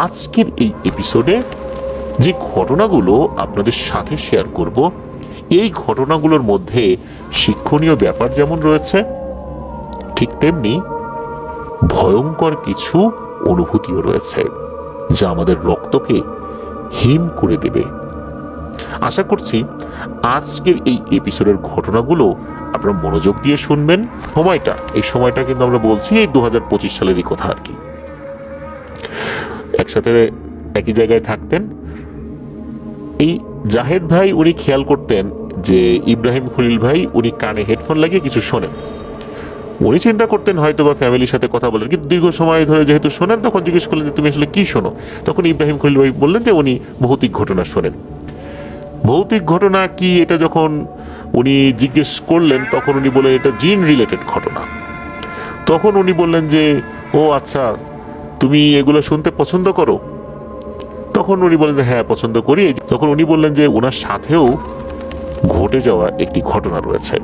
আজকের এই এপিসোডে যে ঘটনাগুলো আপনাদের সাথে শেয়ার করব, এই ঘটনাগুলোর মধ্যে শিক্ষণীয় ব্যাপার যেমন রয়েছে, ঠিক তেমনি ভয়ঙ্কর কিছু অনুভূতিও রয়েছে যা আমাদের রক্তকে হিম করে দেবে। আশা করছি আজকের এই এপিসোডের ঘটনাগুলো আপনারা মনোযোগ দিয়ে শুনবেন। এই সময়টা কিন্তু আমরা বলছি এই 2025 সালেরই কথা আর কি। একসাথে একই জায়গায় থাকতেন। এই জাহেদ ভাই উনি খেয়াল করতেন যে ইব্রাহিম খলিল ভাই উনি কানে হেডফোন লাগিয়ে কিছু শোনেন। উনি চিন্তা করতেন হয়তো বা ফ্যামিলির সাথে কথা বলেন, কিন্তু দীর্ঘ সময় ধরে যেহেতু শোনেন, তখন জিজ্ঞেস করলেন যে তুমি আসলে কি শোনো। তখন ইব্রাহিম খলিল ভাই বললেন যে উনি ভৌতিক ঘটনা শোনেন। ভৌতিক ঘটনা কি এটা যখন উনি জিজ্ঞেস করলেন, তখন উনি বললেন এটা জিন রিলেটেড ঘটনা। তখন উনি বললেন যে ও আচ্ছা, তুমি এগুলো শুনতে পছন্দ করো? তখন উনি বললেন যে হ্যাঁ পছন্দ করি। তখন উনি বললেন যে ওনার সাথেও ঘটে যাওয়া একটি ঘটনা রয়েছে।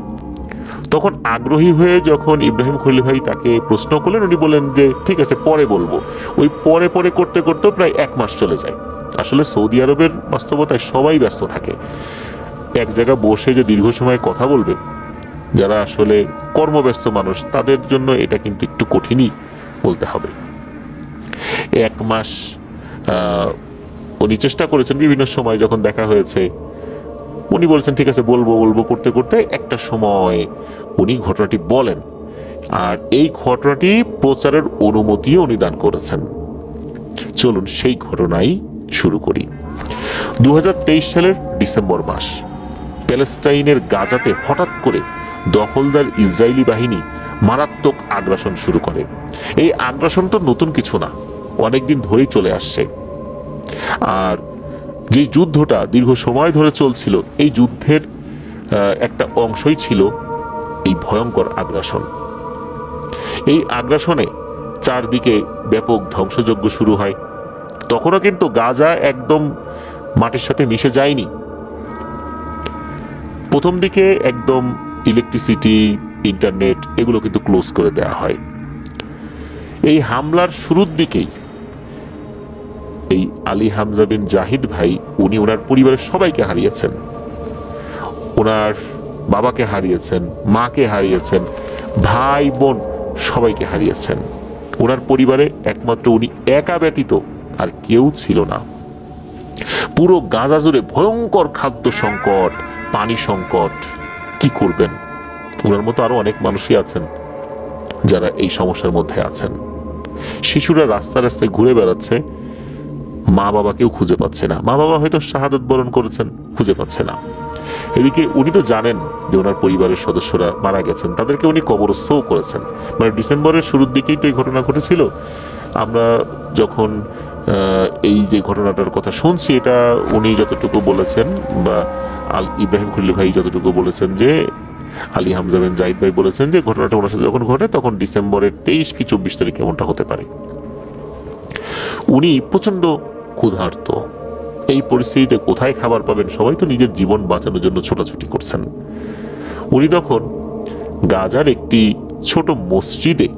তখন আগ্রহী হয়ে যখন ইব্রাহিম খলিল ভাই তাকে প্রশ্ন করলেন, উনি বললেন যে ঠিক আছে পরে বলবো। ওই পরে পরে করতে করতে প্রায় 1 মাস চলে যায়। আসলে সৌদি আরবের বাস্তবতায় সবাই ব্যস্ত থাকে। এক জায়গায় বসে যে দীর্ঘ সময় কথা বলবে, যারা আসলে কর্মব্যস্ত মানুষ, তাদের জন্য এটা কিন্তু একটু কঠিনই বলতে হবে। 1 মাস উনি চেষ্টা করেছেন, বিভিন্ন সময় যখন দেখা হয়েছে উনি বলেছেন ঠিক আছে বলবো বলবো করতে করতে একটা সময় উনি ঘটনাটি বলেন। আর এই ঘটনাটি প্রচারের অনুমতিও উনি দান করেছেন। চলুন সেই ঘটনাই শুরু করি। 2023 সালের ডিসেম্বর মাস, প্যালেস্টাইনের গাজাতে হঠাৎ করে দখলদার ইসরায়েলি বাহিনী মারাত্মক আগ্রাসন শুরু করে। এই আগ্রাসন তো নতুন কিছু না, অনেকদিন ধরেই চলে আসছে। আর যে যুদ্ধটা দীর্ঘ সময় ধরে চলছিল, এই যুদ্ধের একটা অংশই ছিল এই ভয়ঙ্কর আগ্রাসন। এই আগ্রাসনে চারদিকে ব্যাপক ধ্বংসযজ্ঞ শুরু হয়। তখনও কিন্তু গাজা একদম মাটির সাথে মিশে যায়নি। প্রথম দিকে একদম ইলেকট্রিসিটি, ইন্টারনেট এগুলো কিন্তু ক্লোজ করে দেওয়া হয়। এই হামলার শুরুর দিকেই এই আলী হামজা বিন জাহিদ ভাই উনি ওনার পরিবারের সবাইকে হারিয়েছেন। ওনার বাবাকে হারিয়েছেন, মাকে হারিয়েছেন, ভাই বোন সবাইকে হারিয়েছেন। ওনার পরিবারে একমাত্র উনি একা ব্যতীত আর কেউ ছিল না। পুরো গাজা জুড়ে ভয়ঙ্কর খাদ্য সংকট, পানি সংকট। কি করবেন? ওনার মতো আরো অনেক মানুষই আছেন যারা এই সমস্যার মধ্যে আছেন। শিশুরা রাস্তায় রাস্তায় ঘুরে বেড়াচ্ছে, মা বাবাকেও খুঁজে পাচ্ছে না। মা বাবা হয়তো শাহাদাত বরণ করেছেন, খুঁজে পাচ্ছে না। এদিকে উনি তো জানেন যে ওনার পরিবারের সদস্যরা মারা গেছেন, তাদেরকে উনি কবরস্থও করেছেন। মানে ডিসেম্বরের শুরুর দিকেই তো এই ঘটনা ঘটেছিল। আমরা যখন এই যে ঘটনাটার কথা শুনছি, এটা উনি যতটুকু বলেছেন বা ইব্রাহিম খলিল ভাই যতটুকু বলেছেন, যে আলী হামজা বিন জাহিদ ভাই বলেছেন যে ঘটনাটা ওনার সাথে যখন ঘটে তখন ডিসেম্বরের 23 কি 24 তারিখ এমনটা হতে পারে। উনি প্রচন্ড ক্ষুধার্ত। এই পরিস্থিতিতে কোথায় খাবার পাবেন? সবাই তো নিজের জীবন বাঁচানোর জন্য ছোটাছুটি করছেন। উনি তখন গাজার একটি ছোট মসজিদে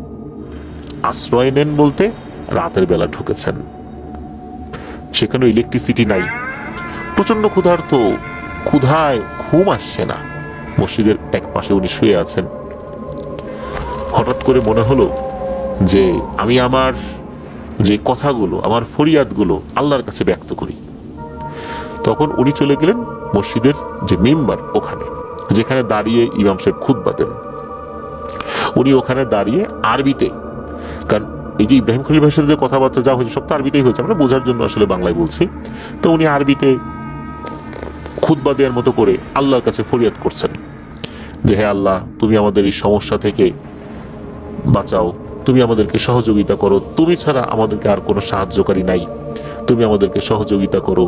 আশ্রয় নেন, বলতে রাতের বেলা ঢুকেছেন। সেখানে ইলেকট্রিসিটি নাই, প্রচন্ড ক্ষুধার্ত, ক্ষুধায় ঘুম আসছে না। মসজিদের এক পাশে উনি শুয়ে আছেন। হঠাৎ করে মনে হলো যে আমি আমার যে কথাগুলো, আমার ফরিয়াদগুলো আল্লাহর কাছে ব্যক্ত করি। তখন উনি চলে গেলেন মসজিদের যে মেম্বার, ওখানে যেখানে দাঁড়িয়ে ইমাম সাহেব খুতবা দেন। উনি ওখানে দাঁড়িয়ে আরবিতে, কারণ এই যে ইব্রাহিম খলিল ভাইয়ের সাথে যে কথাবার্তা যা হয়েছে সব তো আরবিতেই হয়েছে, আমরা বোঝার জন্য আসলে বাংলায় বলছি। তো উনি আরবিতে খুতবা দেওয়ার মতো করে আল্লাহর কাছে ফরিয়াদ করছেন যে হে আল্লাহ, তুমি আমাদের এই সমস্যা থেকে বাঁচাও, তুমি আমাদেরকে সহযোগিতা করো, তুমি ছাড়া আমাদেরকে আর কোনো সাহায্যকারী নাই, তুমি আমাদেরকে সহযোগিতা করো,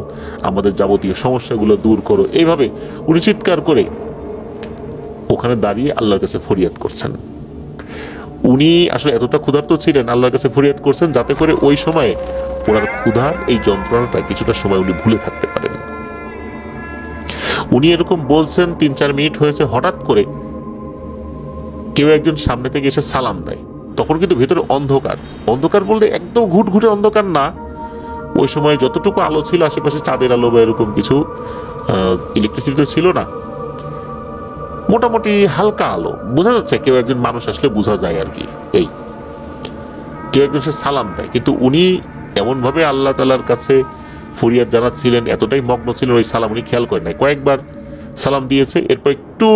আমাদের যাবতীয় সমস্যাগুলো দূর করো। এইভাবে উনি চিৎকার করে ওখানে দাঁড়িয়ে আল্লাহর কাছে ফরিয়াদ করছেন। উনি আসলে এতটা ক্ষুধার্ত ছিলেন, আল্লাহর কাছে ফরিয়াদ করছেন যাতে করে ওই সময়ে ওনার ক্ষুধার এই যন্ত্রণাটা কিছুটা সময় উনি ভুলে থাকতে পারেন। উনি এরকম বলছেন, 3-4 মিনিট হয়েছে, হঠাৎ করে কেউ একজন সামনে থেকে এসে সালাম দেয়। তখন কিন্তু ভেতরে অন্ধকার, অন্ধকার বলতে একদম ঘুটঘুটে অন্ধকার না, ওই সময় যতটুকু আলো ছিল আশেপাশে চাঁদের আলো বা এরকম কিছু, ইলেকট্রিসিটি তো ছিল না, মোটামুটি হালকা আলো, বোঝা যাচ্ছে কেউ একজন মানুষ আসলে বোঝা যায় আর কি। এই কেউ একজন সে সালাম দেয়, কিন্তু উনি এমনভাবে আল্লাহ তাআলার কাছে ফরিয়াদ জানাচ্ছিলেন, এতটাই মগ্ন ছিলেন ওই সালাম উনি খেয়াল করেন নাই। কয়েকবার সালাম দিয়েছে, এরপর একটু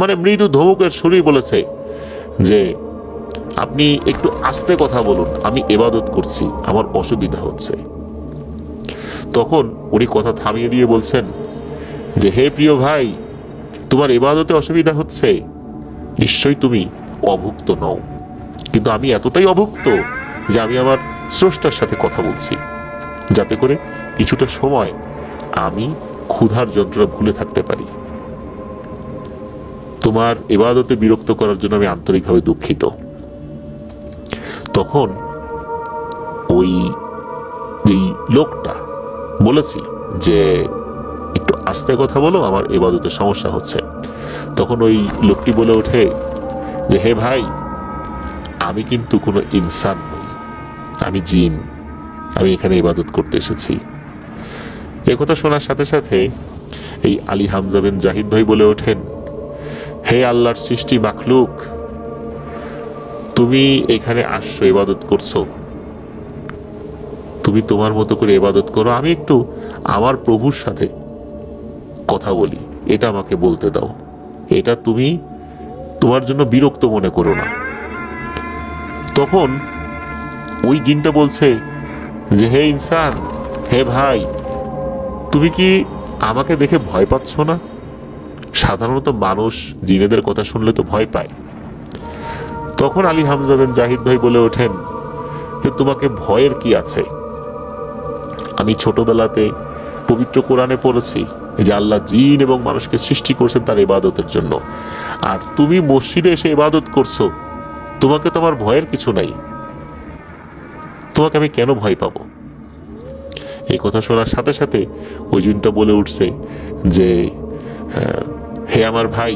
মানে মৃদু ধমকের সুরেই বলেছে যে আপনি একটু আস্তে কথা বলুন, আমি ইবাদত করছি, আমার অসুবিধা হচ্ছে। তখন উনি কথা থামিয়ে দিয়ে বলছেন যে হে প্রিয় ভাই, তোমার ইবাদতে অসুবিধা হচ্ছে, নিশ্চয়ই তুমি অভুক্ত নও, কিন্তু আমি এতটাই অভুক্ত যে আমি আমার স্রষ্টার সাথে কথা বলছি, যাতে করে কিছুটা সময় আমি ক্ষুধার যন্ত্রণা ভুলে থাকতে পারি। তোমার ইবাদতে বিরক্ত করার জন্য আমি আন্তরিকভাবে দুঃখিত। তখন ওই যেই লোকটা বলেছিল যে একটু আস্তে কথা বলো, আমার ইবাদতে সমস্যা হচ্ছে, তখন ওই লোকটি বলে ওঠে যে হে ভাই, আমি কিন্তু কোনো ইনসান নই, আমি জিন, আমি এখানে ইবাদত করতে এসেছি। একথা শোনার সাথে সাথে এই আলী হামজা বিন জাহিদ ভাই বলে ওঠেন, হে আল্লাহর সৃষ্টি মাখলুক, তুমি এখানে আসছো, ইবাদত করছো, তুমি তোমার মতো করে ইবাদত করো, আমি একটু আমার প্রভুর সাথে কথা বলি, এটা আমাকে বলতে দাও, এটা তুমি তোমার জন্য বিরক্ত মনে করো না। তখন ওই জিনটা বলছে যে হে ইনসান, হে ভাই, তুমি কি আমাকে দেখে ভয় পাচ্ছ না? সাধারণত মানুষ জিনেদের কথা শুনলে তো ভয় পায়। তখন আলী হামজা বিন জাহিদ ভাই বলে ওঠেন যে তোমাকে ভয়ের কি আছে? আমি ছোটবেলাতে পবিত্র কোরআনে পড়েছি যে আল্লাহ জিন এবং মানুষকে সৃষ্টি করছেন তার ইবাদতের জন্য, আর তুমি মসজিদে এসে ইবাদত করছো, তোমাকে তোমার ভয়ের কিছু নাই, তোমাকে আমি কেন ভয় পাবো? এই কথা শোনার সাথে সাথে ওই জিনটা বলে উঠছে যে হে আমার ভাই,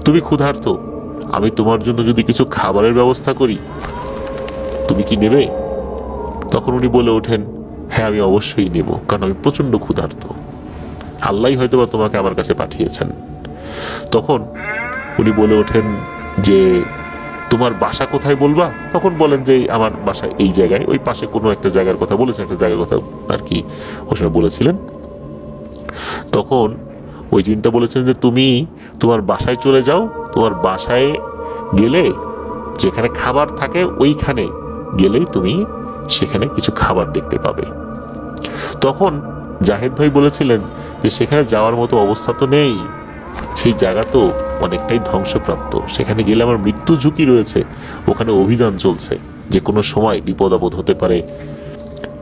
তুমি ক্ষুধার্ত, আমি তোমার জন্য যদি কিছু খাবারের ব্যবস্থা করি, তুমি কি নেবে? তখন উনি বলে ওঠেন, হ্যাঁ আমি অবশ্যই নেব, কারণ আমি প্রচন্ড ক্ষুধার্ত, আল্লাহই হয়তো বা তোমাকে আমার কাছে পাঠিয়েছেন। তখন উনি বলে ওঠেন যে তোমার বাসা কোথায় বলবা? তখন বলেন যে আমার বাসা এই জায়গায়, ওই পাশে কোনো একটা জায়গার কথা বলেছেন, একটা জায়গার কথা আর কি ওই সময় বলেছিলেন। তখন ওই জিনটা বলেছেন যে তুমি তোমার বাসায় চলে যাও, তোমার বাসায় গেলে যেখানে খাবার থাকে ওইখানে গেলেই তুমি সেখানে কিছু খাবার দেখতে পাবে। তখন জাহেদ ভাই বলেছিলেন যে সেখানে যাওয়ার মতো অবস্থা তো নেই, সেই জায়গা তো অনেকটাই ধ্বংসপ্রাপ্ত, সেখানে গেলে আমার মৃত্যু ঝুঁকি রয়েছে, ওখানে অভিযান চলছে, যে কোনো সময় বিপদ আপদ হতে পারে,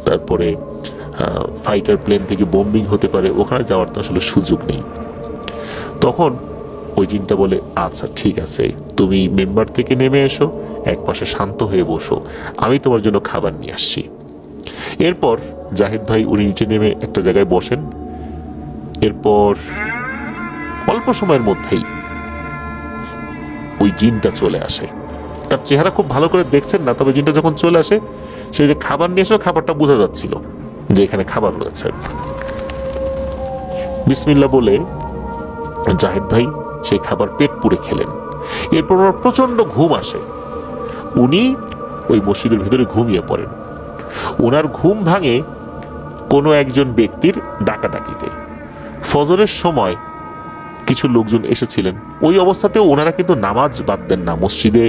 তারপরে ফাইটার প্লেন থেকে বোম্বিং হতে পারে, ওখানে যাওয়ার তো আসলে সুযোগ নেই। তখন ওই জিনটা বলে আচ্ছা ঠিক আছে, তুমি মেম্বার থেকে নেমে এসো, এক পাশে শান্ত হয়ে বসো, আমি তোমার জন্য খাবার নিয়ে আসছি। এরপর জাহিদ ভাই উনি নিচে নেমে একটা জায়গায় বসেন। এরপর অল্প সময়ের মধ্যেই ওই জিনটা চলে আসে। তার চেহারা খুব ভালো করে দেখছেন না, তবে জিনটা যখন চলে আসে, সে যে খাবার নিয়ে এসে খাবারটা বোঝা যাচ্ছিল যে এখানে খাবার রয়েছে। বিসমিল্লাহ বলে জাহিদ ভাই সেই খাবার পেট পুরে খেলেন। এরপর ওনার প্রচন্ড ঘুম আসে, উনি ওই মসজিদের ভিতরে ঘুমিয়ে পড়েন। ওনার ঘুম ভাঙে কোনো একজন ব্যক্তির ডাকাডাকিতে। ফজরের সময় কিছু লোকজন এসেছিলেন, ওই অবস্থাতেও ওনারা কিন্তু নামাজ বাদ দেন না, মসজিদে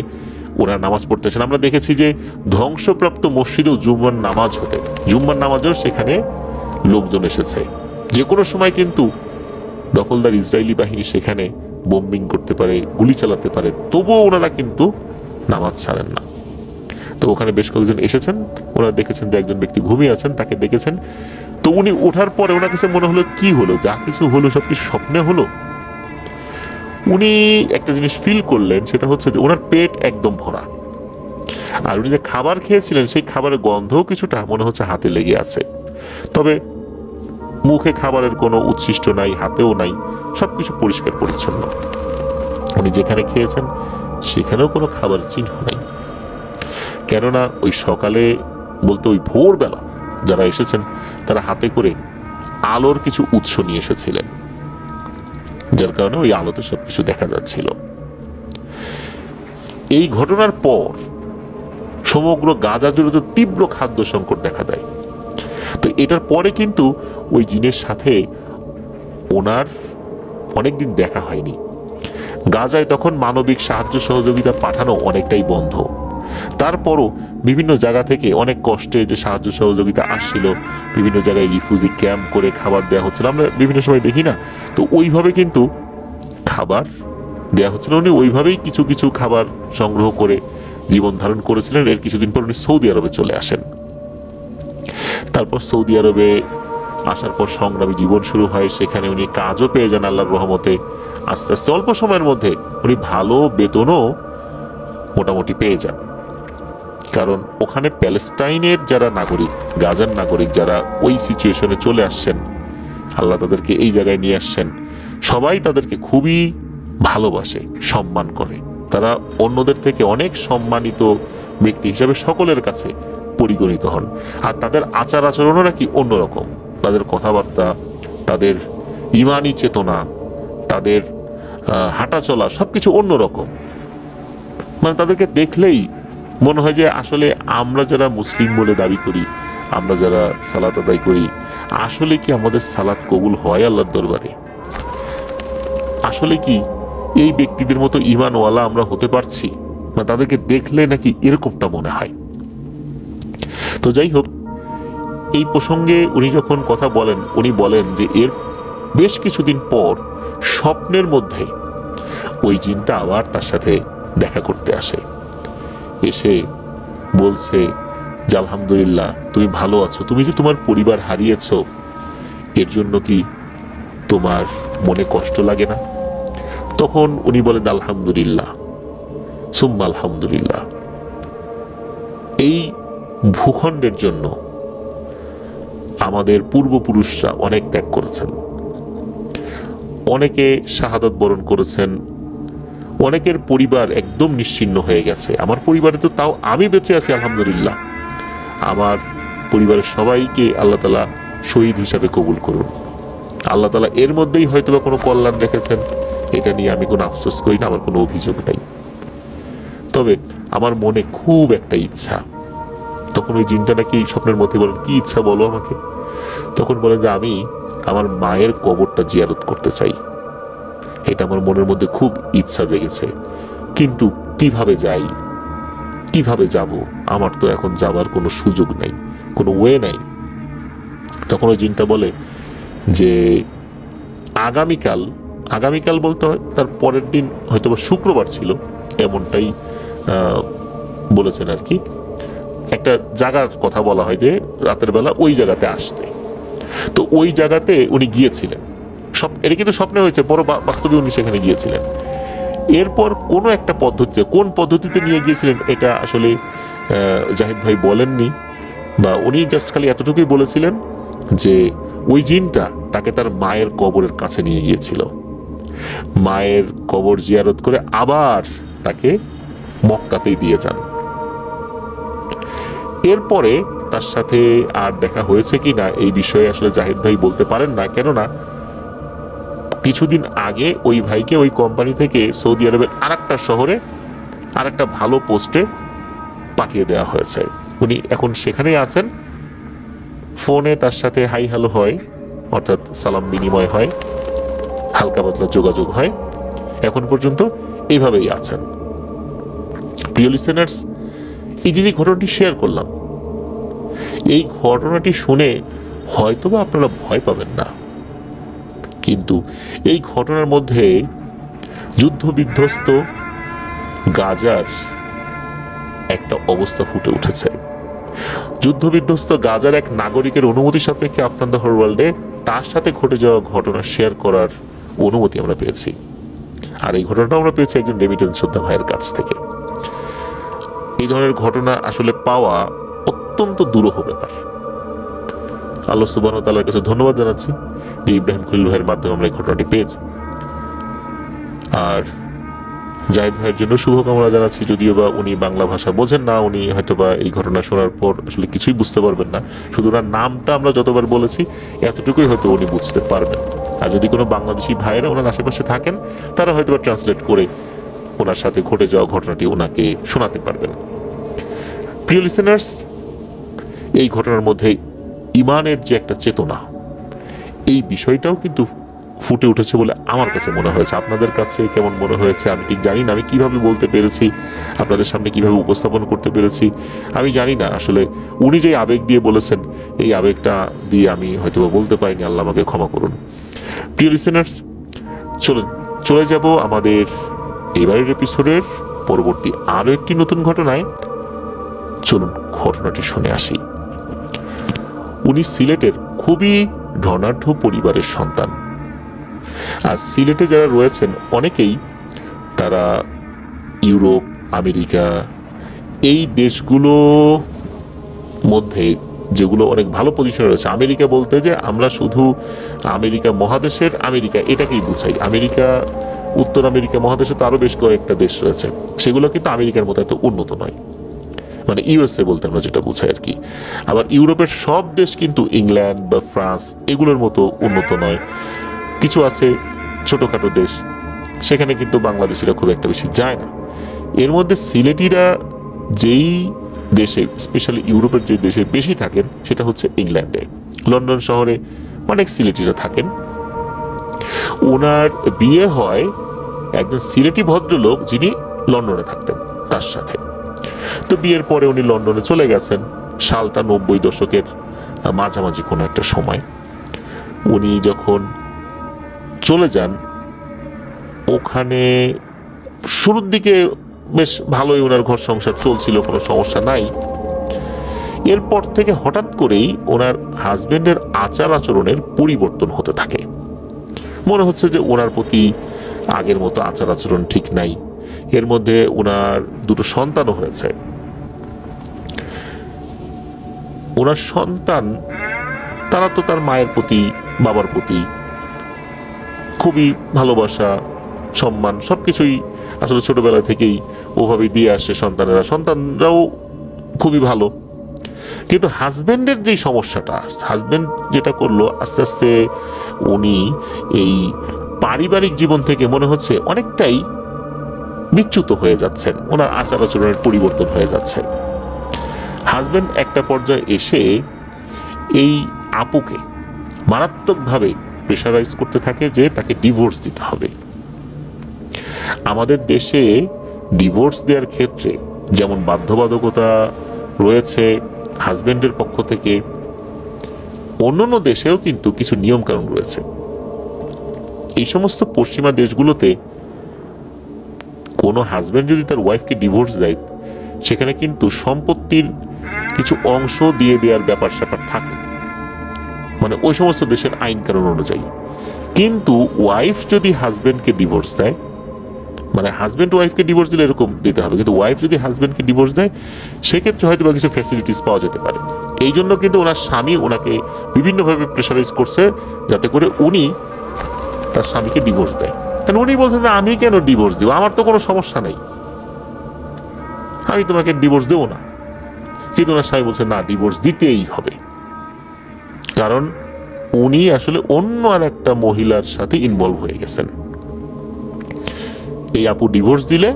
ওনারা নামাজ পড়তেছেন। আমরা দেখেছি যে ধ্বংসপ্রাপ্ত মসজিদেও জুম্মার নামাজ হতে, জুম্মার নামাজেও সেখানে লোকজন এসেছে। যে কোনো সময় কিন্তু দখলদার ইসরায়েলি বাহিনী সেখানে বোম্বিং করতে পারে, গুলি চালাতে পারে, তবুও ওনারা কিন্তু নামাজ ছাড়েন না। তো ওখানে বেশ কয়েকজন এসেছেন, ওনারা দেখেছেন যে একজন ব্যক্তি ঘুমিয়ে আছেন, তাকে ডেকেছেন। তো উনি ওঠার পরে ওনার কাছে মনে হলো কি হলো, যা কিছু হলো সব কি স্বপ্নে হলো? উনি একটা জিনিস ফিল করলেন, সেটা হচ্ছে যে ওনার পেট একদম ভরা, আর উনি যে খাবার খেয়েছিলেন সেই খাবারের গন্ধও কিছুটা মনে হচ্ছে হাতে লেগে আছে, তবে মুখে খাবারের কোনো উচ্ছিষ্ট নাই, হাতেও নাই, সবকিছু পরিষ্কার পরিচ্ছন্ন। উনি যেখানে খেয়েছেন সেখানেও কোনো খাবারের চিহ্ন নাই, কেননা ওই সকালে বলতে ওই ভোরবেলা যারা এসেছেন তারা হাতে করে আলোর কিছু উৎস নিয়ে এসেছিলেন, যার কারণে ওই আলোতে সবকিছু দেখা যাচ্ছিল। এই ঘটনার পর সমগ্র গাজা জুড়ে তো তীব্র খাদ্য সংকট দেখা দেয়। তো এটার পরে কিন্তু ওই জিনের সাথে ওনার অনেকদিন দেখা হয়নি। গাজায় তখন মানবিক সাহায্য সহযোগিতা পাঠানো অনেকটাই বন্ধ। তারপরও বিভিন্ন জায়গা থেকে অনেক কষ্টে যে সাহায্য সহযোগিতা আসছিল, বিভিন্ন জায়গায় রিফিউজি ক্যাম্প করে খাবার দেওয়া হচ্ছিল, আমরা বিভিন্ন সময় দেখি না, তো ওইভাবে কিন্তু খাবার দেওয়া হচ্ছিল। উনি ওইভাবেই কিছু কিছু খাবার সংগ্রহ করে জীবন ধারণ করেছিলেন। এর কিছুদিন পর উনি সৌদি আরবে চলে আসেন। তারপর সৌদি আরবে আসার পর সংগ্রামী জীবন শুরু হয়। সেখানে উনি কাজও পেয়ে যান আল্লাহর রহমতে। আস্তে আস্তে অল্প সময়ের মধ্যে উনি ভালো বেতনও মোটামুটি পেয়ে যান। কারণ ওখানে প্যালেস্টাইনের যারা নাগরিক, গাজার নাগরিক যারা ওই সিচুয়েশনে চলে আসছেন, আল্লাহ তাদেরকে এই জায়গায় নিয়ে আসছেন, সবাই তাদেরকে খুবই ভালোবাসে, সম্মান করে। তারা অন্যদের থেকে অনেক সম্মানিত ব্যক্তি হিসাবে সকলের কাছে পরিগণিত হন। আর তাদের আচার আচরণও নাকি অন্যরকম। তাদের কথাবার্তা, তাদের ইমানি চেতনা, তাদের হাঁটা চলা সবকিছু অন্যরকম। মানে তাদেরকে দেখলেই মনে হয় যে আসলে আমরা যারা মুসলিম বলে দাবি করি, আমরা যারা সালাত আদায় করি, আসলে কি আমাদের সালাত কবুল হয় আল্লাহর দরবারে? আসলে কি এই ব্যক্তিদের মতো ঈমানওয়ালা আমরা হতে পারছি? না, তাদেরকে দেখলে নাকি এরকমটা মনে হয়। তো যাই হোক, এই প্রসঙ্গে উনি যখন কথা বলেন, উনি বলেন যে এর বেশ কিছুদিন পর স্বপ্নের মধ্যে ওই জিনটা আবার তার সাথে দেখা করতে আসে। এসে বলছে যে আলহামদুলিল্লাহ, তুমি ভালো আছো, তুমি যে তোমার পরিবার হারিয়েছ এর জন্য কি তোমার মনে কষ্ট লাগে না? তখন উনি বলেন আলহামদুলিল্লাহ, সুম্মা আলহামদুলিল্লাহ। এই ভূখণ্ডের জন্য আমাদের পূর্বপুরুষরা অনেক ত্যাগ করেছেন, অনেকে শাহাদাত বরণ করেছেন, অনেকের পরিবার একদম নিশ্চিহ্ন হয়ে গেছে। আমার পরিবারে তো তাও আমি বেঁচে আছি আলহামদুলিল্লাহ। আমার পরিবারের সবাইকে আল্লাহ তাআলা শহীদ হিসাবে কবুল করুন। আল্লাহ তাআলা এর মধ্যেই হয়তো বা কোনো কল্যাণ রেখেছেন, এটা নিয়ে আমি কোনো আফসোস করি না, আমার কোনো অভিযোগ নাই। তবে আমার মনে খুব একটা ইচ্ছা। তখন ওই জিনটা নাকি স্বপ্নের মধ্যে বলেন, কি ইচ্ছা বলো আমাকে? তখন বলেন যে আমি আমার মায়ের কবরটা জিয়ারত করতে চাই, এটা আমার মনের মধ্যে খুব ইচ্ছা জেগেছে, কিন্তু কিভাবে যাই, কিভাবে যাব? আমার তো এখন যাবার কোনো সুযোগ নাই, কোনো ওয়ে নাই। তখন ওই জিনটা বলে যে আগামীকাল বলতে হয় তার পরের দিন, হয়তো বা শুক্রবার ছিল, এমনটাই বলেছেন আর কি। একটা জায়গার কথা বলা হয় যে রাতের বেলা ওই জায়গাতে আসতে। তো ওই জায়গাতে উনি গিয়েছিলেন। এটা কিন্তু স্বপ্নে হয়েছে, বড় বাস্তবে উনি সেখানে গিয়েছিলেন। এরপর কোনো একটা পদ্ধতিতে, কোন পদ্ধতিতে নিয়ে গিয়েছিলেন এটা আসলে জাহিদ ভাই বলেননি, বা উনি জাস্ট খালি এতটুকুই বলেছিলেন যে ওই জিনটা তাকে তার মায়ের কবরের কাছে নিয়ে গিয়েছিল। মায়ের কবর জিয়ারত করে আবার তাকে মক্কাতেই দিয়ে যান। এরপরে তার সাথে আর দেখা হয়েছে কি না এই বিষয়ে আসলে জাহিদ ভাই বলতে পারেন না, কেননা কিছুদিন আগে ওই ভাইকে ওই কোম্পানি থেকে সৌদি আরবের আরেকটা শহরে আরেকটা ভালো পোস্টে পাঠিয়ে দেওয়া হয়েছে। উনি এখন সেখানেই আছেন। ফোনে তার সাথে হাই হ্যালো হয়, অর্থাৎ সালাম বিনিময় হয়, হালকা পাতলা যোগাযোগ হয়। এখন পর্যন্ত এইভাবেই আছেন। প্রিয় লিসেনার্স, এই যে ঘটনাটি শেয়ার করলাম, এই ঘটনাটি শুনে হয়তোবা আপনারা ভয় পাবেন না, কিন্তু এই ঘটনার মধ্যে যুদ্ধ বিধ্বস্ত গাজার একটা অবস্থা ফুটে উঠেছে। যুদ্ধ বিধ্বস্ত গাজার এক নাগরিকের অনুমতি সাপেক্ষে আপনার দ্য হোল ওয়ার্ল্ডে তার সাথে ঘটে যাওয়া ঘটনা শেয়ার করার অনুমতি আমরা পেয়েছি। আর এই ঘটনাটা আমরা পেয়েছি একজন রেমিটেন্স যোদ্ধা ভাইয়ের কাছ থেকে। এই ধরনের ঘটনা আসলে পাওয়া অত্যন্ত দুরূহ ব্যাপার। আল্লাহ সুবহানাহু ওয়া তাআলার কাছে ধন্যবাদ জানাচ্ছি যে ইব্রাহিম খলিল ভাইয়ের মাধ্যমে আমরা এই ঘটনাটি পেয়েছি। আর জাহিদ ভাইয়ের জন্য শুভকামনা জানাচ্ছি, যদিও বা উনি বাংলা ভাষা বোঝেন না, উনি হয়তোবা এই ঘটনা শোনার পর আসলে কিছুই বুঝতে পারবেন না। শুধু ওনার নামটা আমরা যতবার বলেছি এতটুকুই হয়তো উনি বুঝতে পারবেন। আর যদি কোনো বাংলাদেশি ভাইয়েরা ওনার আশেপাশে থাকেন, তারা হয়তোবা ট্রান্সলেট করে ওনার সাথে ঘটে যাওয়া ঘটনাটি ওনাকে শোনাতে পারবেন। প্রিয় লিসেনার্স, এই ঘটনার মধ্যে ইমানের যে একটা চেতনা, এই বিষয়টাও কিন্তু ফুটে উঠেছে বলে আমার কাছে মনে হয়েছে। আপনাদের কাছে কেমন মনে হয়েছে আমি ঠিক জানি না। আমি কিভাবে বলতে পেরেছি, আপনাদের সামনে কিভাবে উপস্থাপন করতে পেরেছি আমি জানি না। আসলে উনি যে আবেগ দিয়ে বলেছেন, এই আবেগটা দিয়ে আমি হয়তো বলতে পারিনি, আল্লাহ আমাকে ক্ষমা করুন। প্রিয় লিসেনার্স, চলে যাব আমাদের এবারের এপিসোডের পরবর্তী আরো একটি নতুন ঘটনায়। চলুন ঘটনাটি শুনে আসি। উনি সিলেটের খুবই ধনাঢ্য পরিবারের সন্তান। আর সিলেটে যারা রয়েছেন অনেকেই তারা ইউরোপ, আমেরিকা, এই দেশগুলো মধ্যে যেগুলো অনেক ভালো পজিশনে রয়েছে। আমেরিকা বলতে যে আমরা শুধু আমেরিকা মহাদেশের আমেরিকা এটাকেই বুঝাই। আমেরিকা, উত্তর আমেরিকা মহাদেশে তো আরো বেশ কয়েকটা দেশ রয়েছে, সেগুলো কিন্তু আমেরিকার মতো এত উন্নত নয়, মানে ইউএসএ বলতে আমরা যেটা বুঝাই আর কি। আবার ইউরোপের সব দেশ কিন্তু ইংল্যান্ড বা ফ্রান্স এগুলোর মতো উন্নত নয়। কিছু আছে ছোটখাটো দেশ, সেখানে কিন্তু বাংলাদেশিরা খুব একটা বেশি যায় না। এর মধ্যে সিলেটিরা যেই দেশে, স্পেশালি ইউরোপের যে দেশে বেশি থাকেন সেটা হচ্ছে ইংল্যান্ডে। লন্ডন শহরে অনেক সিলেটিরা থাকেন। ওনার বিয়ে হয় একজন সিলেটি ভদ্রলোক যিনি লন্ডনে থাকতেন তার সাথে। তো বিয়ের পরে উনি লন্ডনে চলে গেছেন। সালটা 90 দশকের মাঝামাঝি কোনো একটা সময়। উনি যখন চলে যান, ওখানে শুরুর দিকে বেশ ভালোই ওনার ঘর সংসার চলছিল, কোনো সমস্যা নাই। এরপর থেকে হঠাৎ করেই ওনার হাজবেন্ডের আচার আচরণের পরিবর্তন হতে থাকে। মনে হচ্ছে যে ওনার প্রতি আগের মতো আচার আচরণ ঠিক নাই। এর মধ্যে ওনার দুটো সন্তানও হয়েছে। ওনার সন্তান তারা তো তার মায়ের প্রতি, বাবার প্রতি খুবই ভালোবাসা, সম্মান সবকিছুই আসলে ছোটবেলা থেকেই ওভাবে দিয়ে আসে সন্তানেরা। সন্তানরাও খুবই ভালো। কিন্তু হাজবেন্ডের যেই সমস্যাটা, হাজবেন্ড যেটা করলো, আস্তে আস্তে উনি এই পারিবারিক জীবন থেকে মনে হচ্ছে অনেকটাই বিচ্যুত হয়ে যাচ্ছেন। ওনার আচার আচরণের পরিবর্তন হয়ে যাচ্ছে। হাজবেন্ড একটা পর্যায়ে এসে এই আপুকে মারাত্মকভাবে প্রেশারাইজ করতে থাকে যে তাকে ডিভোর্স দিতে হবে। আমাদের দেশে ডিভোর্স দেওয়ার ক্ষেত্রে যেমন বাধ্যবাধকতা রয়েছে হাজবেন্ডের পক্ষ থেকে, অন্যান্য দেশেও কিন্তু কিছু নিয়ম কানুন রয়েছে। এই সমস্ত পশ্চিমা দেশগুলোতে কোনো হাজবেন্ড যদি তার ওয়াইফকে ডিভোর্স দেয়, সেখানে কিন্তু সম্পত্তির কিছু অংশ দিয়ে দেওয়ার ব্যাপার স্যাপার থাকে, মানে ওই সমস্ত দেশের আইন কানুন অনুযায়ী। কিন্তু ওয়াইফ যদি হাজবেন্ডকে ডিভোর্স দেয়, মানে হাজবেন্ড ওয়াইফকে ডিভোর্স দিলে এরকম দিতে হবে, কিন্তু ওয়াইফ যদি হাজবেন্ডকে ডিভোর্স দেয় সেক্ষেত্রে হয়তো বা কিছু ফ্যাসিলিটিস পাওয়া যেতে পারে। এই জন্য কিন্তু ওনার স্বামী ওনাকে বিভিন্নভাবে প্রেশারাইজ করছে যাতে করে উনি তার স্বামীকে ডিভোর্স দেয়। কারণ উনি বলছেন যে আমি কেন ডিভোর্স দিব, আমার তো কোনো সমস্যা নেই, আমি তোমাকে ডিভোর্স দেবো না। কিন্তু ওনার স্বামী বলছে না, ডিভোর্স দিতেই হবে, কারণ উনি আসলে অন্য আর একটা মহিলার সাথে ইনভলভ হয়ে গেছেন। এই আপু ডিভোর্স দিলে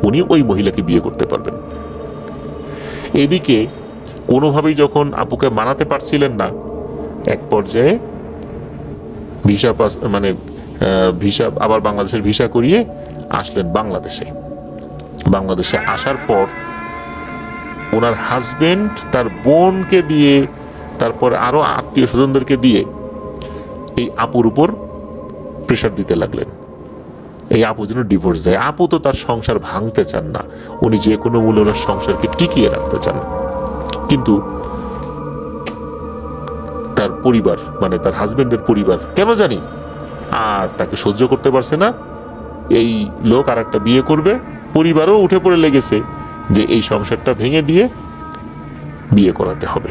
উনি ওই মহিলাকে বিয়ে করতে পারবেন। এদিকে কোনোভাবেই যখন আপুকে মানাতে পারছিলেন না, এক পর্যায়ে ভিসা আবার বাংলাদেশের ভিসা করিয়ে আসলেন বাংলাদেশে। বাংলাদেশে আসার পর ওনার হাজবেন্ড তার বোনকে দিয়ে, তারপর আরো আত্মীয় স্বজনদেরকে দিয়ে এই আপুর উপর প্রেশার দিতে লাগলেন এই আপু যেন ডিভোর্স দেয়। আপু তো তার সংসার ভাঙতে চান না, উনি যে কোনো মূল্যে ওনার সংসারকে টিকিয়ে রাখতে চান। কিন্তু তার পরিবার, মানে তার হাজবেন্ডের পরিবার কেন জানি আর তাকে সহ্য করতে পারছে না। এই লোক আর একটা বিয়ে করবে, পরিবারও উঠে পড়ে লেগেছে যে এই সংসারটা ভেঙে দিয়ে বিয়ে করাতে হবে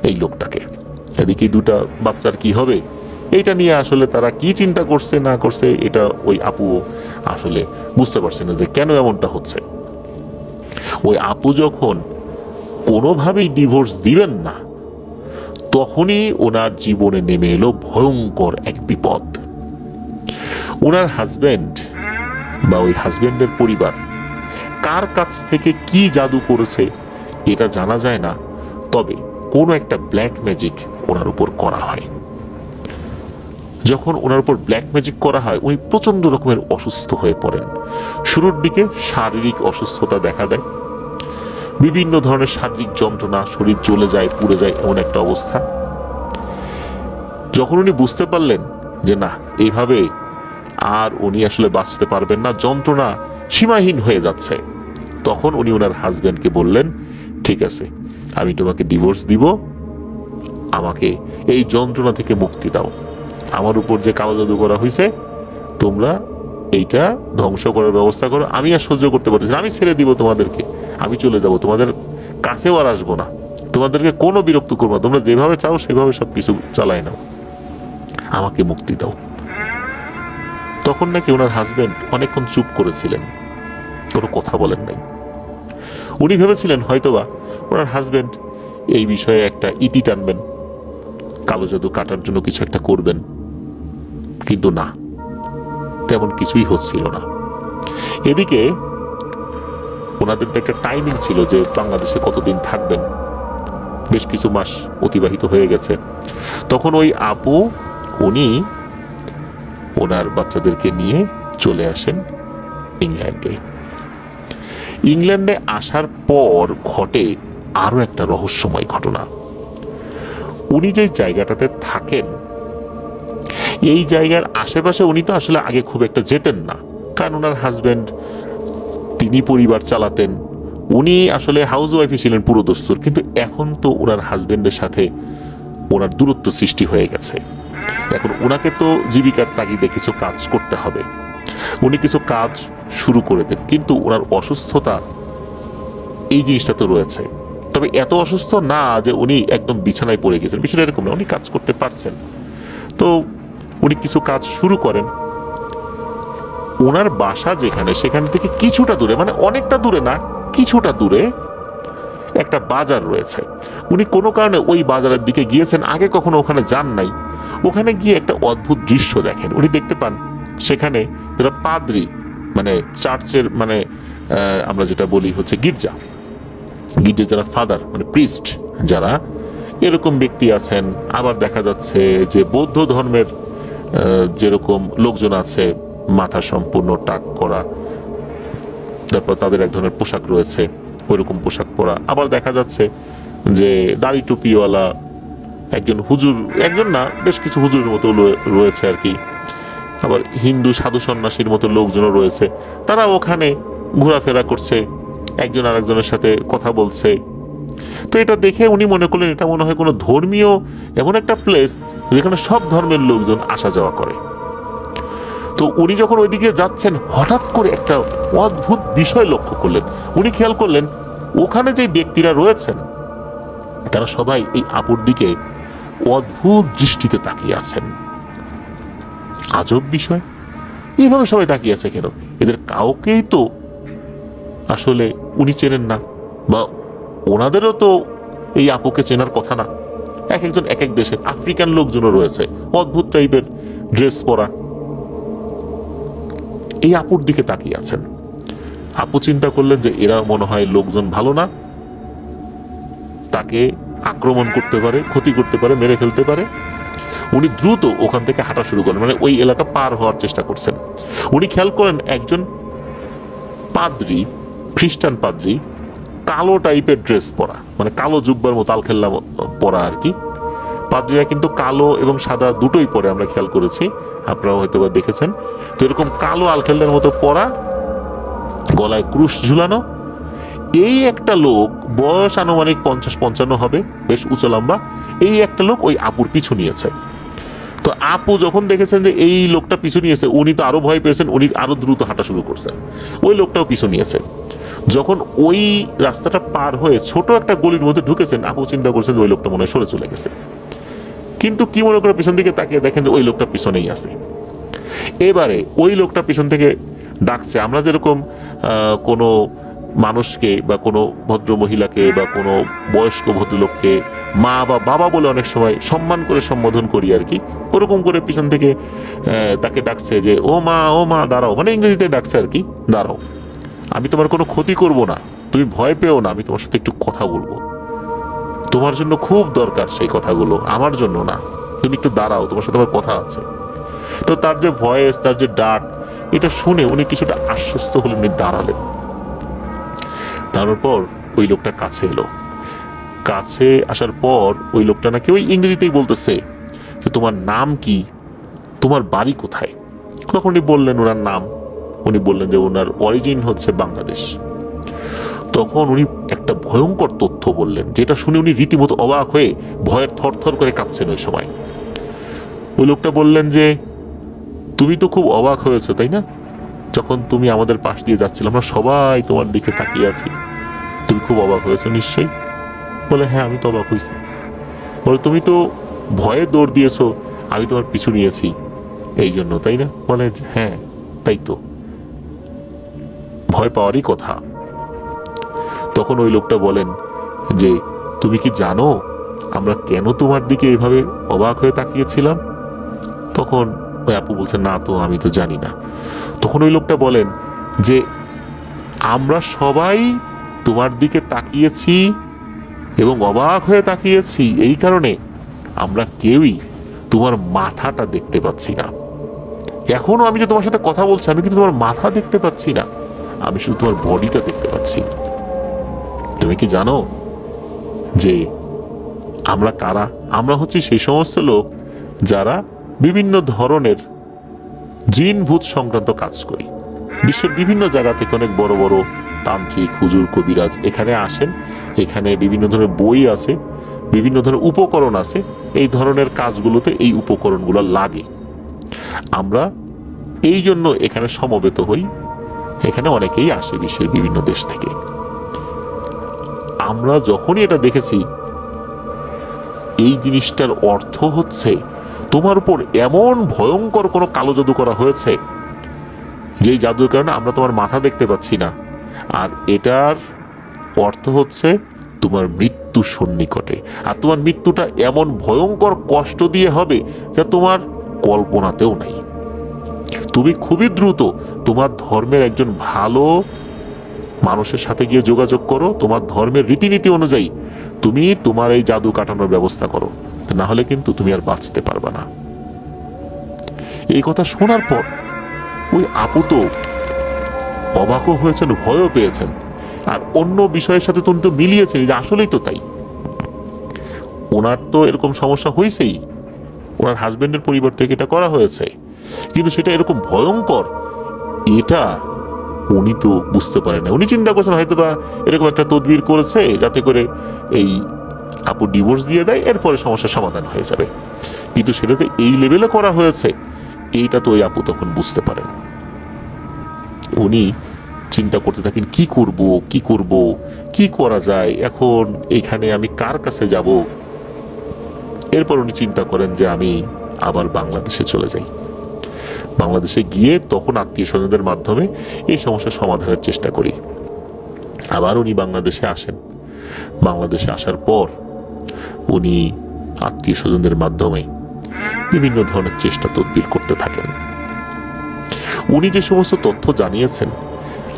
এই লোকটাকে। এদিকে দুটা বাচ্চার কি হবে এইটা নিয়ে আসলে তারা কি চিন্তা করছে না করছে এটা ওই আপু আসলে বুঝতে পারছে না যে কেন এমনটা হচ্ছে। ওই আপু যখন কোনোভাবেই ডিভোর্স দিবেন না, তখনই ওনার জীবনে নেমে এলো ভয়ঙ্কর এক বিপদ। ওনার হাজবেন্ড বা ওই হাজবেন্ডের পরিবার কার কাছ থেকে কি জাদু করেছে এটা জানা যায় না, তবে কোনো একটা ব্ল্যাক ম্যাজিক ওনার উপর করা হয়। যখন ওনার উপর ব্ল্যাক ম্যাজিক করা হয় উনি প্রচন্ড রকমের অসুস্থ হয়ে পড়েন। শুরুর দিকে শারীরিক অসুস্থতা দেখা দেয়, বিভিন্ন ধরনের শারীরিক যন্ত্রণা, শরীর জ্বলে যায়, পুড়ে যায়, এমন একটা অবস্থা। যখন উনি বুঝতে পারলেন যে না, এইভাবে আর উনি আসলে বাঁচতে পারবেন না, যন্ত্রণা সীমাহীন হয়ে যাচ্ছে, তখন উনি ওনার হাজবেন্ডকে বললেন, ঠিক আছে, আমি তোমাকে ডিভোর্স দিব, আমাকে এই যন্ত্রণা থেকে মুক্তি দাও, আমার উপর যে কালো জাদু করা হয়েছে তোমরা এইটা ধ্বংস করার ব্যবস্থা করো, আমি আর সহ্য করতে পারতেছি না, আমি ছেড়ে দিব তোমাদেরকে, আমি চলে যাব, তোমাদের কাছেও আর আসবো না, তোমাদেরকে কোনো বিরক্ত করবো না, তোমরা যেভাবে চাও সেভাবে সব কিছু চালায় নাও, আমাকে মুক্তি দাও। তখন নাকি ওনার হাজবেন্ড অনেকক্ষণ চুপ করেছিলেন, কোনো কথা বলেন নাই। উনি ভেবেছিলেন হয়তোবা ওনার হাজবেন্ড এই বিষয়ে একটা ইতি টানবেন, কালো জাদু কাটার জন্য কিছু একটা করবেন, কিন্তু না, তেমন কিছুই হচ্ছিল না। এদিকে ওনাদের তো একটা টাইমিং ছিল যে বাংলাদেশে কতদিন থাকবেন, বেশ কিছু মাস অতিবাহিত হয়ে গেছে। তখন ওই আপু উনি ওনার বাচ্চাদেরকে নিয়ে চলে আসেন ইংল্যান্ডে। ইংল্যান্ডে আসার পর ঘটে আরো একটা রহস্যময় ঘটনা। উনি যে জায়গাটাতে থাকেন এই জায়গার আশেপাশে উনি তো আসলে আগে খুব একটা যেতেন না, কারণ ওনার হাজবেন্ড তিনি পরিবার চালাতেন, উনি আসলে হাউস ওয়াইফই ছিলেন পুরো দস্তুর। কিন্তু এখন তো ওনার হাজবেন্ডের সাথে ওনার দূরত্ব সৃষ্টি হয়ে গেছে। এখন ওনাকে তো জীবিকার তাগিদে কিছু কাজ করতে হবে, উনি কিছু কাজ শুরু করে দেন, কিন্তু ওনার অসুস্থতা এই জিনিসটা তো রয়েছে। তবে এত অসুস্থ না যে উনি একদম বিছানায় পড়ে গেছেন, বিষয়টা এরকম না, উনি কাজ করতে পারছেন। তো উনি কিছু কাজ শুরু করেন। ওনার বাসা যেখানে সেখান থেকে কিছুটা দূরে, মানে অনেকটা দূরে না, কিছুটা দূরে একটা বাজার রয়েছে। উনি কোনো কারণে ওই বাজারের দিকে গিয়েছেন, আগে কখনো ওখানে যান নাই। ওখানে গিয়ে একটা অদ্ভুত দৃশ্য দেখেন। উনি দেখতে পান সেখানে যারা পাদ্রী, মানে চার্চের, মানে আমরা যেটা বলি হচ্ছে গির্জা, গির্জার যারা ফাদার মানে প্রিস্ট যারা, এরকম ব্যক্তি আছেন। আবার দেখা যাচ্ছে যে বৌদ্ধ ধর্মের যেরকম লোকজন আছে, মাথা সম্পূর্ণ টাক করা, তারপর তাদের এক ধরনের পোশাক রয়েছে, ওইরকম পোশাক পরা। আবার দেখা যাচ্ছে যে দাড়ি টুপিওয়ালা একজন হুজুর, একজন না বেশ কিছু হুজুরের মতো রয়েছে আর কি। আবার হিন্দু সাধু সন্ন্যাসীর মতো লোকজনও রয়েছে, তারা ওখানে ঘোরাফেরা করছে, একজন আরেকজনের সাথে কথা বলছে। তো এটা দেখে উনি মনে করলেন এটা মনে হয় কোনো ধর্মীয় এমন একটা প্লেস যেখানে সব ধর্মের লোকজন আসা যাওয়া করে। তো উনি যখন ওইদিকে যাচ্ছেন হঠাৎ করে একটা অদ্ভুত বিষয় লক্ষ্য করলেন। উনি খেয়াল করলেন ওখানে যে ব্যক্তিরা রয়েছেন তারা সবাই এই আপুর দিকে অদ্ভুত দৃষ্টিতে তাকিয়ে আছেন। আজব বিষয়, এইভাবে সবাই তাকিয়ে আছে কেন? এদের কাউকেই তো আসলে উনি চেনেন না, বা ওনাদেরও তো এই আপুকে চেনার কথা না। এক একজন এক এক দেশের, আফ্রিকান লোকজনও রয়েছে, অদ্ভুত টাইপের ড্রেস পরা, এই আপুর দিকে তাকিয়ে আছেন। আপু চিন্তা করলেন যে এরা মনে হয় লোকজন ভালো না, তাকে আক্রমণ করতে পারে, ক্ষতি করতে পারে, মেরে ফেলতে পারে। উনি দ্রুত ওখান থেকে হাঁটা শুরু করেন, মানে ওই এলাকা পার হওয়ার চেষ্টা করছেন। উনি খেয়াল করেন একজন পাদ্রী, খ্রিস্টান পাদ্রী, কালো টাইপের ড্রেস পরা, মানে কালো জুব্বার মতো আলখেল্লা পরা আর কি। পাদ্রীরা কিন্তু কালো এবং সাদা দুটোই পরে, আমরা খেয়াল করেছি, আপনারাও হয়তো বা দেখেছেন। তো এরকম কালো আলখেল্লার মতো পরা, গলায় ক্রুশ ঝুলানো এই একটা লোক, বয়স আনুমানিক 50-55 হবে, বেশ উঁচু লম্বা, এই একটা লোক ওই আপুর পিছু নিয়েছে। তো আপু যখন দেখেছেন যে এই লোকটা পিছু নিয়েছে, উনি তো আরো ভয় পেয়েছেন, উনি আরো দ্রুত হাঁটা শুরু করছেন। ওই লোকটাও পিছু নিয়েছে। যখন ওই রাস্তাটা পার হয়ে ছোট একটা গলির মধ্যে ঢুকেছেন, আপু চিন্তা করছেন যে ওই লোকটা মনে হয় সরে চলে গেছে। কিন্তু কি মনে করে পিছন দিকে তাকিয়ে দেখেন যে ওই লোকটা পিছনেই আছে। এবারে ওই লোকটা পিছন থেকে ডাকছে। আমরা যেরকম কোনো মানুষকে বা কোনো ভদ্র মহিলাকে বা কোনো বয়স্ক ভদ্রলোককে মা বা বাবা বলে অনেক সময় সম্মান করে সম্বোধন করি আর কি, ওরকম করে পিছন থেকে তাকে ডাকছে যে ও মা দাঁড়াও, মানে ইংরেজিতে ডাকছে আর কি, দাঁড়াও, আমি তোমার কোনো ক্ষতি করব না, তুমি ভয় পেও না, আমি তোমার সাথে একটু কথা বলবো, তোমার জন্য খুব দরকার সেই কথাগুলো, আমার জন্য না, তুমি একটু দাঁড়াও, তোমার সাথে আমার কথা আছে। তো তার যে ভয়েস, তার যে ডাক, এটা শুনে উনি কিছুটা আশ্বস্ত হলেন, উনি দাঁড়ালেন। তারপর ওই লোকটা কাছে এলো। কাছে আসার পর ওই লোকটা নাকি ওই ইংরেজিতেই বলতেছে যে তোমার নাম কি, তোমার বাড়ি কোথায়। তখন উনি বললেন ওনার নাম, উনি বললেন যে ওনার অরিজিন হচ্ছে বাংলাদেশ। তখন উনি একটা ভয়ঙ্কর তথ্য বললেন, যেটা শুনে উনি রীতিমতো অবাক হয়ে ভয়ের থরথর করে কাঁপছেন ওই সময়। ওই লোকটা বললেন যে তুমি তো খুব অবাক হয়েছো তাই না, যখন তুমি আমাদের পাশ দিয়ে যাচ্ছিলে আমরা সবাই তোমার দিকে তাকিয়ে আছি, তুমি খুব অবাক হয়েছো নিশ্চয়ই। বলে হ্যাঁ আমি তো অবাক হয়েছি। বলে তুমি তো ভয়ে দৌড় দিয়েছো, আমি তোমার পিছু নিয়েছি এই জন্য তাই না। বলে হ্যাঁ তাই তো, ভয় পাওয়ারই কথা। তখন ওই লোকটা বলেন যে তুমি কি জানো আমরা কেন তোমার দিকে এভাবে অবাক হয়ে তাকিয়েছিলাম। তখন ওই আপু বলছে না তো, আমি তো জানি না। তখন ওই লোকটা বলেন যে আমরা সবাই তোমার দিকে তাকিয়েছি এবং অবাক হয়ে তাকিয়েছি এই কারণে আমরা কেউই তোমার মাথাটা দেখতে পাচ্ছি না। এখনো আমি যে তোমার সাথে কথা বলছি আমি কিন্তু তোমার মাথা দেখতে পাচ্ছি না, আমি শুধু তোমার বডিটা দেখতে পাচ্ছি। তুমি কি জানো যে আমরা কারা? আমরা হচ্ছি সেই সমস্ত লোক যারা বিভিন্ন ধরনের জিন ভূত সংক্রান্ত কাজ করি। বিশ্বের বিভিন্ন জায়গা থেকে অনেক বড় বড় তান্ত্রিক, হুজুর, কবিরাজ এখানে আসেন। এখানে বিভিন্ন ধরনের বই আছে, বিভিন্ন ধরনের উপকরণ আছে, এই ধরনের কাজগুলোতে এই উপকরণগুলো লাগে। আমরা এই জন্য এখানে সমবেত হই। এখানে অনেকেই আসে বিশ্বের বিভিন্ন দেশ থেকে। আমরা যখনই এটা দেখেছি, এই জিনিসটার অর্থ হচ্ছে তোমার উপর এমন ভয়ঙ্কর কোনো কালো জাদু করা হয়েছে, যেই জাদুর কারণে আমরা তোমার মাথা দেখতে পাচ্ছি না। আর এটার অর্থ হচ্ছে তোমার মৃত্যু সন্নিকটে, আর তোমার মৃত্যুটা এমন ভয়ঙ্কর কষ্ট দিয়ে হবে যা তোমার কল্পনাতেও নাই। তুমি খুবই দ্রুত তোমার ধর্মের একজন ভালো মানুষের সাথে গিয়ে যোগাযোগ করো, তোমার ধর্মের রীতিনীতি অনুযায়ী তুমি তোমার এই জাদু কাটানোর ব্যবস্থা করো, না হলে কিন্তু তুমি আর বাঁচতে পারবে না। এই কথা শোনার পর ওই আপু তো অবাকও হয়েছেন, ভয়ও পেয়েছেন, আর অন্য বিষয়ের সাথে তো মিলিয়েছেন যে আসলেই তো তাই। ওনার তো এরকম সমস্যা হয়েছেই, ওনার হাজবেন্ডের পরিবার থেকে এটা করা হয়েছে, কিন্তু সেটা এরকম ভয়ঙ্কর এটা উনি তো বুঝতে পারেন না। উনি চিন্তা করছেন হয়তো বা এরকম একটা তদবির করেছে যাতে করে এই আপু ডিভোর্স দিয়ে দেয়, এরপরে সমস্যার সমাধান হয়ে যাবে। কিন্তু সেটা তো এই লেভেলে করা হয়েছে, এইটা তো ওই আপু তখন বুঝতে পারেন। উনি চিন্তা করতে থাকেন কি করব, কি করা যায়, এখন এইখানে আমি কার কাছে যাব। এরপর উনি চিন্তা করেন যে আমি আবার বাংলাদেশে চলে যাই। বাংলাদেশে গিয়ে তখন আত্মীয় স্বজনদের মাধ্যমে এই সমস্যার সমাধানের চেষ্টা করি। আবার উনি বাংলাদেশে আসেন। বাংলাদেশে আসার পর উনি আত্মীয় স্বজনদের মাধ্যমে বিভিন্ন ধরনের চেষ্টা তদবির করতে থাকেন। উনি যে সমস্ত তথ্য জানিয়েছেন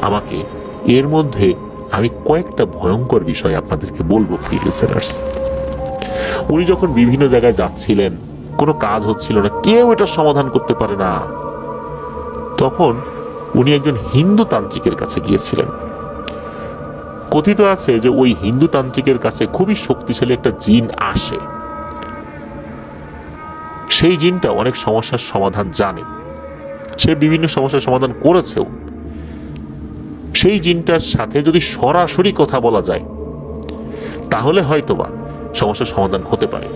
আমাকে, এর মধ্যে আমি কয়েকটা ভয়ঙ্কর বিষয় আপনাদেরকে বলবো প্রিয় লিসেনার্স। উনি যখন বিভিন্ন জায়গায় যাচ্ছিলেন, কোনো কাজ হচ্ছিল না, কেউ এটার সমাধান করতে পারে না, তখন উনি একজন হিন্দু তান্ত্রিকের কাছে গিয়েছিলেন। কথিত আছে যে ওই হিন্দু তান্ত্রিকের কাছে খুবই শক্তিশালী একটা জিন আসে। সেই জিনটা অনেক সমস্যার সমাধান জানে, সে বিভিন্ন সমস্যার সমাধান করেছেও। সেই জিনটার সাথে যদি সরাসরি কথা বলা যায় তাহলে হয়তোবা সমস্যার সমাধান হতে পারে।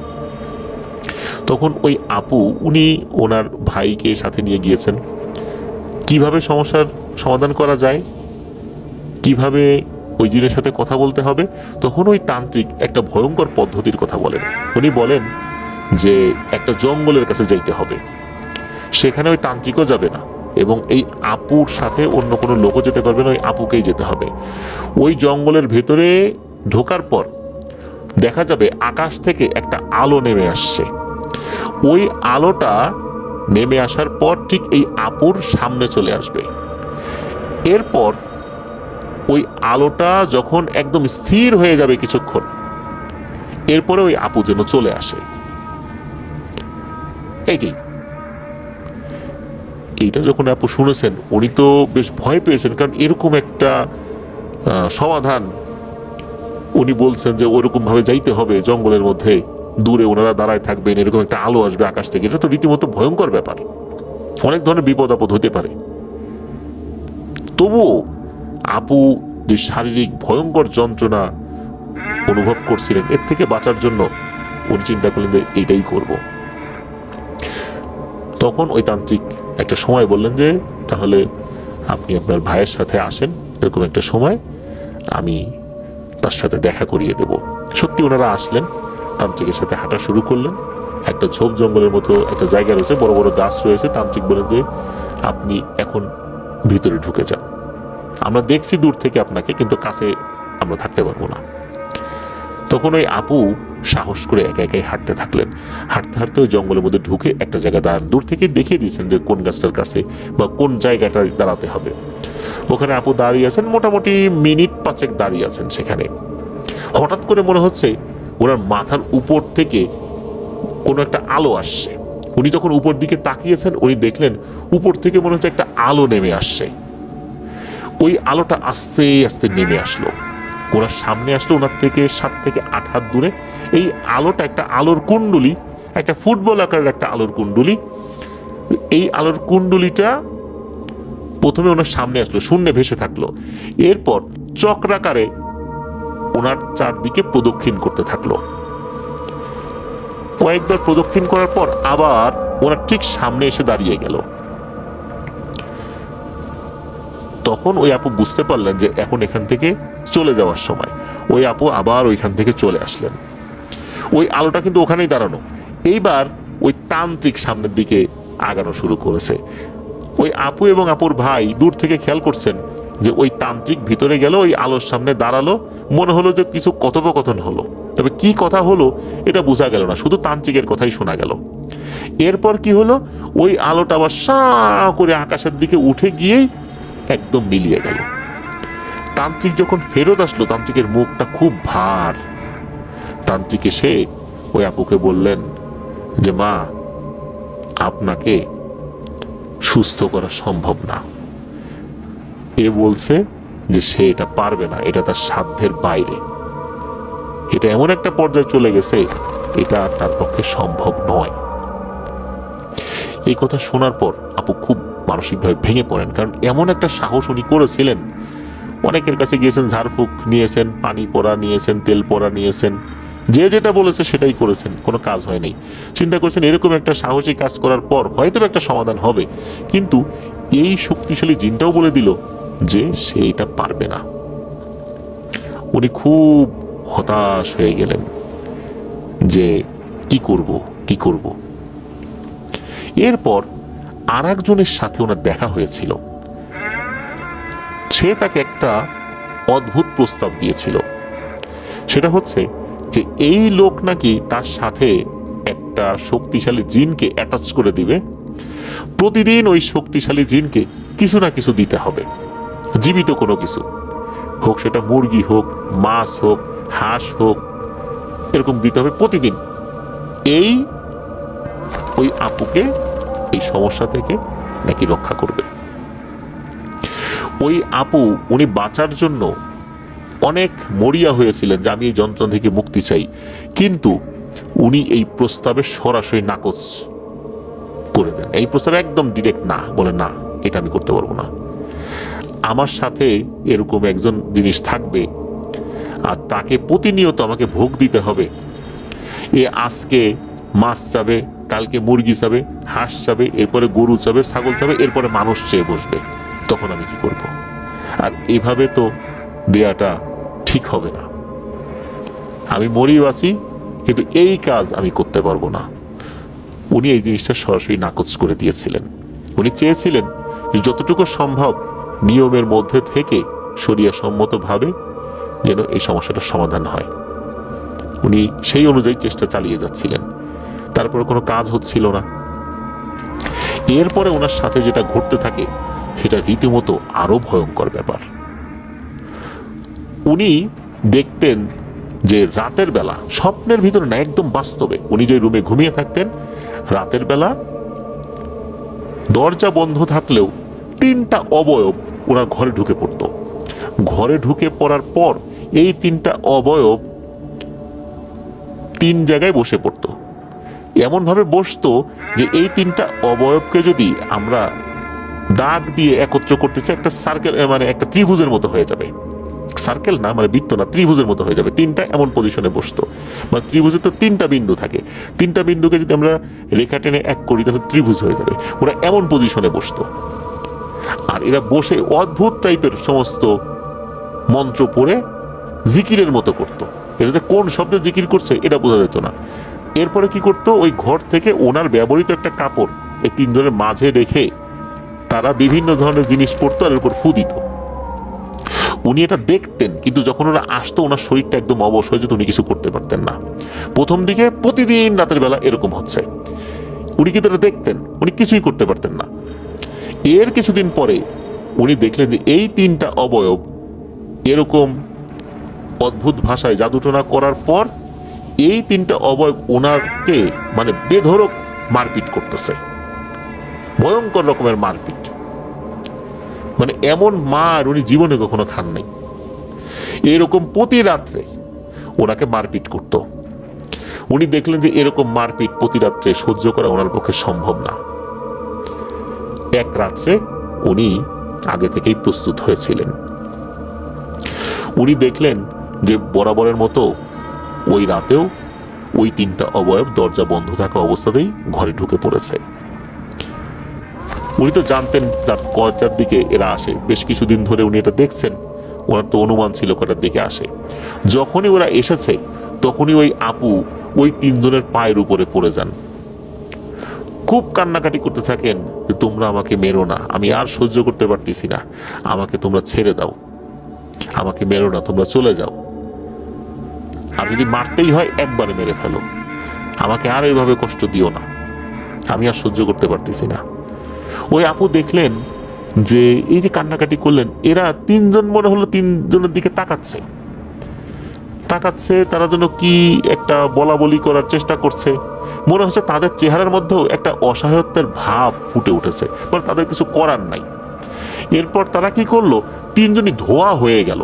তখন ওই আপু উনি ওনার ভাইকে সাথে নিয়ে গিয়েছেন। কিভাবে সমস্যার সমাধান করা যায়, কিভাবে ওই জিনের সাথে কথা বলতে হবে, তখন ওই তান্ত্রিক একটা ভয়ঙ্কর পদ্ধতির কথা বলেন। উনি বলেন যে একটা জঙ্গলের কাছে যাইতে হবে। সেখানে ওই তান্ত্রিকও যাবে না এবং এই আপুর সাথে অন্য কোনো লোকও যেতে পারবে না, ওই আপুকেই যেতে হবে। ওই জঙ্গলের ভেতরে ঢোকার পর দেখা যাবে আকাশ থেকে একটা আলো নেমে আসছে। ওই আলোটা নেমে আসার পর ঠিক এই আপুর সামনে চলে আসবে। এরপর ওই আলোটা যখন একদম স্থির হয়ে যাবে কিছুক্ষণ, এরপরে ওই আপু যেন চলে আসে। এইটা যখন আপু শুনেছেন, উনি তো বেশ ভয় পেয়েছেন, কারণ এরকম একটা সমাধান উনি বলছেন যে ওরকম ভাবে যাইতে হবে জঙ্গলের মধ্যে, দূরে ওনারা দাঁড়ায় থাকবেন, এরকম একটা আলো আসবে আকাশ থেকে। এটা তো রীতিমতো ভয়ঙ্কর ব্যাপার, অনেক ধরনের বিপদ আপদ হতে পারে। তবুও আপু যে শারীরিক ভয়ঙ্কর যন্ত্রণা অনুভব করছিলেন, এর থেকে বাঁচার জন্য উনি চিন্তা করলেন যে এইটাই করব। তখন ওই তান্ত্রিক একটা সময় বললেন যে তাহলে আপনি আপনার ভাইয়ের সাথে আসেন, এরকম একটা সময় আমি তার সাথে দেখা করিয়ে দেব। সত্যি ওনারা আসলেন, তান্ত্রিকের সাথে হাঁটা শুরু করলেন। একটা ঝোপ জঙ্গলের মতো একটা জায়গা রয়েছে, বড় বড় গাছ রয়েছে। তান্ত্রিক বলেন যে আপনি এখন ভিতরে ঢুকে যান, আমরা দেখছি দূর থেকে আপনাকে, কিন্তু কাছে আমরা থাকতে পারবো না। তখন ওই আপু সাহস করে একা একাই হাঁটতে থাকলেন। হাঁটতে হাঁটতে ওই জঙ্গলের মধ্যে ঢুকে একটা জায়গায় দাঁড়ান। দূর থেকে দেখিয়ে দিয়েছেন যে কোন গাছটার কাছে বা কোন জায়গাটায় দাঁড়াতে হবে। ওখানে আপু দাঁড়িয়ে আছেন, মোটামুটি মিনিট 5 দাঁড়িয়ে আছেন সেখানে। হঠাৎ করে মনে হচ্ছে ওনার মাথার উপর থেকে কোনো একটা আলো আসছে। উনি যখন উপর দিকে তাকিয়েছেন, উনি দেখলেন উপর থেকে মনে হচ্ছে একটা আলো নেমে আসছে। ওই আলোটা আস্তে আস্তে নেমে আসলো, ওনার সামনে আসলো। ওনার থেকে 7 থেকে 8 হাত দূরে এই আলোটা একটা আলোর কুণ্ডলী, একটা ফুটবল আকারের একটা আলোর কুণ্ডলী। এই আলোর কুণ্ডলীটা প্রথমে ওনার সামনে আসলো, শূন্যে ভেসে থাকলো। এরপর চক্রাকারে ওনার চারদিকে প্রদক্ষিণ করতে থাকলো। কয়েকবার প্রদক্ষিণ করার পর আবার ওনার ঠিক সামনে এসে দাঁড়িয়ে গেল। তখন ওই আপু বুঝতে পারলেন যে এখন এখান থেকে চলে যাওয়ার সময়। ওই আপু আবার ওইখান থেকে চলে আসলেন। ওই আলোটা কিন্তু ওখানেই দাঁড়ানো। এইবার ওই তান্ত্রিক সামনের দিকে আগানো শুরু করেছে। ওই আপু এবং আপুর ভাই দূর থেকে খেয়াল করছেন যে ওই তান্ত্রিক ভিতরে গেল, ওই আলোর সামনে দাঁড়ালো। মনে হলো যে কিছু কথোপকথন হলো, তবে কি কথা হলো এটা বোঝা গেল না, শুধু তান্ত্রিকের কথাই শোনা গেল। এরপর কি হলো, ওই আলোটা আবার সাঁ করে আকাশের দিকে উঠে গিয়েই একদম মিলিয়ে গেল। তান্ত্রিক যখন ফেরত আসলো, তান্ত্রিকের মুখটা খুব ভার। তান্ত্রিক এসে ওই আপুকে বললেন যে মা, আপনাকে সুস্থ করা সম্ভব না। এ বলছে যে সে এটা পারবে না, এটা তার সাধ্যের বাইরে, এটা এমন একটা পর্যায়ে চলে গেছে, এটা তার পক্ষে সম্ভব নয়। এই কথা শোনার পর আপু খুব মানসিকভাবে ভেঙে পড়েন, কারণ এমন একটা সাহস উনি করেছিলেন। অনেকের কাছে গিয়েছেন, ঝাড়ফুঁক নিয়েছেন, পানি পড়া নিয়েছেন, তেল পড়া নিয়েছেন, যে যেটা বলেছে সেটাই করেছেন, কোনো কাজ হয়নি। চিন্তা করছেন এরকম একটা সাহসী কাজ করার পর হয়তো একটা সমাধান হবে, কিন্তু এই শক্তিশালী জিনটাও বলে দিল যে সে এটা পারবে না। উনি খুব হতাশ হয়ে গেলেন যে কি করব কি করব। এরপর আর একজনের সাথে ওনার দেখা হয়েছিল। সে তাকে একটা অদ্ভুত প্রস্তাব দিয়েছিল। সেটা হচ্ছে যে এই লোক নাকি তার সাথে একটা শক্তিশালী জিনকে অ্যাটাচ করে দিবে। প্রতিদিন ওই শক্তিশালী জিনকে কিছু না কিছু দিতে হবে, জীবিত কোনো কিছু হোক, সেটা মুরগি হোক, মাছ হোক, হাঁস হোক, এরকম দিতে হবে প্রতিদিন। এই ওই আপুকে এই সমস্যা থেকে নাকি রক্ষা করবে। ওই আপু উনি বাঁচার জন্য অনেক মরিয়া হয়েছিলেন যে আমি এই যন্ত্রণা থেকে মুক্তি চাই, কিন্তু উনি এই প্রস্তাবে সরাসরি নাকচ করে দেন। এই প্রস্তাবে একদম ডিরেক্ট না, বলে না, এটা আমি করতে পারবো না। আমার সাথে এরকম একজন জিনিস থাকবে আর তাকে প্রতিনিয়ত আমাকে ভোগ দিতে হবে। এ আজকে মাছ চাবে, কালকে মুরগি চাবে, হাঁস চাবে, এরপরে গরু চাবে, ছাগল চাবে, এরপরে মানুষ চেয়ে বসবে। তখন আমি কি করব? আর এভাবে তো দেয়াটা ঠিক হবে না। আমি মরি বাঁচি, কিন্তু এই কাজ আমি করতে পারবো না। উনি এই জিনিসটা সরাসরি নাকচ করে দিয়েছিলেন। উনি চেয়েছিলেন যে যতটুকু সম্ভব নিয়মের মধ্যে থেকে শরিয়া সম্মতভাবে যেন এই সমস্যাটার সমাধান হয়। উনি সেই অনুযায়ী চেষ্টা চালিয়ে যাচ্ছিলেন, তারপরে কোনো কাজ হচ্ছিল না। এরপরে ওনার সাথে যেটা ঘটতে থাকে সেটা রীতিমতো আরো ভয়ঙ্কর ব্যাপার। উনি দেখতেন যে রাতের বেলা, স্বপ্নের ভিতরে না, একদম বাস্তবে, উনি যে রুমে ঘুমিয়ে থাকতেন, রাতের বেলা দরজা বন্ধ থাকলেও 3টা অবয়ব ওনার ঘরে ঢুকে পড়ত। ঘরে ঢুকে পড়ার পর এই 3টা অবয়ব 3 জায়গায় বসে পড়তো। এমন ভাবে বসতো যে এই 3টা অবয়বকে যদি আমরা দাগ দিয়ে একত্র করতে চাই, একটা সার্কেল, মানে একটা ত্রিভুজের মতো হয়ে যাবে। সার্কেল না, মানে বৃত্ত না, ত্রিভুজের মতো হয়ে যাবে। 3টা এমন পজিশনে বসতো, মানে ত্রিভুজে তো 3টা বিন্দু থাকে, 3টা বিন্দুকে যদি আমরা রেখা টেনে এক করি তাহলে ত্রিভুজ হয়ে যাবে। ওরা এমন পজিশনে বসতো। আর এরা বসে অদ্ভুত টাইপের সমস্ত মন্ত্র পড়ে জিকিরের মতো করতো। এটাতে কোন শব্দে জিকির করছে এটা বোঝা যেত না। এরপরে কি করতো, ওই ঘর থেকে ওনার ব্যবহৃত একটা কাপড় এই 3 জনের মাঝে রেখে তারা বিভিন্ন ধরনের জিনিস পড়তো আর এর উপর ফু দিত। উনি এটা দেখতেন, কিন্তু যখন ওরা আসতো ওনার শরীরটা একদম অবশ হয়ে যেত, উনি কিছু করতে পারতেন না। প্রথম দিকে প্রতিদিন রাতের বেলা এরকম হচ্ছে, উনি কিন্তু এটা দেখতেন, উনি কিছুই করতে পারতেন না। এর কিছুদিন পরে উনি দেখলেন যে এই 3টা অবয়ব এরকম অদ্ভুত ভাষায় জাদুটনা করার পর এই 3টা অবয়ব ওনাকে মানে বেধড়ক মারপিট করতেছে, ভয়ঙ্কর রকমের মারপিট। মানে এমন মার উনি জীবনে কখনো খান নাই। এরকম প্রতি রাত্রে ওনাকে মারপিট করত। উনি দেখলেন যে এরকম মারপিট প্রতি রাত্রে সহ্য করা ওনার পক্ষে সম্ভব না। এক রাত্রে উনি আগে থেকেই প্রস্তুত হয়েছিলেন। উনি দেখলেন যে বরাবরের মতো ওই রাতেও ওই 3টা অবয়ব দরজা বন্ধ থাকা অবস্থাতেই ঘরে ঢুকে পড়েছে। উনি তো জানতেন রাত কয়টার দিকে এরা আসে, বেশ কিছুদিন ধরে উনি এটা দেখছেন, ওনার তো অনুমান ছিল কয়টার দিকে আসে। যখনই ওরা এসেছে তখনই ওই আপু ওই 3 জনের পায়ের উপরে পড়ে যান, খুব কান্নাকাটি করতে থাকেন যে তোমরা আমাকে মেরো না, আমি আর সহ্য করতে পারতেছি না, আমাকে তোমরা ছেড়ে দাও, আমাকে মেরো না, তোমরা চলে যাও, আর যদি মারতেই হয় একবারে মেরে ফেলো, আমাকে আর এইভাবে কষ্ট দিও না, আমি আর সহ্য করতে পারতেছি না। ওই আপু দেখলেন যে এই যে কান্নাকাটি করলেন, এরা 3 জন মনে হলো 3 জনের দিকে তাকাচ্ছে, তারা যেন কি একটা বলা বলি করার চেষ্টা করছে। মনে হচ্ছে তাদের চেহারার মধ্যেও একটা অসহায়ত্বের ভাব ফুটে উঠেছে, মানে তাদের কিছু করার নাই। এরপর তারা কি করলো, 3 জনই ধোয়া হয়ে গেল।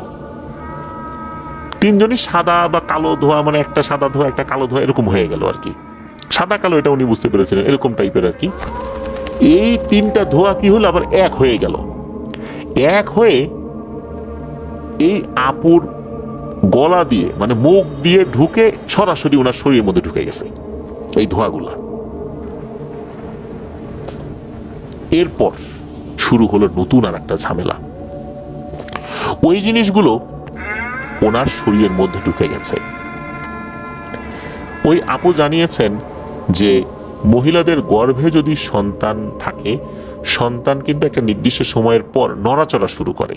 3 জনই সাদা বা কালো ধোয়া, মানে একটা সাদা ধোয়া একটা কালো ধোয়া এরকম হয়ে গেল আর কি। সাদা কালো এটা উনি বুঝতে পেরেছিলেন, এরকম টাইপের আর কি। এই 3টা ধোয়া কি হলো, আবার এক হয়ে গেল। এক হয়ে এই আপুর গলা দিয়ে, মানে মুখ দিয়ে ঢুকে সরাসরি ওনার শরীরের মধ্যে ঢুকে গেছে এই ধোঁয়াগুলা। এরপর শুরু হলো নতুন আর একটা ঝামেলা। ওই জিনিসগুলো ওনার শরীরের মধ্যে ঢুকে গেছে। ওই আপু জানিয়েছেন যে মহিলাদের গর্ভে যদি সন্তান থাকে, সন্তান কিন্তু একটা নির্দিষ্ট সময়ের পর নড়াচড়া শুরু করে,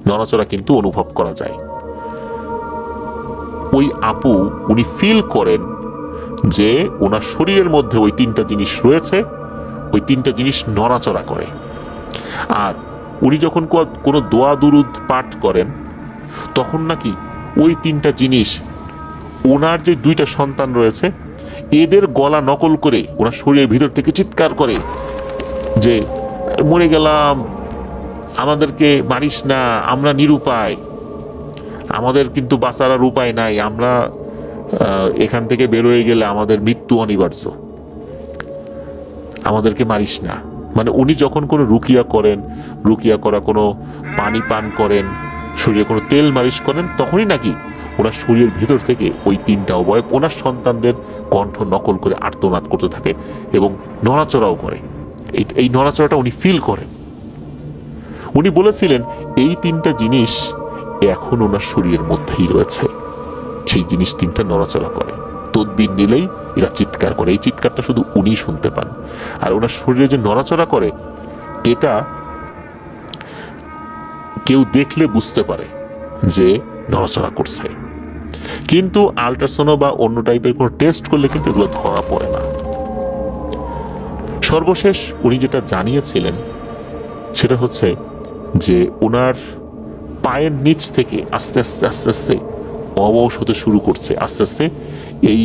নড়াচড়া কিন্তু অনুভব করা যায়। ওই আপু উনি ফিল করেন যে ওনার শরীরের মধ্যে ওই 3টা জিনিস রয়েছে, ওই 3টা জিনিস নড়াচড়া করে। আর উনি যখন কোনো দোয়া দুরুদ পাঠ করেন তখন নাকি ওই 3টা জিনিস ওনার যে 2টা সন্তান রয়েছে এদের গলা নকল করে ওনার শরীরের ভিতর থেকে চিৎকার করে যে মরে গেলাম, আমাদেরকে মারিস না, আমরা নিরুপায়, আমাদের কিন্তু বাঁচার আর উপায় নাই, আমরা এখান থেকে বেরোয় গেলে আমাদের মৃত্যু অনিবার্য, আমাদেরকে মারিস না। মানে উনি যখন কোনো রুকিয়া করেন, রুকিয়া করা কোনো পানি পান করেন, শরীরে কোনো তেল মালিশ করেন, তখনই নাকি ওনার শরীরের ভিতর থেকে ওই 3টা অবয়ব ওনার সন্তানদের কণ্ঠ নকল করে আর্তনাদ করতে থাকে এবং নড়াচড়াও করে। এই নড়াচড়াটা উনি ফিল করেন। উনি বলেছিলেন এই 3টা জিনিস এখন ওনার শরীরের মধ্যেই রয়েছে, সেই জিনিস 3টা নড়াচড়া করে। তদবির নিলেই এরা চিৎকার করে। এই চিৎকারটা শুধু উনি শুনতে পান। আর ওনার শরীরে যে নড়াচড়া করে, এটা কেউ দেখলে বুঝতে পারে যে নড়াচড়া করছে, কিন্তু আল্ট্রাসাউন্ড বা অন্য টাইপের কোনো টেস্ট করলে কিন্তু এগুলো ধরা পড়ে না। সর্বশেষ উনি যেটা জানিয়েছিলেন সেটা হচ্ছে যে ওনার পায়ের নিচ থেকে আস্তে আস্তে আস্তে আস্তে অবশ হতে শুরু করছে। আস্তে আস্তে এই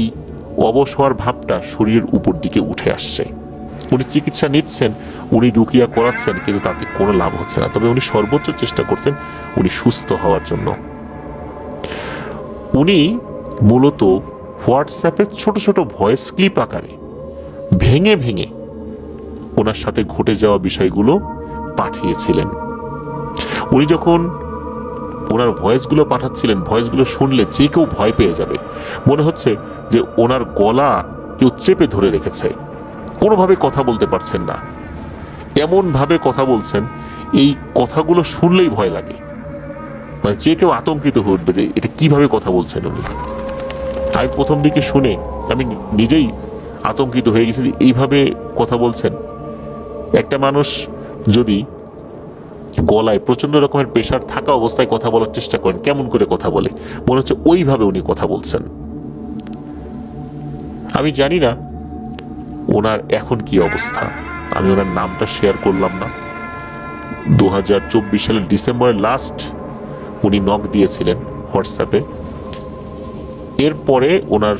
অবশ হওয়ার ভাবটা শরীরের উপর দিকে উঠে আসছে। উনি চিকিৎসা নিচ্ছেন, উনি রুকিয়া করাচ্ছেন, কিন্তু তাতে কোনো লাভ হচ্ছে না। তবে উনি সর্বোচ্চ চেষ্টা করছেন উনি সুস্থ হওয়ার জন্য। উনি মূলত হোয়াটসঅ্যাপে ছোট ছোট ভয়েস ক্লিপ আকারে ভেঙে ভেঙে ওনার সাথে ঘটে যাওয়া বিষয়গুলো পাঠিয়েছিলেন। উনি যখন ওনার ভয়েসগুলো পাঠাচ্ছিলেন, ভয়েসগুলো শুনলে যে কেউ ভয় পেয়ে যাবে। মনে হচ্ছে যে ওনার গলা কেউ চেপে ধরে রেখেছে, কোনোভাবে কথা বলতে পারছেন না, এমন ভাবে কথা বলছেন এই কথাগুলো শুনলেই ভয় লাগে। মানে যে কেউ আতঙ্কিত হয়ে উঠবে যে এটা কিভাবে কথা বলছেন উনি। আমি প্রথম দিকে শুনে আমি নিজেই আতঙ্কিত হয়ে গেছি যে এইভাবে কথা বলছেন। একটা মানুষ যদি গলায় প্রচন্ড রকমের প্রেশার থাকা অবস্থায় কথা বলার চেষ্টা করেন, কেমন করে কথা বলে, মনে হচ্ছে ওইভাবে উনি কথা বলছেন। আমি জানি না ওনার এখন কি অবস্থা। আমি ওনার নামটা শেয়ার করলাম না। 2024 সালের ডিসেম্বরের লাস্ট উনি নক দিয়েছিলেন হোয়াটসঅ্যাপে। এরপরে ওনার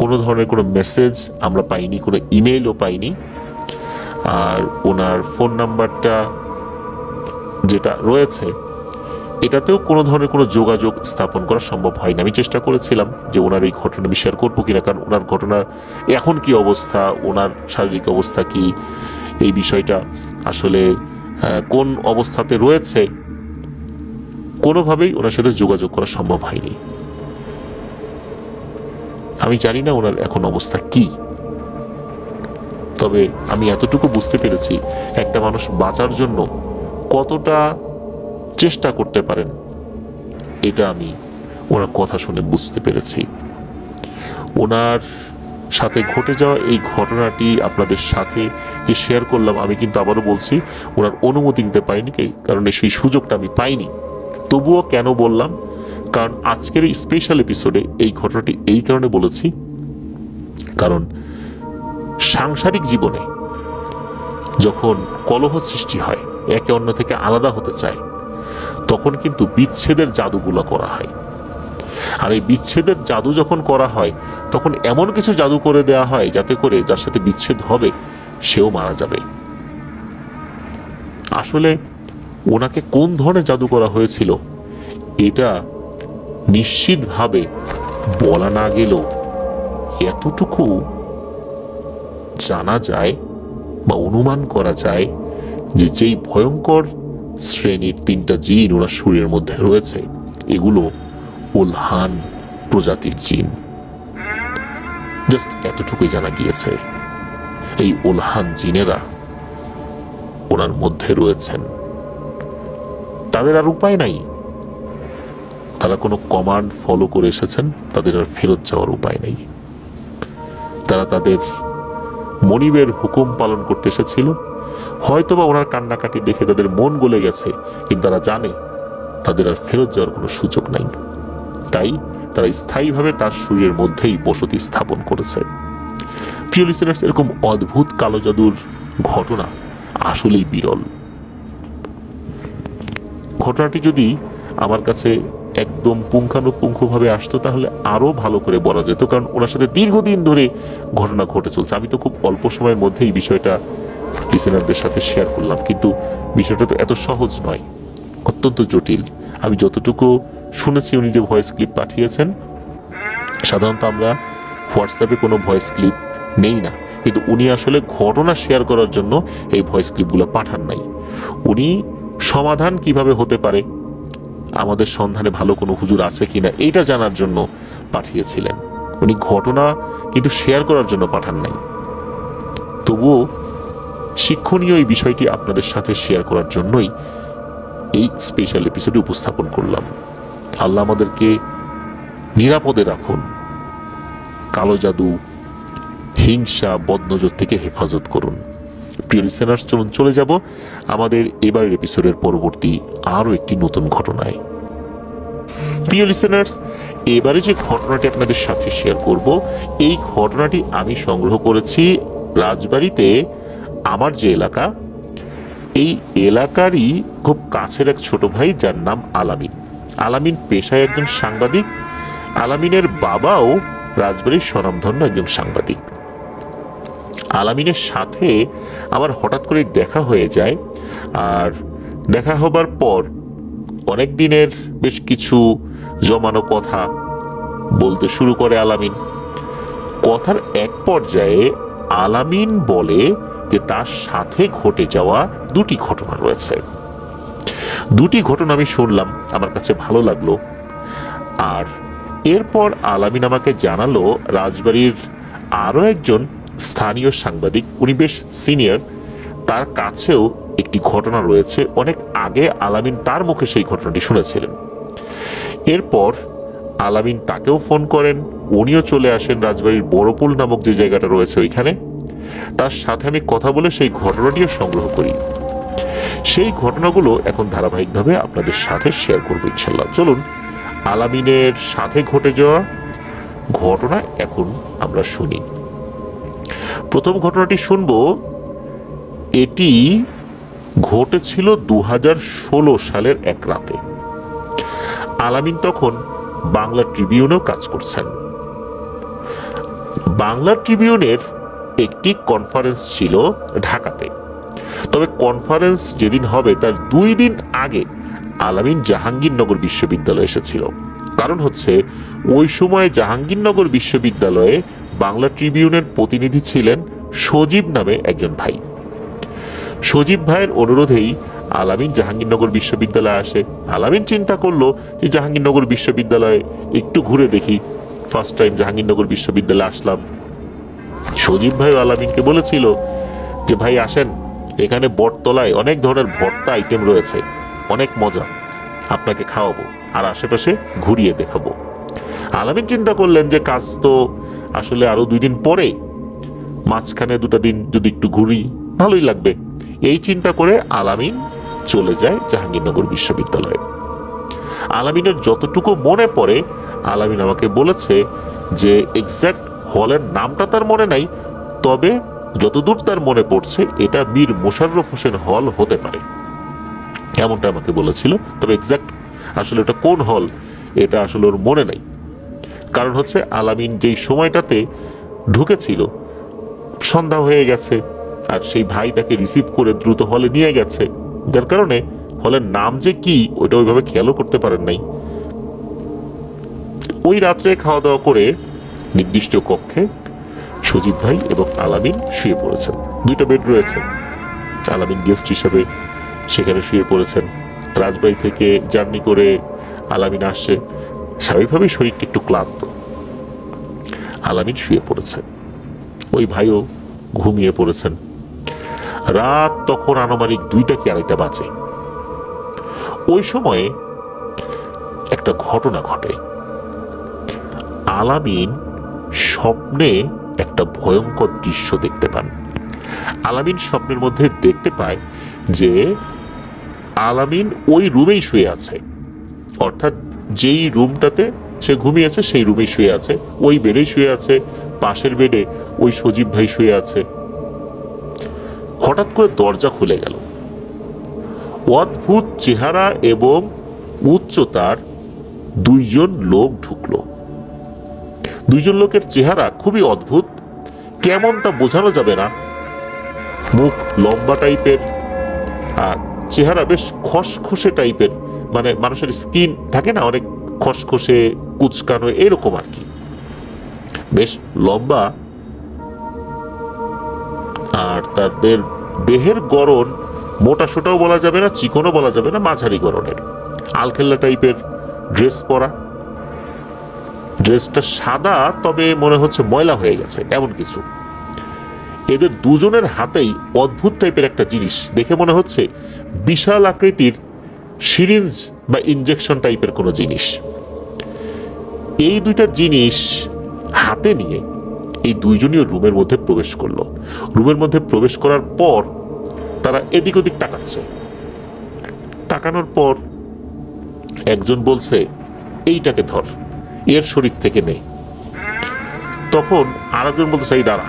কোনো ধরনের কোনো মেসেজ আমরা পাইনি, কোনো ইমেইলও পাইনি। আর ওনার ফোন নাম্বারটা যেটা রয়েছে এটাতেও কোনো ধরনের কোনো যোগাযোগ স্থাপন করা সম্ভব হয়নি। আমি চেষ্টা করেছিলাম যে ওনার এই ঘটনা আমি শেয়ার করবো কিনা, কারণ ওনার ঘটনার এখন কি অবস্থা, ওনার শারীরিক অবস্থা কি, এই বিষয়টা আসলে কোন অবস্থাতে রয়েছে, কোনোভাবেই ওনার সাথে যোগাযোগ করা সম্ভব হয়নি। আমি জানি না ওনার এখন অবস্থা কি, তবে আমি এতটুকু বুঝতে পেরেছি একটা মানুষ বাঁচার জন্য কতটা চেষ্টা করতে পারেন, এটা আমি ওনার কথা শুনে বুঝতে পেরেছি। ওনার সাথে ঘটে যাওয়া এই ঘটনাটি আপনাদের সাথে যে শেয়ার করলাম, আমি কিন্তু আবারও বলছি ওনার অনুমতি নিতে পারিনি, কারণ সেই সুযোগটা আমি পাইনি। তবুও কেন বললাম, কারণ আজকের এই স্পেশাল এপিসোডে এই ঘটনাটি এই কারণে বলেছি, কারণ সাংসারিক জীবনে যখন কলহ সৃষ্টি হয়, একে অন্য থেকে আলাদা হতে চায়, তখন কিন্তু বিচ্ছেদের জাদুগুলো করা হয়। আর এই বিচ্ছেদের জাদু যখন করা হয় তখন এমন কিছু জাদু করে দেয়া হয় যাতে করে যার সাথে বিচ্ছেদ হবে সেও মারা যাবে। আসলে ওনাকে কোন ধরনের জাদু করা হয়েছিল এটা নিশ্চিতভাবে বলা না গেলেও এতটুকু জানা যায় বা অনুমান করা যায় যে যেই ভয়ঙ্কর শ্রেণীর 3টা জিন ওনার শরীরের মধ্যে রয়েছে, এগুলো ওলহান প্রজাতির জিন। জাস্ট এতটুকুই জানা গিয়েছে, এই ওলহান জিনেরা ওনার মধ্যে রয়েছেন। তাদের আর উপায় নাই, তারা কোনো কমান্ড ফলো করে এসেছেন, তাদের আর ফেরত যাওয়ার উপায় নেই। তারা তাদের মনিবের হুকুম পালন করতে এসেছিল, হয়তোবা ওনার কান্নাকাটি দেখে তাদের মন গলে গেছে, কিন্তু তারা জানে তাদের আর ফেরত যাওয়ার কোনো সুযোগ নাই। তাই তারা স্থায়ীভাবে তার শরীরের মধ্যেই বসতি স্থাপন করেছে। প্রিয় লিসেনার্স, এরকম অদ্ভুত কালো জাদুর ঘটনা আসলেই বিরল। ঘটনাটি যদি আমার কাছে একদম পুঙ্খানুপুঙ্খভাবে আসতো তাহলে আরো ভালো করে বলা যেত, কারণ ওনার সাথে দীর্ঘদিন ধরে ঘটনা ঘটে চলছে। আমি তো খুব অল্প সময়ের মধ্যে এই বিষয়টা লিসেনারদের সাথে শেয়ার করলাম, কিন্তু বিষয়টা তো এত সহজ নয়, অত্যন্ত জটিল। আমি যতটুকু শুনেছি উনি যে ভয়েস ক্লিপ পাঠিয়েছেন, সাধারণত আমরা হোয়াটসঅ্যাপে কোনো ভয়েস ক্লিপ নেই না, কিন্তু উনি আসলে ঘটনা শেয়ার করার জন্য এই ভয়েস ক্লিপগুলো পাঠান নাই। উনি সমাধান কিভাবে হতে পারে, আমাদের সন্ধানে ভালো কোনো হুজুর আছে কিনা এইটা জানার জন্য পাঠিয়েছিলেন। উনি ঘটনা কিন্তু শেয়ার করার জন্য পাঠান নাই। তবুও শিক্ষণীয় এই বিষয়টি আপনাদের সাথে শেয়ার করার জন্যই এই স্পেশাল এপিসোডে উপস্থাপন করলাম। আল্লাহ আমাদেরকে নিরাপদে রাখুন, কালো জাদু, হিংসা, বদনজর থেকে হেফাজত করুন। প্রিয় লিসেনার্স, চলুন চলে যাব আমাদের এবারের এপিসোডের পরবর্তী আরও একটি নতুন ঘটনায়। প্রিয় লিসেনার্স, এবারে যে ঘটনাটি আপনাদের সাথে শেয়ার করব, এই ঘটনাটি আমি সংগ্রহ করেছি রাজবাড়িতে। আমার যে এলাকা, এই এলাকারই খুব কাছের এক ছোট ভাই, যার নাম আলামিন। আলামিন পেশায় একজন সাংবাদিক। আলামিনের বাবাও রাজবাড়ির স্বনামধন্য একজন সাংবাদিক। আলামিনের সাথে আমার হঠাৎ করে দেখা হয়ে যায়, আর দেখা হবার পর অনেক দিনের বেশ কিছু জমানো কথা বলতে শুরু করে আলামিন। কথার এক পর্যায়ে আলামিন বলে যে তার সাথে ঘটে যাওয়া দুটি ঘটনা রয়েছে। দুটি ঘটনা আমি শুনলাম, আমার কাছে ভালো লাগলো। আর এরপর আলামিন আমাকে জানালো রাজবাড়ির আরও একজন স্থানীয় সাংবাদিক, উনি বেশ সিনিয়র, তার কাছেও একটি ঘটনা রয়েছে। অনেক আগে আলামিন তার মুখে সেই ঘটনাটি শুনেছিলেন। এরপর আলামিন তাকেও ফোন করেন, উনিও চলে আসেন রাজবাড়ির বড়পুল নামক যে জায়গাটা রয়েছে ওইখানে। তার সাথে আমি কথা বলে সেই ঘটনাটিও সংগ্রহ করি। সেই ঘটনাগুলো এখন ধারাবাহিকভাবে আপনাদের সাথে শেয়ার করবো ইনশাল্লাহ। চলুন আলামিনের সাথে ঘটে যাওয়া ঘটনা এখন আমরা শুনি। প্রথম ঘটনাটি শুনবো, এটি ঘটেছিল 2016 সালের এক রাতে। আলামিন তখন বাংলা ট্রিবিউনেও কাজ করছেন। বাংলা ট্রিবিউনের একটি কনফারেন্স ছিল ঢাকাতে। তবে কনফারেন্স যেদিন হবে তার 2 দিন আগে আলামিন জাহাঙ্গীরনগর বিশ্ববিদ্যালয়ে এসেছিল। কারণ হচ্ছে ওই সময় জাহাঙ্গীরনগর বিশ্ববিদ্যালয়ে বাংলা ট্রিবিউনের প্রতিনিধি ছিলেন সজীব নামে একজন ভাই। সজীব ভাইয়ের অনুরোধেই আলামিন জাহাঙ্গীরনগর বিশ্ববিদ্যালয়ে আসে। আলামিন চিন্তা করলো যে জাহাঙ্গীরনগর বিশ্ববিদ্যালয়ে একটু ঘুরে দেখি, ফার্স্ট টাইম জাহাঙ্গীরনগর বিশ্ববিদ্যালয়ে আসলাম। সজীব ভাই আলামিনকে বলেছিল যে ভাই আসেন, এখানে বটতলায় অনেক ধরনের ভর্তা আইটেম রয়েছে, অনেক মজা, আপনাকে খাওয়াবো আর আশেপাশে ঘুরিয়ে দেখাবো। আলামিন চিন্তা করলেন যে কাজ তো আসলে আরো 2 দিন পরে, মাঝখানে 2টা দিন যদি একটু ঘুরি ভালোই লাগবে। এই চিন্তা করে আলামিন চলে যায় জাহাঙ্গীরনগর বিশ্ববিদ্যালয়ে। আলামিনের যতটুকু মনে পড়ে, আলামিন আমাকে বলেছে যে এক্সাক্ট হলের নামটা তার মনে নাই, তবে যতদূর তার মনে পড়ছে এটা মীর মোশাররফ হোসেন হল হতে পারে, এমনটা আমাকে বলেছিল। তবে এক্সাক্ট আসলে ওটা কোন হল এটা আসলে ওর মনে নাই। কারণ হচ্ছে আলামিন যেই সময়টাতে ঢুকেছিল সন্ধ্যা হয়ে গেছে, আর সেই ভাই তাকে রিসিভ করে দ্রুত হলে নিয়ে গেছে, যার কারণে হলের নাম যে কি ওইটা ওইভাবে খেয়ালও করতে পারেন নাই। ওই রাত্রে খাওয়া দাওয়া করে নির্দিষ্ট কক্ষে সজীব ভাই এবং আলামিন শুয়ে পড়েছেন। 2টা বেড রয়েছে। আলামিন গেস্ট হিসাবে সেখানে শুয়ে পড়েছেন। রাজবাড়ি থেকে জার্নি করে আলামিন আসছে, স্বাভাবিকভাবেই শরীরটা একটু ক্লান্ত। আলামিন শুয়ে পড়েছে, ওই ভাইও ঘুমিয়ে পড়েছেন। রাত তখন আনুমানিক 2টা কি 2:30 বাজে। ওই সময়ে একটা ঘটনা ঘটে। আলামিন স্বপ্নে একটা ভয়ঙ্কর দৃশ্য দেখতে পান। আলামিন স্বপ্নের মধ্যে দেখতে পায় যে আলামিন ওই রুমেই শুয়ে আছে, অর্থাৎ যেই রুমটাতে সে ঘুমিয়েছে সেই রুমেই শুয়ে আছে, ওই বেডেই শুয়ে আছে। পাশের বেডে ওই সজীব ভাই শুয়ে আছে। হঠাৎ করে দরজা খুলে গেল। অদ্ভুত চেহারা এবং উচ্চতার 2জন লোক ঢুকলো। 2জন লোকের চেহারা খুবই অদ্ভুত, কেমন তা বোঝানো যাবে না। মুখ লম্বা টাইপের, আর চেহারা বেশ খসখসে টাইপের, মানে মানুষের স্কিন থাকে না অনেক খসখসে কুচকানো, এরকম আর কি, বেশ লম্বা। আর তাদের দেহের গড়ন মোটা সোটাও বলা যাবে না, চিকনও বলা যাবে না, মাঝারি গড়নের। আলখেল্লা টাইপের ড্রেস পরা, ড্রেসটা সাদা তবে মনে হচ্ছে ময়লা হয়ে গেছে এমন কিছু। এদের 2জনের হাতেই অদ্ভুত টাইপের একটা জিনিস, দেখে মনে হচ্ছে বিশাল আকৃতির সিরিঞ্জ বা ইনজেকশন টাইপের কোনো জিনিস। এই 2টা জিনিস হাতে নিয়ে এই দুইজনই রুমের মধ্যে প্রবেশ করলো। রুমের মধ্যে প্রবেশ করার পর তারা এদিক ওদিক তাকাচ্ছে। তাকানোর পর একজন বলছে, এইটাকে ধর, এর শরীর থেকে নেই। তখন আরেকজন বলতেছে, এই দাঁড়া,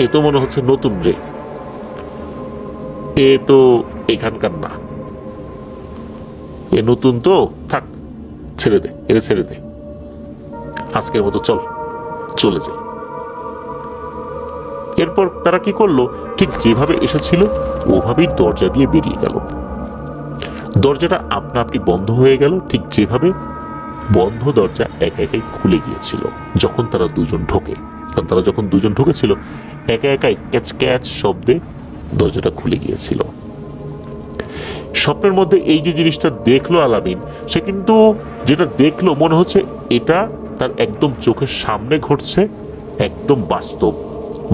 এ তো মনে হচ্ছে নতুন রে, এ তো এখানকার না, এ নতুন তো, থাক, ছেড়ে দে, এরে ছেড়ে দে, আজকের মতো চল, চলে যাই। এরপর তারা কি করলো, ঠিক যেভাবে এসেছিল ওভাবেই দরজা দিয়ে বেরিয়ে গেল। দরজাটা আপনা আপনি বন্ধ হয়ে গেল, ঠিক যেভাবে বন্ধ দরজা একা একাই খুলে গিয়েছিল যখন তারা দুজন ঢোকে। কারণ তারা যখন দুজন ঢুকেছিল একা একাই ক্যাচ ক্যাচ শব্দে দরজাটা খুলে গিয়েছিল। স্বপ্নের মধ্যে এই যে জিনিসটা দেখলো আলামিন, সে কিন্তু যেটা দেখলো মনে হচ্ছে এটা তার একদম চোখের সামনে ঘটছে, একদম বাস্তব।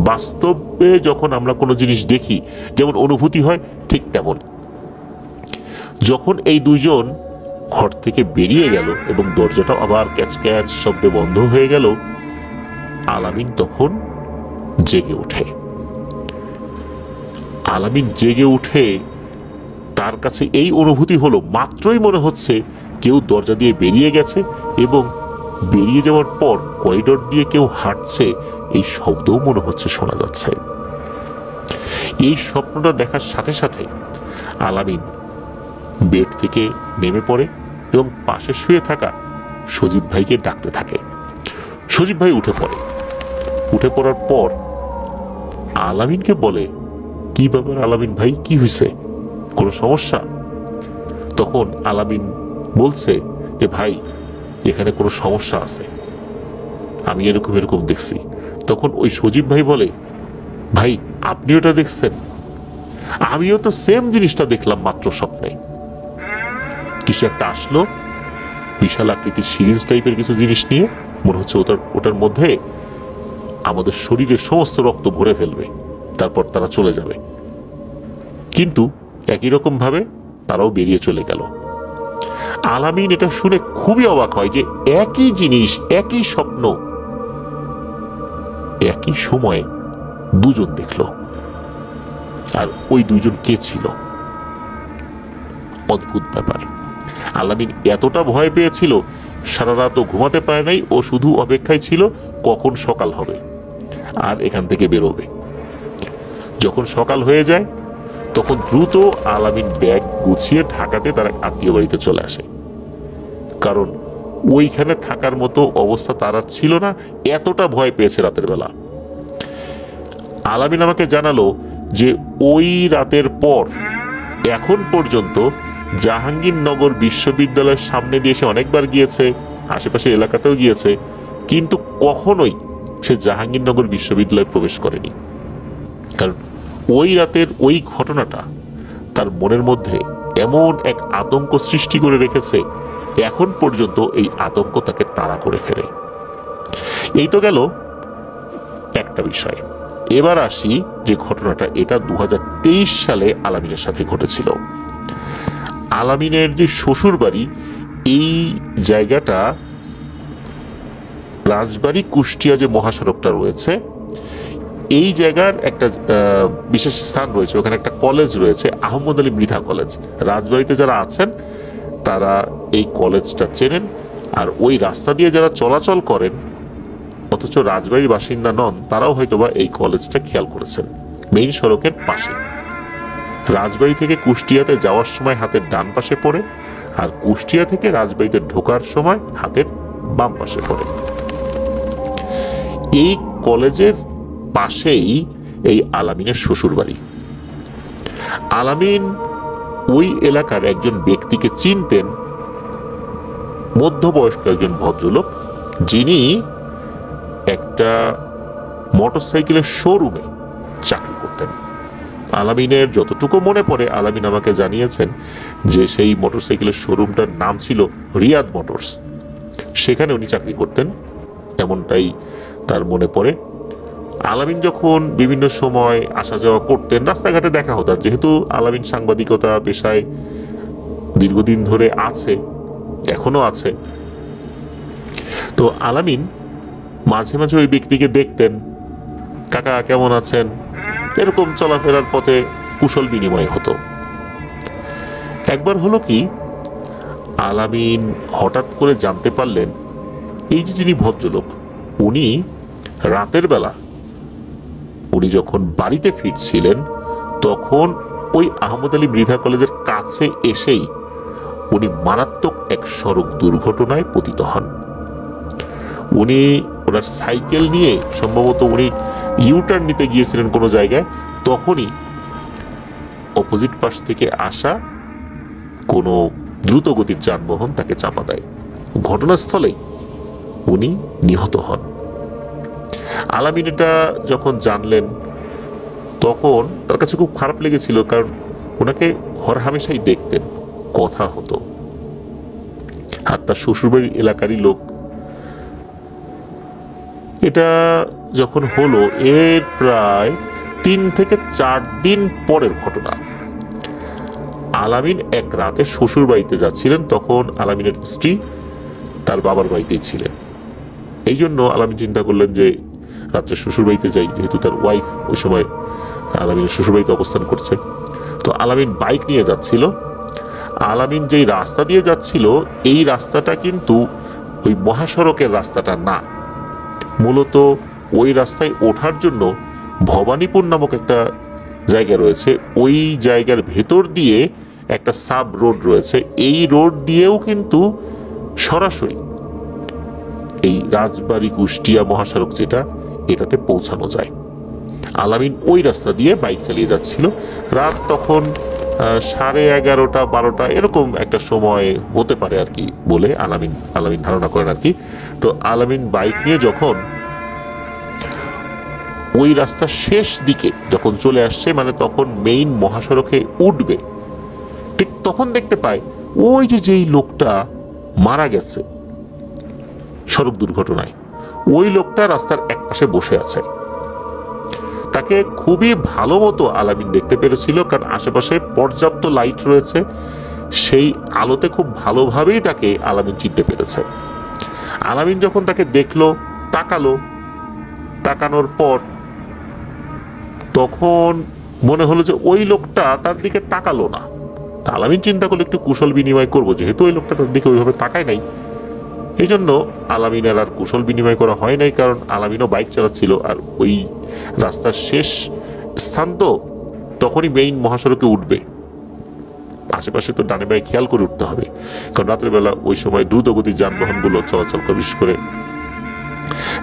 বাস্তবে যখন আমরা কোনো জিনিস দেখি যেমন অনুভূতি হয়, ঠিক তেমন। যখন এই দুইজন ঘর থেকে বেরিয়ে গেল এবং দরজাটা আবার ক্যাচ ক্যাচ শব্দে বন্ধ হয়ে গেল, আলামিন তখন জেগে ওঠে। আলামিন জেগে উঠে তার কাছে এই অনুভূতি হলো, মাত্রই মনে হচ্ছে কেউ দরজা দিয়ে বেরিয়ে গেছে এবং বেরিয়ে যাওয়ার পর করিডোর দিয়ে কেউ হাঁটছে, এই শব্দও মনে হচ্ছে শোনা যাচ্ছে। এই স্বপ্নটা দেখার সাথে সাথে আলামিন বেড থেকে নেমে পড়ে এবং পাশে শুয়ে থাকা সজীব ভাইকে ডাকতে থাকে। সজীব ভাই উঠে পড়ে। উঠে পড়ার পর আলামিনকে বলে, কি ব্যাপার আলামিন ভাই, কি হয়েছে, কোনো সমস্যা? তখন আলামিন বলছে যে ভাই, এখানে কোনো সমস্যা আছে, আমি এরকম এরকম দেখছি। তখন ওই সজীব ভাই বলে, ভাই আপনি ওটা দেখছেন? আমিও তো সেম জিনিসটা দেখলাম মাত্র স্বপ্নে। কিছু একটা আসলো, বিশাল আকৃতির সিরিজ টাইপের কিছু জিনিস নিয়ে, মনে হচ্ছে ওটার মধ্যে আমাদের শরীরের সমস্ত রক্ত ভরে ফেলবে, তারপর তারা চলে যাবে। কিন্তু একই রকম ভাবে তারাও বেরিয়ে চলে গেল। আলামিন এটা শুনে খুবই অবাক হয় যে একই জিনিস, একই স্বপ্ন, একই সময়ে দুজন দেখল। আর ওই দুজন কে ছিল? অদ্ভুত ব্যাপার। আলামিন এতটা ভয় পেয়েছিল, সারা রাতও ঘুমাতে পারে নাই। ও শুধু অপেক্ষায় ছিল কখন সকাল হবে আর এখান থেকে বেরোবে। যখন সকাল হয়ে যায় তখন দ্রুত আলামিন ব্যাগ গুছিয়ে ঢাকাতে তার আত্মীয় বাড়িতে চলে আসে। কারণ ওইখানে থাকার মতো অবস্থা তার আর ছিল না, এতটা ভয় পেয়েছে রাতের বেলা। আলামিন আমাকে জানালো যে ওই রাতের পর এখন পর্যন্ত জাহাঙ্গীরনগর বিশ্ববিদ্যালয়ের সামনে দিয়ে সে অনেকবার গিয়েছে, আশেপাশের এলাকাতেও গিয়েছে, কিন্তু কখনোই সে জাহাঙ্গীরনগর বিশ্ববিদ্যালয়ে প্রবেশ করেনি। কারণ ওই রাতের ওই ঘটনাটা তার মনের মধ্যে এমন এক আতঙ্ক সৃষ্টি করে রেখেছে, এখন পর্যন্ত এই আতঙ্ক তাকে তাড়া করে ফেলে। এই তো গেল একটা বিষয়। এবার আসি যে ঘটনাটা, এটা 2023 সালে আলামিনের সাথে ঘটেছিল। আলামিনের যে শ্বশুর বাড়ি, এই জায়গাটা রাজবাড়ী কুষ্টিয়া যে মহাসড়কটা রয়েছে, এই জায়গার একটা বিশেষ স্থান রয়েছে। ওখানে একটা কলেজ রয়েছে, আহমদ আলী মৃধা কলেজ। রাজবাড়িতে যারা আছেন তারা এই কলেজটা চেনেন। আর ওই রাস্তা দিয়ে যারা চলাচল করেন অথচ রাজবাড়ির বাসিন্দা নন, তারাও হয়তোবা এই কলেজটা খেয়াল করেছেন। মেইন সড়কের পাশে, রাজবাড়ি থেকে কুষ্টিয়াতে যাওয়ার সময় হাতের ডান পাশে পড়ে, আর কুষ্টিয়া থেকে রাজবাড়িতে ঢোকার সময় হাতের বাম পাশে পড়ে। এই কলেজের পাশেই এই আলামিনের শ্বশুর বাড়ি। আলামিন ওই এলাকার একজন ব্যক্তিকে চিনতেন, মধ্যবয়স্ক একজন ভদ্রলোক, যিনি একটা মোটরসাইকেলের শোরুমে চাকরি করতেন। আলামিনের যতটুকু মনে পড়ে, আলামিন আমাকে জানিয়েছেন যে সেই মোটরসাইকেলের শোরুমটার নাম ছিল রিয়াদ মোটরস। সেখানে উনি চাকরি করতেন, এমনটাই তার মনে পড়ে। আলামিন যখন বিভিন্ন সময় আসা যাওয়া করতেন, রাস্তাঘাটে দেখা হতো। যেহেতু আলামিন সাংবাদিকতা পেশায় দীর্ঘদিন ধরে আছে, এখনো আছে, তো আলামিন মাঝে মাঝে ওই ব্যক্তিকে দেখতেন, কাকা কেমন আছেন, এরকম চলাফেরার পথে কুশল বিনিময় হতো। একবার হলো কি, আলামিন হঠাৎ করে জানতে পারলেন এই যে যিনি ভদ্রলোক, উনি রাতের বেলা উনি যখন বাড়িতে ফিরছিলেন তখন ওই আহমদ আলী মৃধা কলেজের কাছে এসেই উনি মারাত্মক এক সড়ক দুর্ঘটনায় পতিত হন। উনি ওনার সাইকেল নিয়ে সম্ভবত উনি ইউটার্ন নিতে গিয়েছিলেন কোনো জায়গায়, তখনই অপোজিট পাশ থেকে আসা কোনো দ্রুতগতির যানবাহন তাকে চাপা দেয়। ঘটনাস্থলেই উনি নিহত হন। আলামিন এটা যখন জানলেন তখন তার কাছে খুব খারাপ লেগেছিল, কারণ ওনাকে হরহামেশাই দেখতেন, কথা হতো। আর তার শ্বশুরবাড়ির এলাকারই লোক। এটা যখন হলো এর প্রায় 3 থেকে 4 দিন পরের ঘটনা। আলামিন এক রাতে শ্বশুর বাড়িতে যাচ্ছিলেন, তখন আলামিনের স্ত্রী তার বাবার বাড়িতেই ছিলেন। এই জন্য আলামিন চিন্তা করলেন যে রাত্রে শ্বশুর বাড়িতে যাই, যেহেতু তার ওয়াইফ ওই সময় আলামিনের শ্বশুর বাড়িতে অবস্থান করছে। তো আলামিন বাইক নিয়ে যাচ্ছিল। আলামিন যেই রাস্তা দিয়ে যাচ্ছিল এই রাস্তাটা কিন্তু ওই মহাসড়কের রাস্তাটা না, মূলত ওই রাস্তায় ওঠার জন্য ভবানীপুর নামক একটা জায়গা রয়েছে, ওই জায়গার ভেতর দিয়ে একটা সাব রোড রয়েছে। এই রোড দিয়েও কিন্তু সরাসরি এই রাজবাড়ী কুষ্টিয়া মহাসড়ক যেটা, এটাতে পৌঁছানো যায়। আলামিন ওই রাস্তা দিয়ে বাইক চালিয়ে যাচ্ছিল। রাত তখন 11:30, 12টা এরকম একটা সময় হতে পারে আর কি বলে আলামিন ধারণা করেন আর কি। তো আলামিন বাইক নিয়ে যখন ওই রাস্তার শেষ দিকে যখন চলে আসছে, মানে তখন মেইন মহাসড়কে উঠবে, ঠিক তখন দেখতে পায় ওই যে যেই লোকটা মারা গেছে সড়ক দুর্ঘটনায়, ওই লোকটা রাস্তার একপাশে বসে আছে। তাকে খুবই ভালো মতো আলামিন দেখতে পেরেছিল, কারণ আশেপাশে পর্যাপ্ত লাইট রয়েছে, সেই আলোতে খুব ভালোভাবেই তাকে আলামিন চিনতে পেরেছে। আলামিন যখন তাকে দেখলো, তাকানোর পর তখন মনে হলো যে ওই লোকটা তার দিকে তাকালো না। আলামিন চিন্তা করলো একটু কুশল বিনিময় করবো, যেহেতু ওই লোকটা তার দিকে ওইভাবে তাকায় নাই। এই জন্য আলামিনের আর কুশল বিনিময় করা হয় নাই, কারণ আলামিনও বাইক চালাচ্ছিল। আর ওই রাস্তার শেষ স্থান তো তখনই মেইন মহাসড়কে উঠবে, আশেপাশে তো ডানে বাঁয়ে খেয়াল করে উঠতে হবে, কারণ রাতের বেলা ওই সময় দ্রুতগতির যানবাহনগুলো চলাচল করে, বিশেষ করে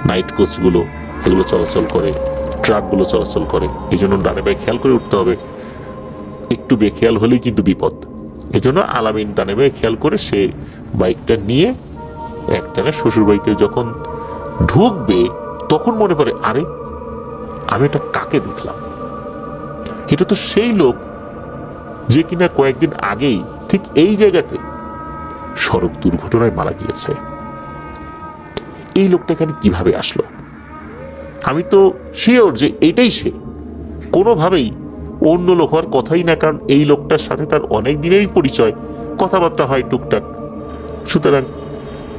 নাইট কোচগুলো এগুলো চলাচল করে, ট্রাকগুলো চলাচল করে। এই জন্য ডানে বাঁয়ে খেয়াল করে উঠতে হবে, একটু বেখেয়াল হলেই কিন্তু বিপদ। এই জন্য আলামিন ডানে বাঁয়ে খেয়াল করে সে বাইকটা নিয়ে একটানে শ্বশুর বাড়িতে যখন ঢুকবে তখন মনে পড়ে, আরে আমি এটা কাকে দেখলাম, এটা তো সেই লোক যে কিনা কয়েকদিন আগেই ঠিক এই জায়গাতে সড়ক দুর্ঘটনায় মারা গিয়েছে। এই লোকটা এখানে কিভাবে আসলো? আমি তো শিওর যে এইটাই সে, কোনোভাবেই অন্য লোক হওয়ার কথাই না, কারণ এই লোকটার সাথে তার অনেক দিনেরই পরিচয়, কথাবার্তা হয় টুকটাক। সুতরাং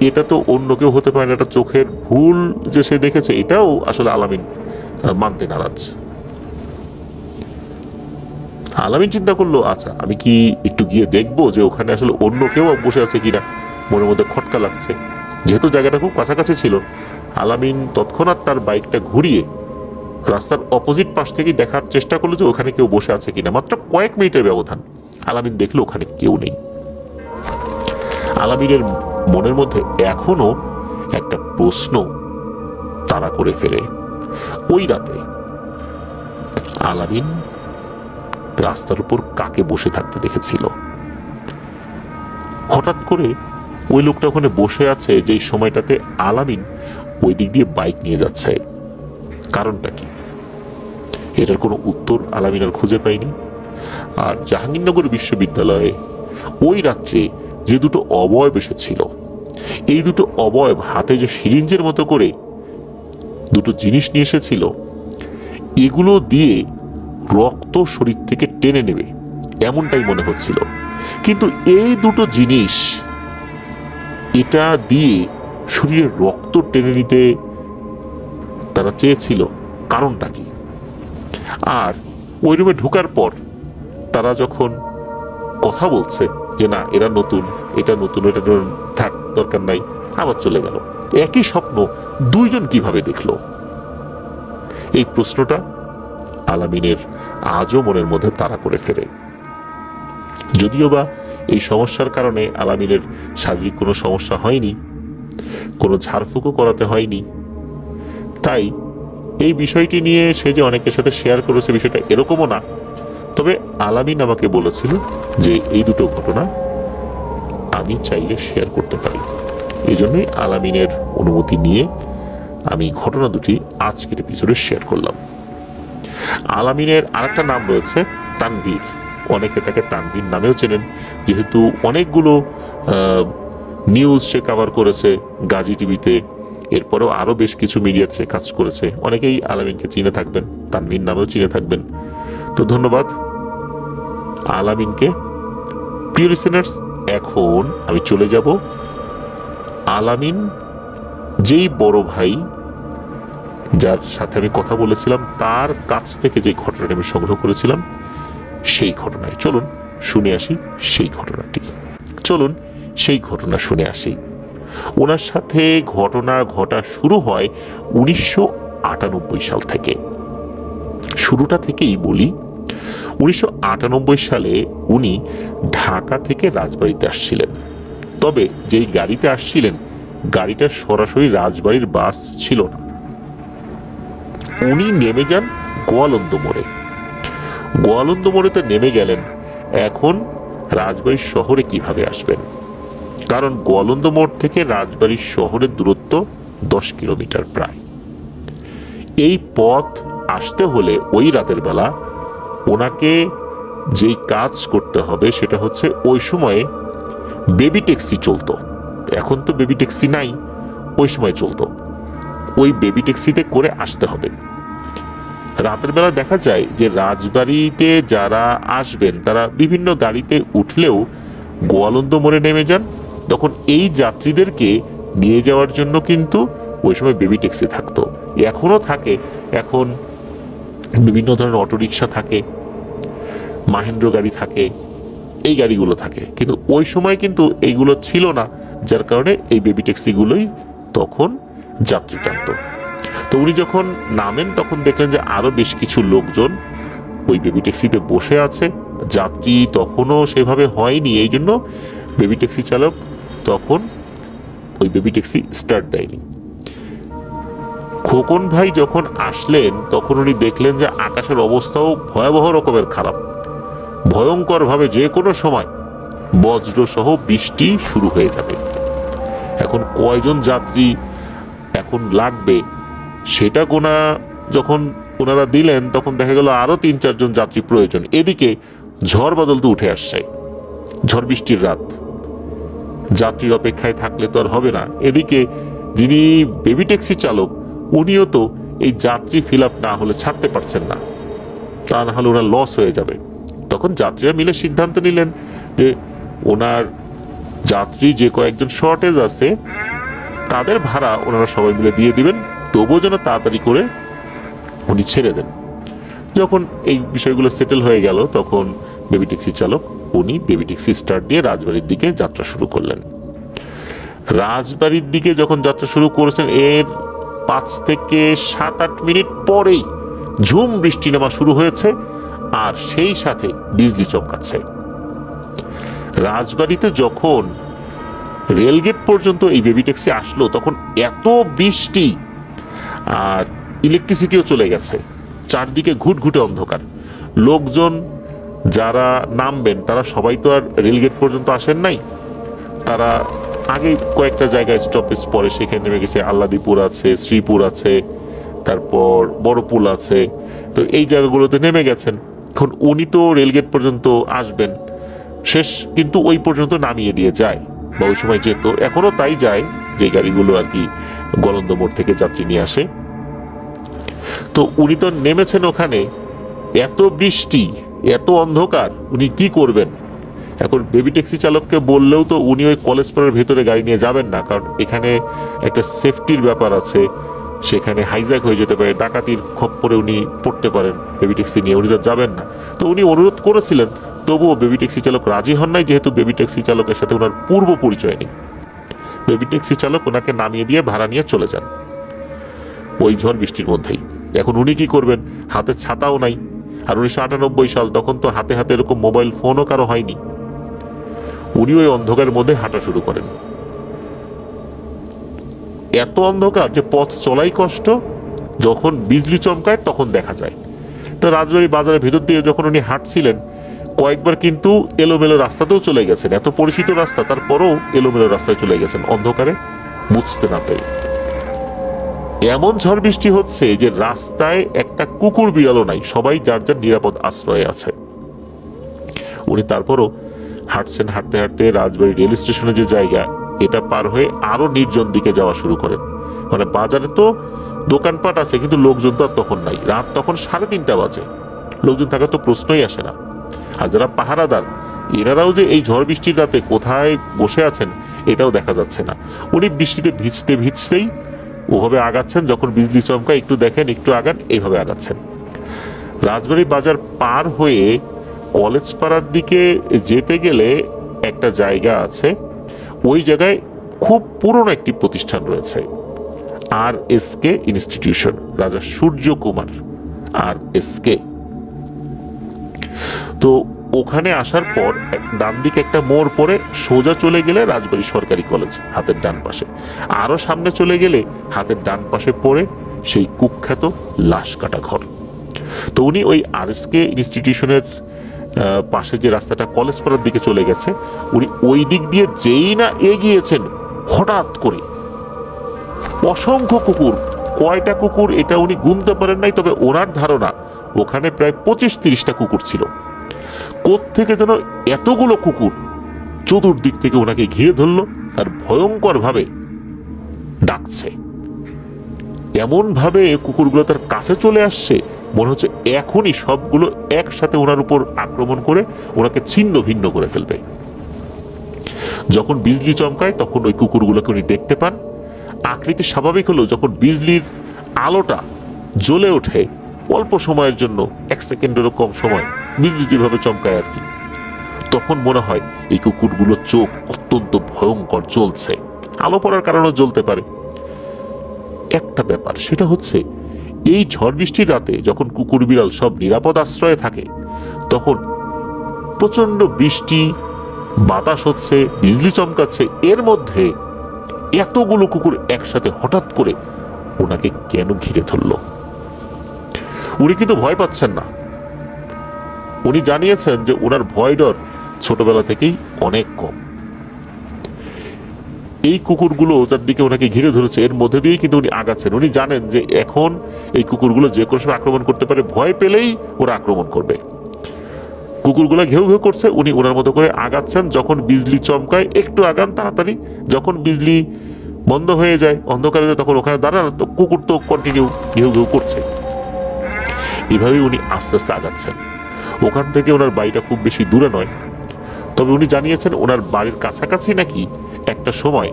এটা তো অন্য কেউ হতে পারে না, এটা চোখের ভুল যে সে দেখেছে, এটাও আসলে আলামিন মানতে নারাজ। আলামিন চিন্তা করলো, আচ্ছা আমি কি একটু গিয়ে দেখবো যে ওখানে আসলে অন্য কেউ বসে আছে কিনা। মনের মধ্যে খটকা লাগছে, যেহেতু জায়গাটা খুব কাছাকাছি ছিল। আলামিন তৎক্ষণাৎ তার বাইকটা ঘুরিয়ে রাস্তার অপোজিট পাশ থেকে দেখার চেষ্টা করলো যে ওখানে কেউ বসে আছে কিনা। মাত্র কয়েক মিনিটের ব্যবধান, আলামিন দেখলো ওখানে কেউ নেই। আলামিনের মনের মধ্যে এখনো একটা প্রশ্ন তাড়া করে ফেলে, ওই রাতে আলামিন রাস্তার উপর কাকে বসে থাকতে দেখেছিল। হঠাৎ করে ওই লোকটা ওখানে বসে আছে যে সময়টাতে আলামিন ওই দিক দিয়ে বাইক নিয়ে যাচ্ছে, কারণটা কি? এটার কোনো উত্তর আলামিন আর খুঁজে পায়নি। আর জাহাঙ্গীরনগর বিশ্ববিদ্যালয়ে ওই রাত্রে যে দুটো অবয়ব এসেছিল, এই দুটো অবয়ব হাতে যে সিরিঞ্জের মতো করে দুটো জিনিস নিয়ে এসেছিল, এগুলো দিয়ে রক্ত শরীর থেকে টেনে নেবে এমনটাই মনে হচ্ছিল। কিন্তু এই দুটো জিনিস এটা দিয়ে শরীরের রক্ত টেনে নিতে তারা চেয়েছিল, কারণটা কি। আর ওই রুমে ঢোকার পর তারা যখন কথা বলছে যে না এরা নতুন, এটা নতুন, এটা নতুন, থাক দরকার নাই, আবার চলে গেল, একই স্বপ্ন দুইজন কিভাবে দেখলো? এই প্রশ্নটা আলামিনের আজও মনের মধ্যে তাড়া করে ফেরে। যদিও বা এই সমস্যার কারণে আলামিনের শারীরিক কোনো সমস্যা হয়নি, কোনো ঝাড়ফুঁকও করাতে হয়নি, তাই এই বিষয়টি নিয়ে সে যে অনেকের সাথে শেয়ার করেছে বিষয়টা এরকমও না। তবে আলামিন আমাকে বলেছিল যে এই দুটো ঘটনা আমি চাইলে শেয়ার করতে পারি। এই জন্যই আলামিনের অনুমতি নিয়ে আমি ঘটনা দুটি আজকের এপিসোডে শেয়ার করলাম। আলামিনের আরেকটা নাম রয়েছে তানভীর, অনেকে তাকে তানভীর নামেও চেনেন, যেহেতু অনেকগুলো নিউজ সে কভার করেছে গাজী টিভিতে, এরপরেও আরও বেশ কিছু মিডিয়াতে সে কাজ করেছে। অনেকেই আলামিনকে চিনে থাকবেন, তানভীর নামেও চিনে থাকবেন। তো ধন্যবাদ আলামিনকে। প্রিয় লিসেনার্স, এখন আমি চলে যাব আলামিন যেই বড় ভাই যার সাথে আমি কথা বলেছিলাম তার কাছ থেকে যে ঘটনাটি আমি সংগ্রহ করেছিলাম সেই ঘটনায়। চলুন শুনে আসি সেই ঘটনাটি। চলুন সেই ঘটনা শুনে আসি। ওনার সাথে ঘটনা ঘটা শুরু হয় 1998 সাল থেকে। শুরুটা থেকেই বলি, 1998 সালে উনি ঢাকা থেকে রাজবাড়িতে আসছিলেন। তবে যেই গাড়িতে আসছিলেন গাড়িটা সরাসরি রাজবাড়ির বাস ছিল না। উনি নেমে যান গোয়ালন্দ মোড়ে। গোয়ালন্দ মোড়েতে নেমে গেলেন। এখন রাজবাড়ির শহরে কিভাবে আসবেন, কারণ গোয়ালন্দ মোড় থেকে রাজবাড়ির শহরের দূরত্ব 10 কিলোমিটার প্রায়। এই পথ আসতে হলে ওই রাতের বেলা ওনাকে যেই কাজ করতে হবে সেটা হচ্ছে, ওই সময়ে বেবি ট্যাক্সি চলতো, এখন তো বেবি ট্যাক্সি নাই, ওই সময় চলতো। ওই বেবি ট্যাক্সিতে করে আসতে হবে। রাতের বেলা দেখা যায় যে রাজবাড়িতে যারা আসবেন তারা বিভিন্ন গাড়িতে উঠলেও গোয়ালন্দ মোড়ে নেমে যান। তখন এই যাত্রীদেরকে নিয়ে যাওয়ার জন্য কিন্তু ওই সময় বেবি ট্যাক্সি থাকতো, এখনো থাকে। এখন বিভিন্ন ধরনের অটোরিকশা থাকে, মাহেন্দ্র গাড়ি থাকে, এই গাড়িগুলো থাকে, কিন্তু ওই সময় কিন্তু এইগুলো ছিল না, যার কারণে এই বেবি ট্যাক্সিগুলোই তখন যাত্রী টানত। তো উনি যখন নামেন তখন দেখলেন যে আরো বেশ কিছু লোকজন ওই বেবি ট্যাক্সিতে বসে আছে। যাত্রী তখনও সেভাবে হয়নি, এই জন্য বেবি ট্যাক্সি চালক তখন ওই বেবি ট্যাক্সি স্টার্ট দেয়নি। খোকন ভাই যখন আসলেন তখন উনি দেখলেন যে আকাশের অবস্থাও ভয়াবহ রকমের খারাপ, ভয়ঙ্কর ভাবে যে কোনো সময় বজ্র সহ বৃষ্টি শুরু হয়ে যাবে। এখন কয়জন যাত্রী এখন লাগবে সেটা গোনা যখন ওনারা দিলেন তখন দেখা গেল আরো 3-4 জন যাত্রী প্রয়োজন। এদিকে ঝড় বাদল তো উঠে আসছে, ঝড় বৃষ্টির রাত, যাত্রীর অপেক্ষায় থাকলে তো আর হবে না। এদিকে যিনি বেবি ট্যাক্সি চালক উনিও তো এই যাত্রী ফিল আপ না হলে ছাড়তে পারছেন না, তা না হলে ওনার লস হয়ে যাবে। তখন যাত্রীরা মিলে সিদ্ধান্ত নিলেন যে ওনার যাত্রী যে কয়েকজন শর্টেজ আছে তাদের ভাড়া ওনারা সবাই মিলে দিয়ে দিবেন, তবুও যেন তাড়াতাড়ি করে উনি ছেড়ে দেন। যখন এই বিষয়গুলো সেটেল হয়ে গেল তখন বেবি ট্যাক্সি চালক উনি বেবি ট্যাক্সি স্টার্ট দিয়ে রাজবাড়ির দিকে যাত্রা শুরু করলেন। রাজবাড়ির দিকে যখন যাত্রা শুরু করেছেন এর 5 থেকে 7-8 মিনিট পরেই ঝুম বৃষ্টি নামা শুরু হয়েছে, আর সেই সাথে বিজলি চমকাচ্ছে। রাজবাড়িতে যখন রেলগেট পর্যন্ত এই বেবি ট্যাক্সি আসলো তখন এত বৃষ্টি আর ইলেকট্রিসিটিও চলে গেছে, চারদিকে ঘুটঘুটে অন্ধকার। লোকজন যারা নামবেন তারা সবাই তো আর রেলগেট পর্যন্ত আসেন নাই, তারা আগে কয়েকটা জায়গায় স্টপেজ পরে সেখানে নেমে গেছে। আল্লাদিপুর আছে, শ্রীপুর আছে, তারপর বড়পুল আছে, তো এই জায়গাগুলোতে নেমে গেছেন। এখন উনি তো রেলগেট পর্যন্ত আসবেন, শেষ কিন্তু ওই পর্যন্ত নামিয়ে দিয়ে যায়, বা ওই সময় যেত, এখনো তাই যায় যে গাড়িগুলো আর কি গোয়ালন্দ মোড় থেকে যাত্রী নিয়ে আসে। তো উনি তো নেমেছেন ওখানে, এত বৃষ্টি এত অন্ধকার, উনি কি করবেন? এখন বেবি ট্যাক্সি চালককে বললেও তো উনি ওই কলেজ পাড়ার ভেতরে গাড়ি নিয়ে যাবেন না, কারণ এখানে একটা সেফটির ব্যাপার আছে। সেখানে হাইজ্যাক হয়ে যেতে পারে, ডাকাতির খপ্পরে উনি পড়তে পারেন, বেবি ট্যাক্সি নিয়ে উনি তো যাবেন না। তো উনি অনুরোধ করেছিলেন, তবুও বেবি ট্যাক্সি চালক রাজি হন নাই, যেহেতু বেবি ট্যাক্সি চালকের সাথে ওনার পূর্ব পরিচয় নেই। বেবি ট্যাক্সি চালক ওনাকে নামিয়ে দিয়ে ভাড়া নিয়ে চলে যান ওই ঝড় বৃষ্টির মধ্যেই। এখন উনি কি করবেন, হাতে ছাতাও নাই, আর 1998 সাল, তখন তো হাতে হাতে এরকম মোবাইল ফোনও কারো হয়নি। উনি ওই অন্ধকারের মধ্যে হাঁটা শুরু করেন। এত অন্ধকার যে পথ চলাই কষ্ট, যখন বিজলি চমকায় তখন দেখা যায়। তো রাজবাড়ী বাজারের ভেতর দিয়ে যখন উনি হাঁটছিলেন, কয়েকবার কিন্তু এলোমেলো রাস্তাতেও চলে গেছেন। এত পরিচিত রাস্তা, তারপরেও এলোমেলো রাস্তায় চলে গেছেন অন্ধকারে বুঝতে না পেরে। এমন ঝড় বৃষ্টি হচ্ছে যে রাস্তায় একটা কুকুর বিড়ালও নাই, সবাই যার যার নিরাপদ আশ্রয়ে আছে। উনি তারপরও হাঁটছেন, হাঁটতে হাঁটতে রাজবাড়ী রেল স্টেশনে যে জায়গা, এটা পার হয়ে আরো নির্জন দিকে যাওয়া শুরু করেন। মানে বাজারে তো দোকানপাট আছে, কিন্তু লোকজন তো আর তখন নাই। রাত তখন 3:30 বাজে, লোকজন থাকার তো প্রশ্নই আসে না। আর যারা পাহারাদার, এনারাও যে এই ঝড় বৃষ্টির রাতে কোথায় বসে আছেন এটাও দেখা যাচ্ছে না। উনি বৃষ্টিতে ভিজতে ভিজতেই ওভাবে আগাচ্ছেন, যখন বিজলি চমকায় একটু দেখেন একটু আগান, এইভাবে আগাচ্ছেন। রাজবাড়ী বাজার পার হয়ে কলেজ পাড়ার দিকে যেতে গেলে একটা জায়গা আছে, ওই জায়গায় খুব পুরনো একটি প্রতিষ্ঠান রয়েছে, RSK ইনস্টিটিউশন, রাজা সূর্য কুমার RSK। তো ওখানে আসার পর ডান দিকে একটা মোড় পরে সোজা চলে গেলে রাজবাড়ী সরকারি কলেজ হাতের ডান পাশে, আরো সামনে চলে গেলে হাতের ডান পাশে পড়ে সেই কুখ্যাত লাশ কাটা ঘর। তো উনি ওই RSK ইনস্টিটিউশনের পাশে যে রাস্তাটা কলেজ পাড়ার দিকে চলে গেছে, উনি ওই দিক দিয়ে যেই না এগিয়েছেন, হঠাৎ করে অসংখ্য কুকুর, কয়টা কুকুর এটা উনি গুনতে পারেন নাই, তবে ওনার ধারণা ওখানে প্রায় 25-30টা কুকুর ছিল। কোত্থেকে যেন এতগুলো কুকুর চতুর্দিক থেকে ওনাকে ঘিরে ধরলো আর ভয়ঙ্কর ভাবে ডাকছে। এমন ভাবে কুকুরগুলো তার কাছে চলে আসছে, মনে হচ্ছে এখনই সবগুলো একসাথে ওনার উপর আক্রমণ করে ওনাকে ছিন্ন ভিন্ন করে ফেলবে। যখন বিজলি চমকায় তখন ওই কুকুরগুলোকে উনি দেখতে পান। আকৃতি স্বাভাবিক হলেও যখন বিজলির আলোটা জ্বলে ওঠে অল্প সময়ের জন্য, 1 সেকেন্ডেরও কম সময় বিজলি যেভাবে চমকায় আর কি, তখন মনে হয় এই কুকুরগুলো চোখ অত্যন্ত ভয়ঙ্কর জ্বলছে। আলো পড়ার কারণেও জ্বলতে পারে। একটা ব্যাপার, সেটা হচ্ছে এই ঝড় বৃষ্টির রাতে যখন কুকুর বিড়াল সব নিরাপদ আশ্রয়ে থাকে, তখন প্রচন্ড বৃষ্টি, বাতাস হচ্ছে, বিজলি চমকাচ্ছে, এর মধ্যে এতগুলো কুকুর একসাথে হঠাৎ করে ওনাকে কেন ঘিরে ধরল? উনি কিন্তু ভয় পাচ্ছেন না। উনি জানিয়েছেন যে ওনার ভয় ডর ছোটবেলা থেকেই অনেক কম। এই কুকুরগুলো যার দিকে ওনাকে ঘিরে ধরেছে, এর মধ্যে দিয়েই কিন্তু উনি আগাচ্ছেন। উনি জানেন যে এখন এই কুকুরগুলো যে কোনো সময় আক্রমণ করতে পারে, ভয় পেলেই ওরা আক্রমণ করবে। কুকুরগুলো ঘেউ ঘেউ করছে, উনি ওনার মতো করে আগাচ্ছেন। যখন বিজলি চমকায় একটু আগান তাড়াতাড়ি, যখন বিজলি বন্ধ হয়ে যায়, অন্ধকারে যায়, তখন ওখানে দাঁড়ান, তো কুকুর তো কন্টিনিউ ঘেউ ঘেউ করছে। এভাবেই উনি আস্তে আস্তে আগাচ্ছেন। ওখান থেকে ওনার বাড়িটা খুব বেশি দূরে নয়, তবে উনি জানিয়েছেন ওনার বাড়ির কাছাকাছি নাকি একটা সময়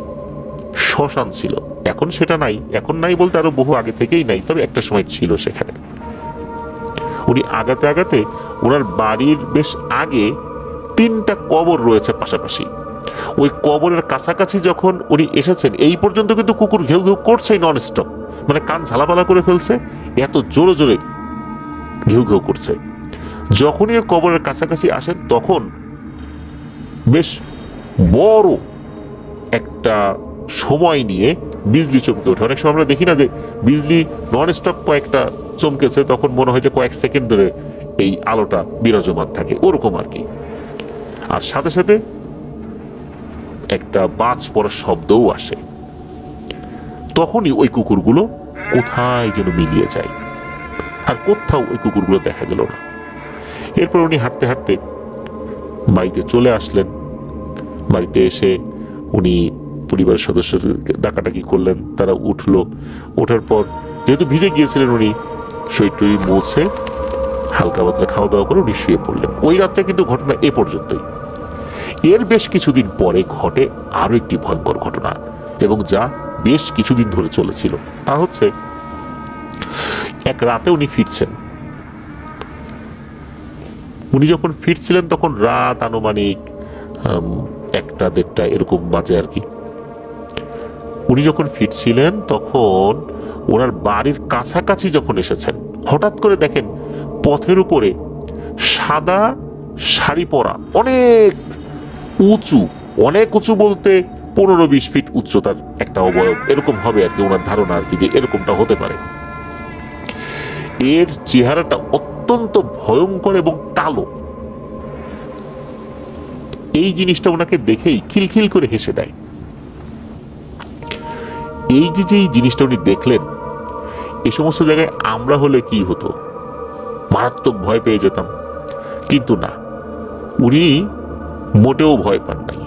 শ্মশান ছিল। এখন সেটা নাই, এখন নাই বলতে আরো বহু আগে থেকেই নাই, তবে একটা সময় ছিল সেখানে। উনি আগাতে আগাতে ওনার বাড়ির বেশ আগে 3টা কবর রয়েছে পাশাপাশি। ওই কবরের কাছাকাছি যখন উনি এসেছেন, এই পর্যন্ত কিন্তু কুকুর ঘেউ ঘেউ করছেই নন স্টপ, মানে কান ঝালাপালা করে ফেলছে, এত জোরে জোরে ঘেউ ঘেউ করছে। যখনই ওই কবরের কাছাকাছি আসেন তখন বেশ বড় একটা সময় নিয়ে বিজলি চমকে ওঠে। অনেক সময় আমরা দেখি না যে বিজলি নন স্টপ কয়েকটা চমকেছে, তখন মনে হয় যে কয়েক সেকেন্ড ধরে এই আলোটা বিরাজমান থাকে, ওরকম আর কি। আর সাথে সাথে একটা বাজ পড়ার শব্দও আসে। তখনই ওই কুকুরগুলো কোথায় যেন মিলিয়ে যায়, আর কোথাও ওই কুকুরগুলো দেখা গেল না। এরপর উনি হাঁটতে হাঁটতে বাড়িতে চলে আসলেন। বাড়িতে এসে উনি পরিবারের সদস্যদেরকে ডাকাডাকি করলেন, তারা উঠলো। ওঠার পর যেহেতু ভিজে গিয়েছিলেন, উনি শরীর মুছে হালকা পাতলা খাওয়া দাওয়া করে উনি শুয়ে পড়লেন। ওই রাতটা কিন্তু ঘটনা এ পর্যন্তই। এর বেশ কিছুদিন পরে ঘটে আরো একটি ভয়ঙ্কর ঘটনা, এবং যা বেশ কিছুদিন ধরে চলেছিল। তা হচ্ছে এক রাতে উনি ফিরছেন। উনি যখন ফিরছিলেন তখন রাত আনুমানিক 1টা-1:30 এরকম বাজে আর কি। উনি যখন ফিরছিলেন তখন ওনার বাড়ির কাছাকাছি যখন এসেছেন, হঠাৎ করে দেখেন পথের উপরে সাদা শাড়ি পরা, অনেক উঁচু, অনেক উঁচু বলতে 15-20 ফিট উচ্চতার একটা অবয়ব এরকম হবে আর কি, ওনার ধারণা আর কি যে এরকমটা হতে পারে। এর চেহারাটা অত্যন্ত ভয়ঙ্কর এবং কালো। এই জিনিসটা ওনাকে দেখেই খিলখিল করে হেসে দেয়। এই যে এই জিনিসটা উনি দেখলেন, এই সমস্ত জায়গায় আমরা হলে কি হতো, মারাত্মক ভয় পেয়ে যেতাম। কিন্তু না, উনি মোটেও ভয় পান নাই।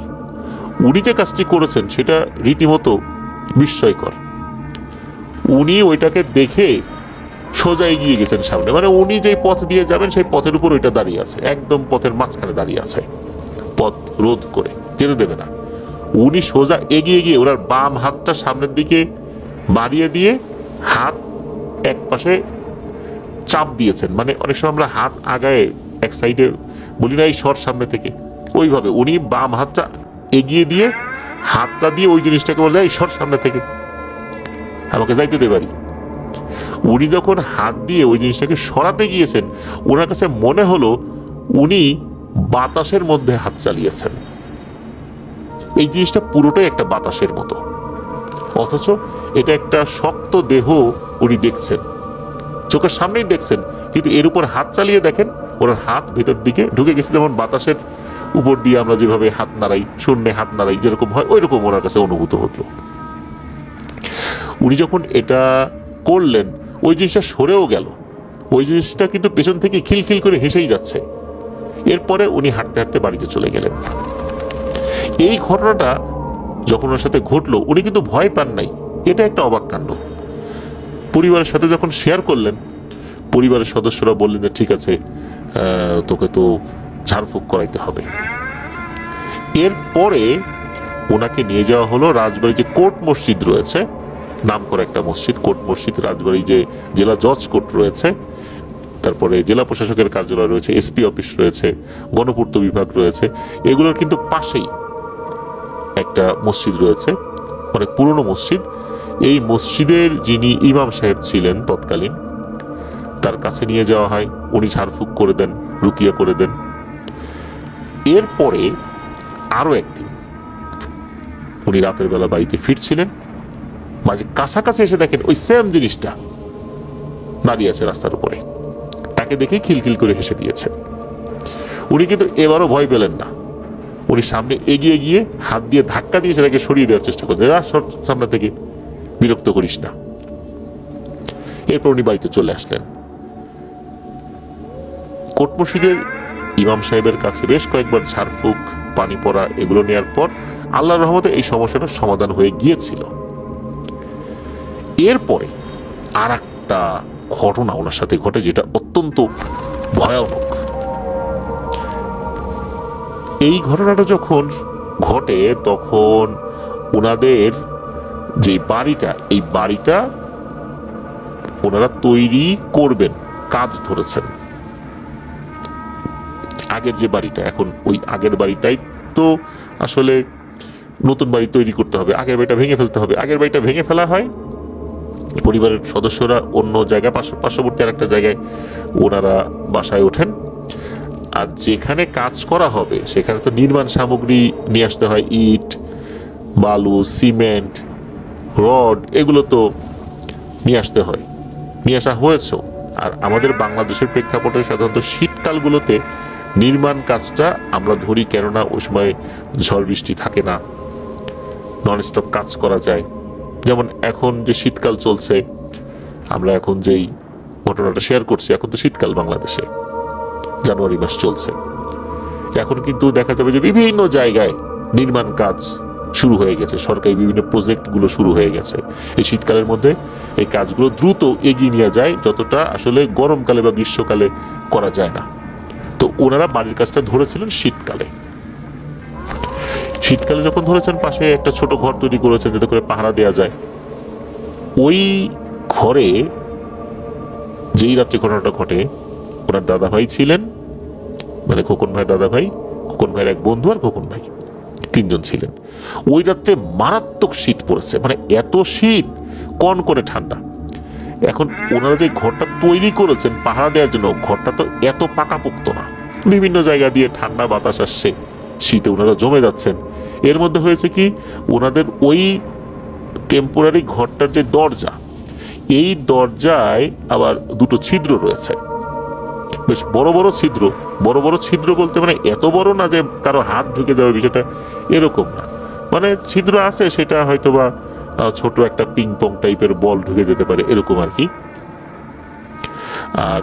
উনি যে কাজটি করেছেন সেটা রীতিমতো বিস্ময়কর। উনি ওইটাকে দেখে সোজা এগিয়ে গেছেন সামনে, মানে উনি যে পথ দিয়ে যাবেন সেই পথের উপর ওইটা দাঁড়িয়ে আছে, একদম পথের মাঝখানে দাঁড়িয়ে আছে, পথ রোধ করে যেতে দেবে না। উনি সোজা এগিয়ে গিয়ে ওনার বাম হাতটা সামনের দিকে বাড়িয়ে দিয়ে হাত এক পাশে চাপ দিয়েছেন, মানে অনেক সময় আমরা হাত আগায় এক সাইডে বলি না এই সর সামনে থেকে, ওইভাবে উনি বাম হাতটা এগিয়ে দিয়ে হাতটা দিয়ে ওই জিনিসটাকে বলে এই সর সামনে থেকে, আমাকে যাইতে দে বাড়ি। উনি যখন হাত দিয়ে ওই জিনিসটাকে সরাতে গিয়েছেন, ওনার কাছে মনে হলো উনি বাতাসের মধ্যে হাত চালিয়েছেন। এই জিনিসটা পুরোটাই একটা বাতাসের মতো, অথচ এটা একটা শক্ত দেহ উনি দেখছেন, চোখের সামনেই দেখছেন, কিন্তু এর উপর হাত চালিয়ে দেখেন ওনার হাত ভেতর দিকে ঢুকে গেছে, যেমন বাতাসের উপর দিয়ে আমরা যেভাবে হাত নাড়াই, শূন্যে হাত নাড়াই যেরকম হয়, ওই রকম ওনার কাছে অনুভূত হতো। উনি যখন এটা করলেন ওই জিনিসটা সরেও গেল, ওই জিনিসটা কিন্তু পেছন থেকে খিলখিল করে হেসেই যাচ্ছে। এরপরে উনি হাঁটতে হাঁটতে বাড়িতে চলে গেলেন। এই ঘটনাটা যখন ওনার সাথে ঘটলো উনি কিন্তু ভয় পান নাই, এটা একটা অবাক কাণ্ড। পরিবারের সাথে যখন শেয়ার করলেন, পরিবারের সদস্যরা বললেন যে ঠিক আছে, তোকে তো ঝাড়ফুঁক করাইতে হবে। এরপরে ওনাকে নিয়ে যাওয়া হলো রাজবাড়ী যে কোর্ট মসজিদ রয়েছে, নাম করা একটা মসজিদ, কোর্ট মসজিদ, রাজবাড়ী যে জেলা জজ কোর্ট রয়েছে, তারপরে জেলা প্রশাসকের কার্যালয় রয়েছে, এসপি অফিস রয়েছে, গণপূর্ত বিভাগ রয়েছে, এগুলোর কিন্তু পাশেই একটা মসজিদ রয়েছে, অনেক পুরনো মসজিদ। এই মসজিদের যিনি ইমাম সাহেব ছিলেন তৎকালীন, তার কাছে নিয়ে যাওয়া হয়, উনি ঝাড়ফুঁক করে দেন, রুকিয়া করে দেন। এরপরে আরো একদিন উনি রাতের বেলা বাড়িতে ফিরছিলেন, বাড়ির কাছাকাছি এসে দেখেন ওই সেম জিনিসটা দাঁড়িয়ে আছে রাস্তার উপরে, তাকে দেখে খিলখিল করে হেসে দিয়েছেন। উনি কিন্তু এবারও ভয় পেলেন না, উনি সামনে এগিয়ে গিয়ে হাত দিয়ে ধাক্কা দিয়ে সেটাকে সরিয়ে দেওয়ার চেষ্টা করছেন, সামনে থেকে বিরক্ত করিস না। এরপর উনি বাড়িতে চলে আসলেন। কোর্ট মসজিদের ইমাম সাহেবের কাছে বেশ কয়েকবার ঝাড়ফুঁক, পানি পড়া এগুলো নেওয়ার পর আল্লাহর রহমতে এই সমস্যাটার সমাধান হয়ে গিয়েছিল। এরপরে আর একটা ঘটনা ওনার সাথে ঘটে যেটা অত্যন্ত ভয়ানক। এই ঘটনাটা যখন ঘটে তখন ওনাদের যে বাড়িটা, এই বাড়িটা ওনারা তৈরি করবেন, কাজ ধরেছেন। আগের যে বাড়িটা, এখন ওই আগের বাড়িটাই তো আসলে নতুন বাড়ি তৈরি করতে হবে, আগের বাড়িটা ভেঙে ফেলতে হবে। আগের বাড়িটা ভেঙে ফেলা হয়, পরিবারের সদস্যরা অন্য জায়গায়, পার্শ্ববর্তী আর একটা জায়গায় ওনারা বাসায় ওঠেন। আর যেখানে কাজ করা হবে সেখানে তো নির্মাণ সামগ্রী নিয়ে আসতে হয়, ইট, বালু, সিমেন্ট, রড, এগুলো তো নিয়ে আসতে হয়, নিয়ে আসা হয়েছে। আর আমাদের বাংলাদেশের প্রেক্ষাপটে সাধারণত শীতকালগুলোতে নির্মাণ কাজটা আমরা ধরি, কেননা ওই সময় ঝড় বৃষ্টি থাকে না, ননস্টপ কাজ করা যায়। যেমন এখন যে শীতকাল চলছে, আমরা এখন যেই ঘটনাটা শেয়ার করছি, এখন তো শীতকাল বাংলাদেশে, জানুয়ারি মাস চলছে। এখন কিন্তু দেখা যাবে যে বিভিন্ন জায়গায় নির্মাণ কাজ শুরু হয়ে গেছে, সরকারি বিভিন্ন প্রজেক্টগুলো শুরু হয়ে গেছে। এই শীতকালের মধ্যে এই কাজগুলো দ্রুত এগিয়ে নিয়ে যায়, যতটা আসলে গরমকালে বা গ্রীষ্মকালে করা যায় না। তো ওনারা বাড়ির কাজটা ধরেছিলেন শীতকালে। শীতকালে যখন ধরেছেন, পাশে একটা ছোট ঘর তৈরি করেছেন যাতে করে পাহারা দেওয়া যায়। ওই ঘরে যেই রাত্রে ঘটনাটা ঘটে, ওনার দাদা ভাই ছিলেন, মানে খোকন ভাই দাদা ভাই, খোকন ভাইয়ের এক বন্ধু আর খোকন ভাই, তিনজন ছিলেন। ওই রাত্রে মারাত্মক শীত পড়েছে, মানে এত শীত, কন করে ঠান্ডা। এখন ওনারা যে ঘরটা তৈরি করেছেন পাহারা দেওয়ার জন্য, ঘরটা তো এত পাকাপোক্ত না, বিভিন্ন জায়গা দিয়ে ঠান্ডা বাতাস আসছে, শীতে ওনারা জমে যাচ্ছেন। এর মধ্যে হয়েছে কি, ওনাদের ওই টেম্পোরারি ঘরটার যে দরজা, এই দরজায় আবার দুটো ছিদ্র রয়েছে, বেশ বড় বড় ছিদ্র। বড় বড় ছিদ্র বলতে মানে এত বড় না যে কারো হাত ঢুকে যাবে বিষয়টা, এরকম না, মানে ছিদ্র আছে, সেটা হয়তোবা ছোট একটা পিং পং টাইপের বল ঢুকে যেতে পারে, এরকম আর কি। আর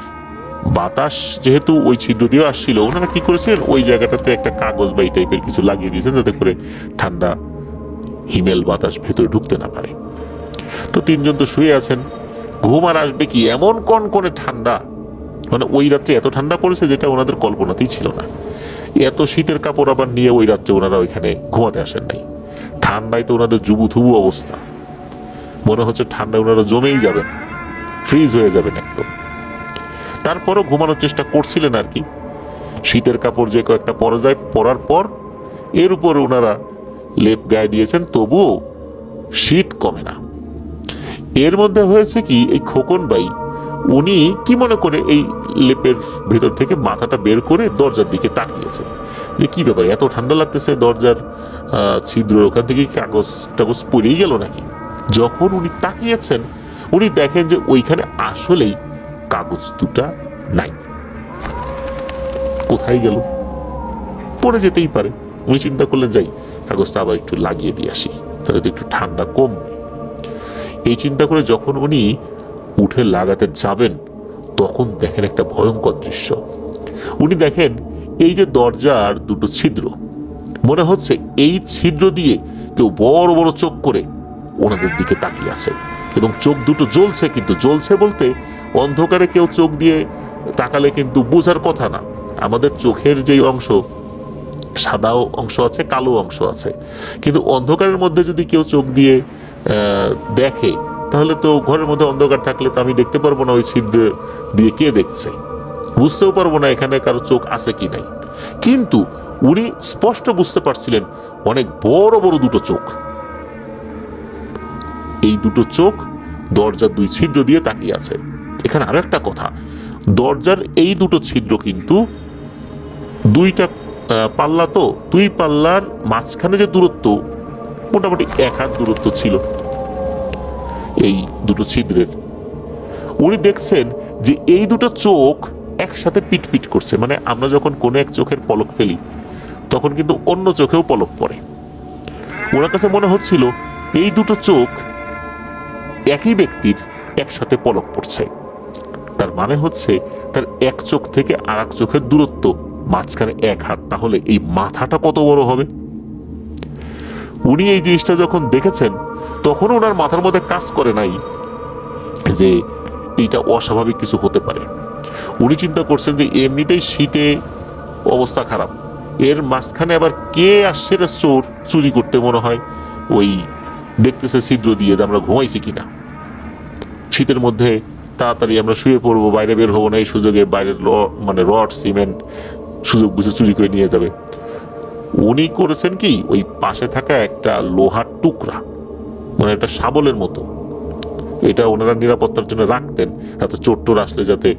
বাতাস যেহেতু ওই ছিদ্র দিয়ে আসছিল, ওনারা কি করেছিলেন, ওই জায়গাটাতে একটা কাগজ বা এই টাইপের কিছু লাগিয়ে দিয়েছেন, যাতে করে ঠান্ডা হিমেল বাতাস ভেতরে ঢুকতে না পারে। তো তিনজন তো শুয়ে আছেন, ঘুম আর আসবে কি, এমন কনকনে ঠান্ডা, মানে ওই রাত্রে এত ঠান্ডা পড়েছে যেটা ওনাদের কল্পনাতেই ছিল না। এত শীতের কাপড় আবার নিয়ে ওই রাত্রে ওনারা ওইখানে ঘুমাতে আসেন নাই। ঠান্ডায় তো ওনাদের জুবু থুবু অবস্থা, মনে হচ্ছে ঠান্ডায় ওনারা জমেই যাবেন, ফ্রিজ হয়ে যাবেন একদম। তারপরও ঘুমানোর চেষ্টা করছিলেন আর কি। শীতের কাপড় যে কয়েকটা পরার পর এর উপরে ওনারা লেপ গায়ে দিয়েছেন, তবুও শীত কমে না। এর মধ্যে হয়েছে কি, এই খোকন ভাই উনি কি মনে করে এই লেপের ভেতর থেকে মাথাটা বের করে দরজার দিকে তাকিয়েছে, যে কি ব্যাপার, এত ঠান্ডা লাগতেছে, দরজার ছিদ্র ওখান থেকে কাগজ টাগজ পড়েই গেল নাকি। যখন উনি তাকিয়েছেন, উনি দেখেন যে ওইখানে আসলেই কাগজ দুটা নাই। কোথায় গেল, পড়ে যেতেই পারে। উনি চিন্তা করলেন, যাই কাগজটা আবার একটু লাগিয়ে দিয়ে আসি, তাহলে তো একটু ঠান্ডা কমবে। এই চিন্তা করে যখন উনি উঠে লাগাতে যাবেন, তখন দেখেন একটা ভয়ঙ্কর দৃশ্য। উনি দেখেন এই যে দরজার দুটো ছিদ্র, মনে হচ্ছে এই ছিদ্র দিয়ে কেউ বড় বড় চোখ করে ওনাদের দিকে তাকিয়ে আছে, এবং চোখ দুটো জ্বলছে। কিন্তু জ্বলছে বলতে, অন্ধকারে কেউ চোখ দিয়ে তাকালে কিন্তু বোঝার কথা না। আমাদের চোখের যেই অংশ, সাদাও অংশ আছে, কালো অংশ আছে, কিন্তু অন্ধকারের মধ্যে যদি কেউ চোখ দিয়ে দেখে, তাহলে তো ঘরের মধ্যে অন্ধকার থাকলে তো আমি দেখতে পারবো না ওই ছিদ্র দিয়ে কে দেখছে, বুঝতেও পারবো না এখানে কারো চোখ আছে কি নাই। কিন্তু উনি স্পষ্ট বুঝতে পারছিলেন অনেক বড় বড় দুটো চোখ। এই দুটো চোখ দরজার দুই ছিদ্র দিয়ে তাকিয়ে আছে। এখানে আরো একটা কথা, দরজার এই দুটো ছিদ্র কিন্তু দুইটা পাল্লা, তো দুই পাল্লার মাঝখানে যে দূরত্ব, মোটামুটি 1 হাত দূরত্ব ছিল এই দুটো ছিদ্রের। উনি দেখছেন যে এই দুটো চোখ একসাথে পিটপিট করছে, মানে আমরা যখন কোনো এক চোখের পলক ফেলি, তখন কিন্তু অন্য চোখেও পলক পড়ে। ওনার কাছে মনে হচ্ছিল এই দুটো চোখ একই ব্যক্তির একসাথে পলক পড়ছে। তার মানে হচ্ছে তার এক চোখ থেকে আর এক চোখের দূরত্ব মাঝখানে 1 হাত, তাহলে এই মাথাটা কত বড় হবে। উনি এই জিনিসটা যখন দেখেছেন, তখন ওনার মাথার মধ্যে কাজ করে নাই যে এইটা অস্বাভাবিক কিছু হতে পারে। উনি চিন্তা করছেন যে এমনিতেই শীতে অবস্থা খারাপ, এর মাঝখানে আবার কে আসছে চোর চুরি করতে, মনে হয় ওই দেখতেছে ছিদ্র দিয়ে আমরা ঘুমাইছি কিনা। শীতের মধ্যে তাড়াতাড়ি আমরা শুয়ে পড়বো, বাইরে বের হবো না, এই সুযোগে বাইরের মানে রড সিমেন্ট সুযোগ বুঝে চুরি করে নিয়ে যাবে। উনি করেছেন কি, ওই পাশে থাকা একটা লোহার টুকরা, মানে একটা শাবলের মতো, এটা ওনারা নিরাপত্তার জন্য রাখতেন, এত চোর টোর আসলে যাতে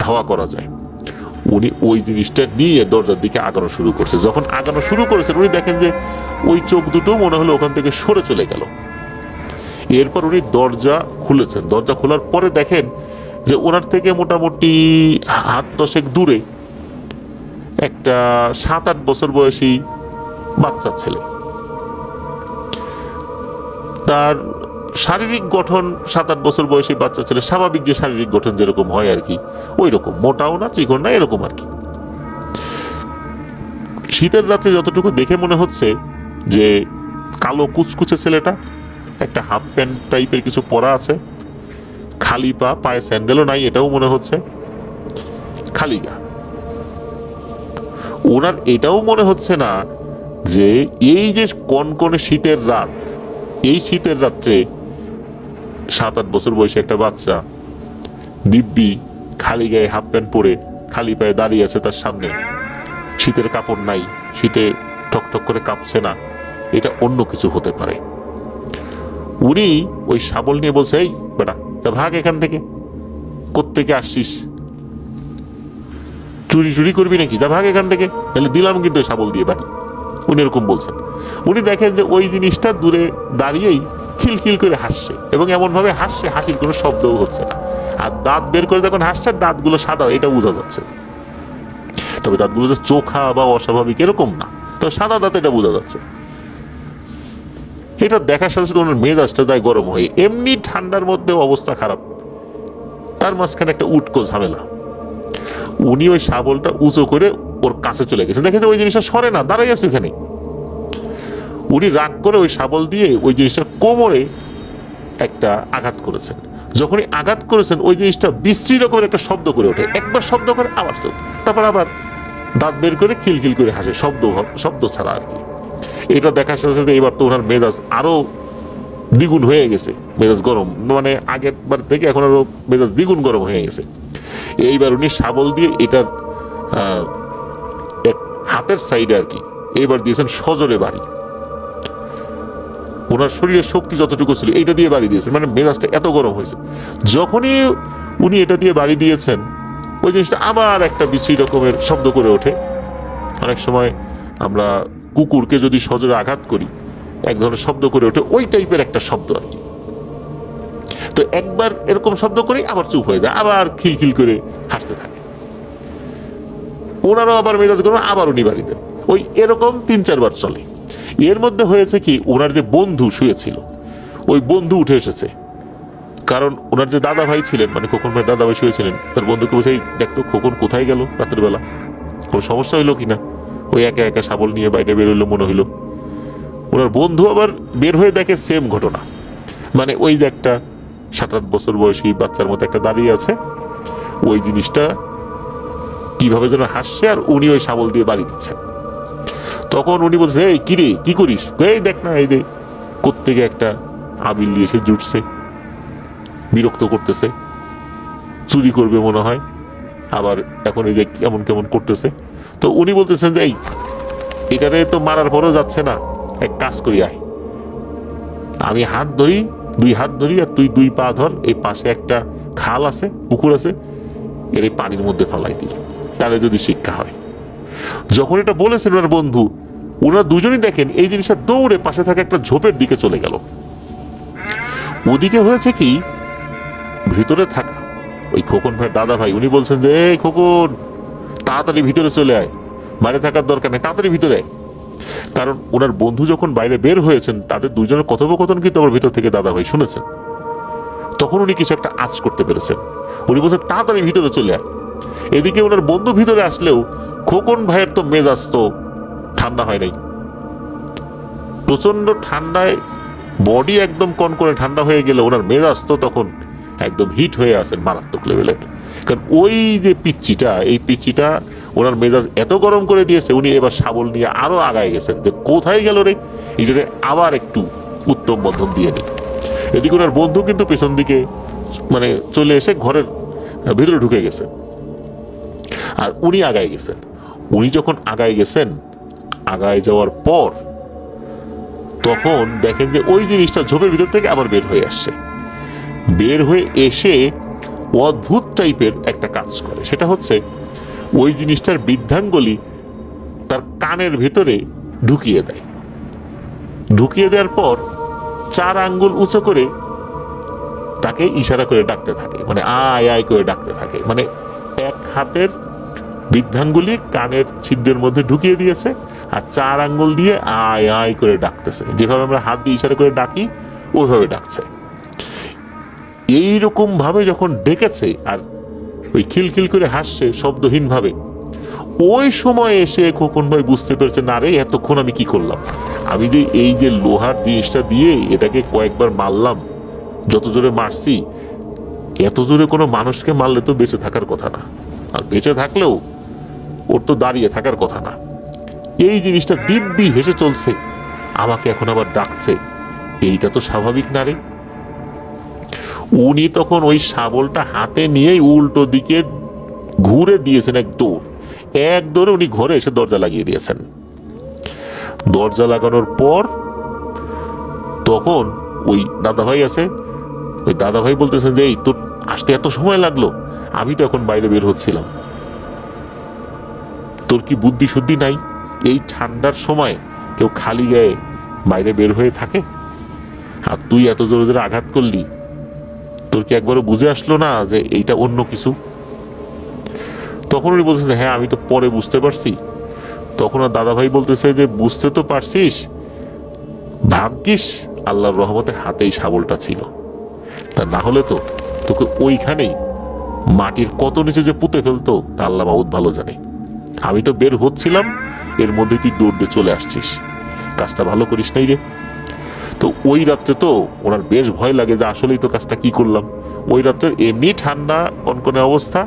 ধাওয়া করা যায়। উনি ওই জিনিসটা নিয়ে দরজার দিকে আগানো শুরু করছে। যখন আগানো শুরু করেছেন, উনি দেখেন যে ওই চোখ দুটো মনে হলো ওখান থেকে সরে চলে গেল। এরপর উনি দরজা খুলেছেন। দরজা খোলার পরে দেখেন যে ওনার থেকে মোটামুটি 1-10 দূরে একটা 7-8 বছর বয়সী বাচ্চা ছেলে। তার শারীরিক গঠন 7-8 বছর বয়সী বাচ্চা ছেলে, স্বাভাবিক যে শারীরিক গঠন যেরকম হয় আর কি, ওই রকম, মোটাও না চিকন না, এরকম আর কি। শীতের রাতে যতটুকু দেখে মনে হচ্ছে যে কালো কুচকুচে ছেলেটা, একটা হাফ প্যান্ট টাইপের কিছু পরা আছে, খালি পা, পায়ে স্যান্ডেলও নাই, এটাও মনে হচ্ছে, খালি গা। ওনার এটাও মনে হচ্ছে না যে এই যে কনকনে শীতের রাত, এই শীতের রাত্রে 7-8 বছর বয়সী একটা বাচ্চা দিব্যি খালি গায়ে হাফ প্যান্ট পরে খালি পায়ে দাঁড়িয়ে আছে তার সামনে, শীতের কাপড় নাই, শীতে ঠকঠক করে কাঁপছে না, এটা অন্য কিছু হতে পারে। উনি ওই শাবল নিয়ে বলছে, এই বেটা তা ভাগ এখান থেকে, কোত্থেকে আসছিস, চুরি চুরি করবি নাকি, তা ভাগ এখান থেকে, তাহলে দিলাম কিন্তু শাবল দিয়ে বাড়ি। উনি এরকম বলছেন। উনি দেখেন যে ওই জিনিসটা দূরে দাঁড়িয়েই খিলখিল করে হাসছে, এবং এমন ভাবে হাসছে হাসির কোনো শব্দও হচ্ছে না, আর দাঁত বের করে যখন হাসছে দাঁতগুলো সাদা, এটা বোঝা যাচ্ছে। তবে দাঁতগুলো যে চোখা বা অস্বাভাবিক এরকম না, তবে সাদা দাঁত এটা বোঝা যাচ্ছে। এটা দেখার সাথে সাথে ওনার মেজাজটা যায় গরম হয়ে, এমনি ঠান্ডার মধ্যে অবস্থা খারাপ, তার মাঝখানে একটা উটকো ঝামেলা। উনি ওই শাবলটা উঁচু করে ওর কাছে চলে গেছেন, দেখেন ওই জিনিসটা সরে না, দাঁড়াই আছে ওখানে। উনি রাগ করে ওই শাবল দিয়ে ওই জিনিসটার কোমরে একটা আঘাত করেছেন। যখনই আঘাত করেছেন ওই জিনিসটা বিশ্রী রকমের একটা শব্দ করে ওঠে, একবার শব্দ করে আবার চোখ, তারপর আবার দাঁত বের করে খিলখিল করে হাসে, শব্দ ছাড়া আর কি। এটা দেখার সাথে সাথে এবার তো ওনার মেজাজ আরো দ্বিগুণ হয়ে গেছে, মেজাজ গরম, মানে আগের বার থেকে এখন আরো মেজাজ দ্বিগুণ গরম হয়ে গেছে। এইবার উনি শাবল দিয়ে এটার এক হাতের সাইডে আর কি এইবার দিয়েছেন সজোরে বাড়ি। ওনার শরীরের শক্তি যতটুকু ছিল এইটা দিয়ে বাড়ি দিয়েছেন, মানে মেজাজটা এত গরম হয়েছে। যখনই উনি এটা দিয়ে বাড়ি দিয়েছেন ওই জিনিসটা আবার একটা বিশ্রী রকমের শব্দ করে ওঠে। অনেক সময় আমরা কুকুরকে যদি সজোরে আঘাত করি এক ধরনের শব্দ করে ওঠে, ওই টাইপের একটা শব্দ আর কি। তো একবার এরকম শব্দ করে আবার চুপ হয়ে যায়, আবার খিলখিল করে হাসতে থাকে। ওনারও আবার মেজাজ গরম, আবার উনি বাড়ি দেন। ওই এরকম 3-4 বার চলে। এর মধ্যে হয়েছে কি, ওনার যে বন্ধু শুয়েছিল ওই বন্ধু উঠে এসেছে, কারণ ওনার যে দাদা ভাই ছিলেন, মানে খোকন ভাই দাদা ভাই শুয়েছিলেন, তার বন্ধুকে বলছে, দেখতো খোকন কোথায় গেল রাতের বেলা, কোনো সমস্যা হইলো কিনা, ওই একা একা শাবল নিয়ে বাইরে বের হইলো মনে হইলো। ওনার বন্ধু আবার বের হয়ে দেখে সেম ঘটনা, মানে ওই যে একটা 7-8 বছর বয়সী বাচ্চার মতো একটা দাঁড়িয়ে আছে, ওই জিনিসটা কিভাবে যেন হাসছে, আর উনি ওই শাবল দিয়ে বাড়ি দিচ্ছেন। তখন উনি বলছে, এই কিরে কি করিস, এই দেখ না, এই যে কোত্থেকে একটা আবিল নিয়ে এসে জুটছে, বিরক্ত করতেছে, চুরি করবে মনে হয়, আবার এখন এই যে কেমন কেমন করতেছে। তো উনি বলতেছেন যে, এই এটারে তো মারার পরেও যাচ্ছে না, এক কাজ করি আয়, আমি হাত ধরি, 2 হাত ধরি, আর তুই 2 পা ধর, এই পাশে একটা খাল আছে, পুকুর আছে, এর এই পানির মধ্যে ফালাই দিই, তাহলে যদি শিক্ষা হয়। যখন এটা বলেছেন ওনার বন্ধু, ওনারা দুজনই দেখেন এই জিনিসটা দৌড়ে পাশে থাকা একটা ঝোপের দিকে চলে গেল। ওদিকে হয়েছে কি, ভিতরে থাকা ওই খোকন ভাইয়ের দাদা ভাই, উনি বলছেন যে, এই খোকন তাড়াতাড়ি ভিতরে চলে আয়, বাইরে থাকার দরকার নেই, তাড়াতাড়ি ভিতরে আয়। কারণ ওনার বন্ধু যখন বাইরে বের হয়েছেন তাদের দুইজনের কথোপকথন কিন্তু আবার ভিতর থেকে দাদা ভাই শুনেছেন। তখন উনি কিছু একটা আঁচ করতে পেরেছেন, উনি বলছেন তাড়াতাড়ি ভিতরে চলে আয়। এদিকে ওনার বন্ধু ভিতরে আসলেও খোকন ভাইয়ের তো মেজাজ তো ঠান্ডা হয় নাই, প্রচন্ড ঠান্ডায় বডি একদম কনকনে ঠান্ডা হয়ে গেলে ওনার মেজাজ তো তখন একদম হিট হয়ে আসেন মারাত্মক লেভেলের। কারণ ওই যে পিচ্চিটা, এই পিচ্চিটা ওনার মেজাজ এত গরম করে দিয়েছে, উনি এবার শাবল নিয়ে আরো আগায় গেছেন, যে কোথায় গেল রে, এটারে আবার একটু উত্তম মধ্যম দিয়ে নেই। এদিকে ওনার বন্ধু কিন্তু পেছন দিকে মানে চলে এসে ঘরের ভিতরে ঢুকে গেছেন, আর উনি আগায় গেছেন। উনি যখন আগায় গেছেন, আগায় যাওয়ার পর তখন দেখেন যে ওই জিনিসটা ঝোপের ভিতর থেকে আবার বের হয়ে আসছে, বের হয়ে এসে অদ্ভুত টাইপের একটা কাজ করে। সেটা হচ্ছে ওই জিনিসটার বৃদ্ধাঙ্গুলি তার কানের ভিতরে ঢুকিয়ে দেয়, ঢুকিয়ে দেওয়ার পর 4 আঙ্গুল উঁচু করে তাকে ইশারা করে ডাকতে থাকে, মানে আয় আয় করে ডাকতে থাকে। মানে এক হাতের বৃদ্ধাঙ্গুলি কানের ছিদ্রের মধ্যে ঢুকিয়ে দিয়েছে, আর 4 আঙ্গুল দিয়ে আয় আয় করে ডাকতেছে, যেভাবে আমরা হাত দিয়ে ইশারা করে ডাকি ওইভাবে ডাকছে। এইরকম ভাবে যখন ডেকেছে আর ওই খিলখিল করে হাসছে শব্দহীন ভাবে, ওই সময় এসে খোকন ভাই বুঝতে পেরেছে, না রে এতক্ষণ আমি কি করলাম, আমি যে এই যে লোহার জিনিসটা দিয়ে এটাকে কয়েকবার মারলাম, যত জোরে মারছি, এত জোরে কোনো মানুষকে মারলে তো বেঁচে থাকার কথা না, আর বেঁচে থাকলেও ওর তো দাঁড়িয়ে থাকার কথা না। এই জিনিসটা দিব্যি হেসে চলছে, আমাকে এখন আবার ডাকছে, এইটা তো স্বাভাবিক না রে। উনি তখন ওই শাবলটা হাতে নিয়েই উল্টো দিকে ঘুরে দিয়েছেন এক দৌড়ে উনি ঘরে এসে দরজা লাগিয়ে দিয়েছেন। দরজা লাগানোর পর তখন ওই দাদাভাই আছে, ওই দাদাভাই বলতেছেন যে এই তোর আসতে এত সময় লাগলো, আমি তো এখন বাইরে বের হচ্ছিলাম, তোর কি বুদ্ধি শুদ্ধি নাই? এই ঠান্ডার সময় কেউ খালি গায়ে বাইরে বের হয়ে থাকে? আর তুই এত জোরে জোরে আঘাত করলি, তোর কি একবারও বুঝে আসলো না যে এইটা অন্য কিছু? তখন উনি বলতেছে হ্যাঁ আমি তো পরে বুঝতে পারছি। তখন আর দাদাভাই বলতেছে যে বুঝতে তো পারছিস, ভাগ্যিস আল্লাহর রহমতে হাতেই শাবলটা ছিল, তা না হলে তো তোকে ওইখানেই মাটির কত নিচে যে পুঁতে ফেলতো তা আল্লাহ মাহুদ ভালো জানে। আমি তো বের হচ্ছিলাম, এর মধ্যে তুই দৌড় দিয়ে চলে আসছিস, কাজটা ভালো করিস নাই রে। তো ওই রাত্রে তো ওনার বেশ ভয় লাগে যে আসলেই তো কাজটা কি করলাম। ওই রাত্রে এমনি ঠান্ডা কনকনে অবস্থা,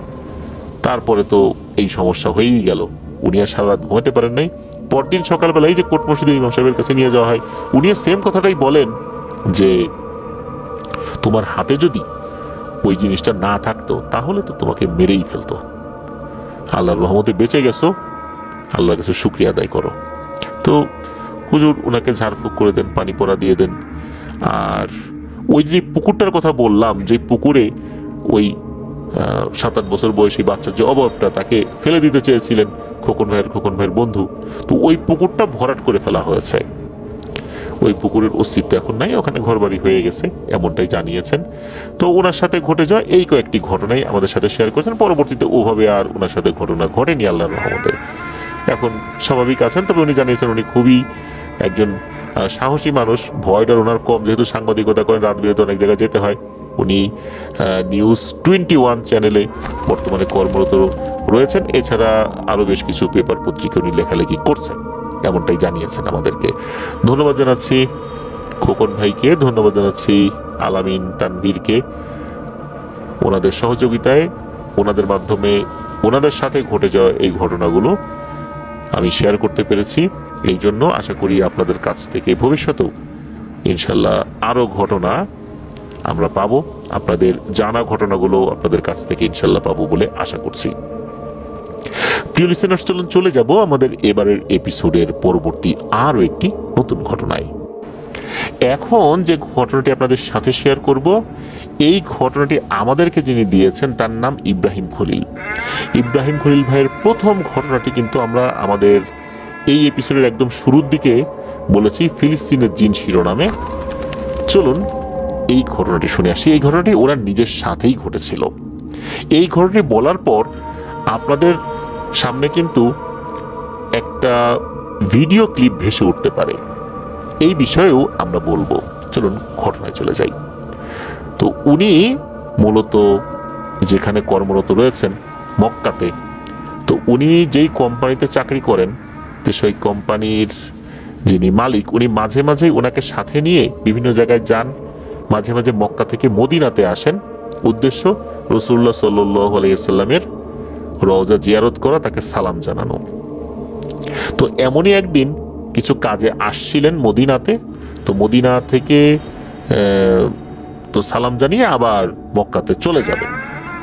তারপরে তো এই সমস্যা হয়েই গেল। উনি আর সারা রাত ঘুমাতে পারেন নাই। পরদিন সকালবেলায় যে কোর্ট মসজিদের ইমাম সাহেবের কাছে নিয়ে যাওয়া হয়, উনিও সেম কথাটাই বলেন যে তোমার হাতে যদি ওই জিনিসটা না থাকতো তাহলে তো তোমাকে মেরেই ফেলতো, আল্লাহর রহমতে বেঁচে গেছো, আল্লাহর কাছে শুকরিয়া আদায় করো। তো হুজুর ওনাকে ঝাড়ফুঁক করে দেন, পানি পড়া দিয়ে দেন। আর ওই যে পুকুরটার কথা বললাম, যে পুকুরে ওই 7-8 বছর বয়সী বাচ্চার যে অভাবটা তাকে ফেলে দিতে চেয়েছিলেন খোকন ভাইয়ের বন্ধু, তো ওই পুকুরটা ভরাট করে ফেলা হয়েছে। ওই পুকুরের অস্তিত্ব এখন নাই, ওখানে ঘরবাড়ি হয়ে গেছে এমনটাই জানিয়েছেন। তো ওনার সাথে ঘটে যাওয়া এই কয়েকটি ঘটনাই আমাদের সাথে শেয়ার করেছেন। পরবর্তীতে ওভাবে আর ওনার সাথে ঘটনা ঘটেনি আল্লাহর রহমতে, এখন স্বাভাবিক আছেন। তবে উনি জানিয়েছেন উনি খুবই একজন সাহসী মানুষ, ভয়টা ওনার কম, যেহেতু সাংবাদিকতা করেন, রাত বিরেতে অনেক জায়গায় যেতে হয়। উনি নিউজ 21 চ্যানেলে বর্তমানে কর্মরত রয়েছেন, এছাড়া আরও বেশ কিছু পেপার পত্রিকা উনি লেখালেখি করছেন, এমনটাই জানিয়েছেন আমাদেরকে। ধন্যবাদ জানাচ্ছি খোকন ভাইকে, ধন্যবাদ জানাচ্ছি আলামিন তানভীরকে, ওনাদের সহযোগিতায়, ওনাদের মাধ্যমে ওনাদের সাথে ঘটে যাওয়া এই ঘটনাগুলো আমি শেয়ার করতে পেরেছি। এই জন্য আশা করি আপনাদের কাছ থেকে ভবিষ্যতেও ইনশাল্লাহ আরও ঘটনা আমরা পাবো, আপনাদের জানা ঘটনাগুলো আপনাদের কাছ থেকে ইনশাল্লাহ পাবো বলে আশা করছি। প্রিয় লিসেনার্স, চলুন চলে যাব আমাদের এবারের এপিসোডের পরবর্তী আরও একটি নতুন ঘটনায়। এখন যে ঘটনাটি আপনাদের সাথে শেয়ার করব, এই ঘটনাটি আমাদেরকে যিনি দিয়েছেন তার নাম ইব্রাহিম খলিল। ইব্রাহিম খলিল ভাইয়ের প্রথম ঘটনাটি কিন্তু আমরা আমাদের এই এপিসোডের একদম শুরুর দিকে বলেছি, ফিলিস্তিনের জিন শিরোনামে। চলুন এই ঘটনাটি শুনে আসি। এই ঘটনাটি ওনার নিজের সাথেই ঘটেছিল। এই ঘটনাটি বলার পর আপনাদের সামনে কিন্তু একটা ভিডিও ক্লিপ ভেসে উঠতে পারে, এই বিষয়েও আমরা বলবো। চলুন ঘটনায় চলে যাই। তো উনি মূলত যেখানে কর্মরত রয়েছেন মক্কাতে, তো উনি যেই কোম্পানিতে চাকরি করেন, তো সেই কোম্পানির যিনি মালিক উনি মাঝে মাঝেই ওনাকে সাথে নিয়ে বিভিন্ন জায়গায় যান, মাঝে মাঝে মক্কা থেকে মদিনাতে আসেন। উদ্দেশ্য রাসূলুল্লাহ সাল্লাল্লাহু আলাইহি ওয়াসাল্লামের রওজা জিয়ারত করা, তাকে সালাম জানানো। তো এমনই একদিন কিছু কাজে আসছিলেন মদিনাতে, তো মদিনা থেকে তো সালাম জানিয়ে আবার মক্কাতে চলে যাবেন।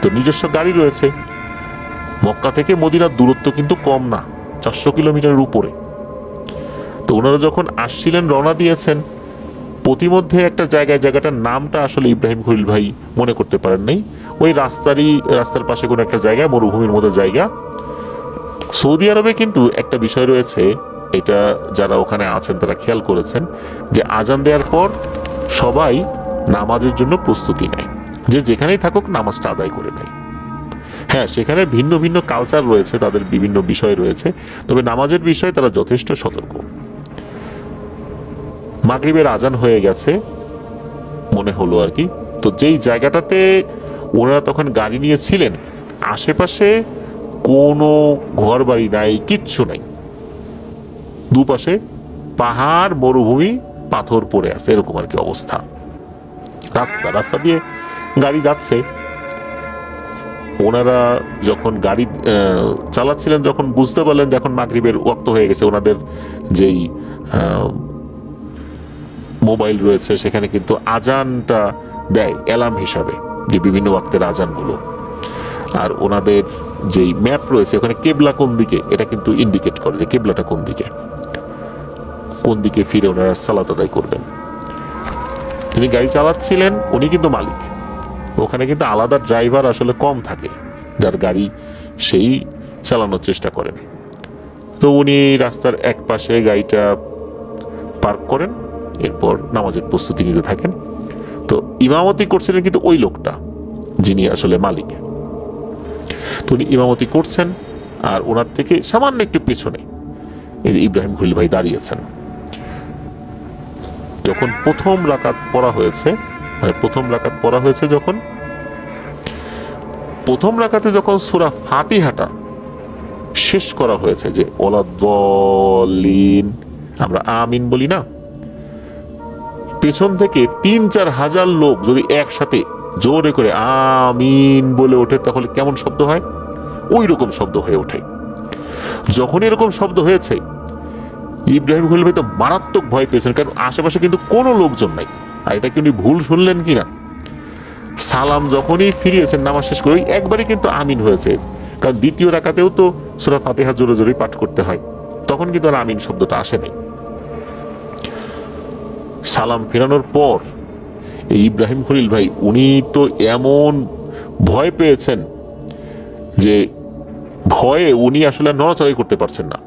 তো নিজস্ব গাড়ি রয়েছে, মক্কা থেকে মদিনার দূরত্ব কিন্তু কম না, 400 কিলোমিটারের উপরে। তো ওনারা যখন আসছিলেন, রওনা দিয়েছেন, প্রতিমধ্যে একটা জায়গাটার নামটা আসলে ইব্রাহিম খলিল ভাই মনে করতে পারেন নাই। ওই রাস্তার পাশে কোনো একটা জায়গা, মরুভূমির মধ্যে জায়গা। সৌদি আরবে কিন্তু একটা বিষয় রয়েছে, এটা যারা ওখানে আছেন তারা খেয়াল করেছেন, যে আজান দেওয়ার পর সবাই নামাজের জন্য প্রস্তুতি নেয়, যে যেখানেই থাকুক নামাজটা আদায় করে নেয়। হ্যাঁ, সেখানে ভিন্ন ভিন্ন কালচার রয়েছে, তাদের বিভিন্ন বিষয় রয়েছে, তবে নামাজের বিষয়ে তারা যথেষ্ট সতর্ক। মাগরিবের আজান হয়ে গেছে মনে হলো আর কি। তো যেই জায়গাটাতে ওনারা তখন গাড়ি নিয়েছিলেন, আশেপাশে কোনো ঘর বাড়ি নাই, কিচ্ছু নাই, দুপাশে পাহাড়, মরুভূমি, পাথর পড়ে আছে, এরকম আর কি অবস্থা। রাস্তা দিয়ে গাড়ি যাচ্ছে। ওনারা যখন গাড়ি চালাচ্ছিলেন, যখন বুঝতে পারলেন যে এখন মাগরিবের ওয়াক্ত হয়ে গেছে, ওনাদের যেই মোবাইল রয়েছে সেখানে কিন্তু আজানটা দেয় অ্যালার্ম হিসাবে, যে বিভিন্ন ওয়াক্তের আজানগুলো। আর ওনাদের যেই ম্যাপ রয়েছে ওখানে কেবলা কোন দিকে এটা কিন্তু ইন্ডিকেট করে যে কেবলাটা কোন দিকে, কোন দিকে ফিরে ওনারা সালাত আদায় করবেন। তিনি গাড়ি চালাচ্ছিলেন, উনি কিন্তু মালিক। ওখানে কিন্তু আলাদা ড্রাইভার আসলে কম থাকে, যার গাড়ি সেই চালানোর চেষ্টা করেন। তো উনি রাস্তার এক পাশে গাড়িটা পার্ক করেন, এরপর নামাজের প্রস্তুতি নিতে থাকেন। তো ইমামতি করছিলেন কিন্তু ওই লোকটা যিনি আসলে মালিক। তো উনি ইমামতি করছেন, আর ওনার থেকে সামান্য একটু পেছনে এই ইব্রাহিম খলিল ভাই দাঁড়িয়েছেন। যখন প্রথম রাকাত পড়া হয়েছে, যখন প্রথম রাকাতে যখন সূরা ফাতিহাটা শেষ করা হয়েছে, যে ওয়ালাদ-দাল্লিন আমরা আমিন বলি না, পেছন থেকে ৩-৪ হাজার লোক যদি একসাথে জোরে করে আমিন বলে ওঠে তাহলে কেমন শব্দ হয়? ওই রকম শব্দ হয়ে ওঠে। যখন এরকম শব্দ হয়েছে, ইব্রাহিম খলিল ভাই তো মারাত্মক ভয় পেয়েছেন, কারণ আশেপাশে কিন্তু কোনো লোকজন নাই। আর এটা কি উনি ভুল শুনলেন কিনা, সালাম যখনই ফিরিয়েছেন নামাজ শেষ করে, একবারই কিন্তু আমিন হয়েছে। কারণ দ্বিতীয় রাকাতেও তো সূরা ফাতিহা জোরে জোরে পাঠ করতে হয়, তখন কিন্তু আর আমিন শব্দটা আসেনি। সালাম ফেরানোর পর এই ইব্রাহিম খলিল ভাই উনি তো এমন ভয় পেয়েছেন যে ভয়ে উনি আসলে নড়াচড়াই করতে পারছেন না।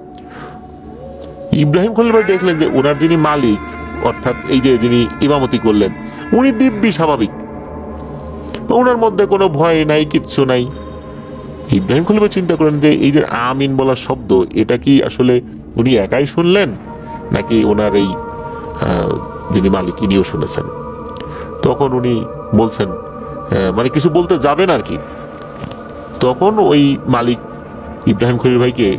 ইব্রাহিম খলিল ভাই দেখলেন যে ওনার যিনি মালিক, অর্থাৎ এই যে যিনি ইমামতি করলেন, উনি দিব্যি স্বাভাবিক, ওনার মধ্যে কোনো ভয় নাই, কিচ্ছু নাই। ইব্রাহিম খলিল ভাই চিন্তা করেন যে এই যে আমিন বলার শব্দ, এটা কি আসলে উনি একাই শুনলেন নাকি ওনার এই যিনি মালিক ইনিও শুনেছেন। তখন উনি বলছেন, মানে কিছু বলতে যাবেন আর কি। তখন ওই মালিক ইব্রাহিম খলিল ভাইকে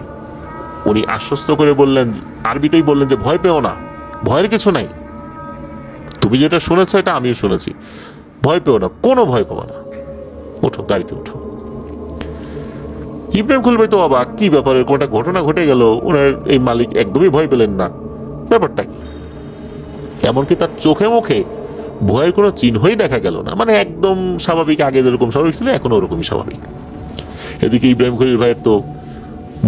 উনি আশ্বস্ত করে বললেন, আরবিতেই বললেন যে ভয় পেও না, ভয়ের কিছু নাই, তুমি যেটা শুনেছো এটা আমিও শুনেছি, ভয় পেও না, কোনো ভয় পাবা না, ওঠো, গাড়িতে ওঠো। ইব্রাহিম খলিল ভাই তো অবাক, কি ব্যাপার, এরকম একটা ঘটনা ঘটে গেল, ওনার এই মালিক একদমই ভয় পেলেন না, ব্যাপারটা কি? এমনকি তার চোখে মুখে ভয়ের কোনো চিহ্নই দেখা গেল না, মানে একদম স্বাভাবিক, আগে যেরকম স্বাভাবিক ছিল এখনো ওরকমই স্বাভাবিক। এদিকে ইব্রাহিম খলিল ভাইয়ের তো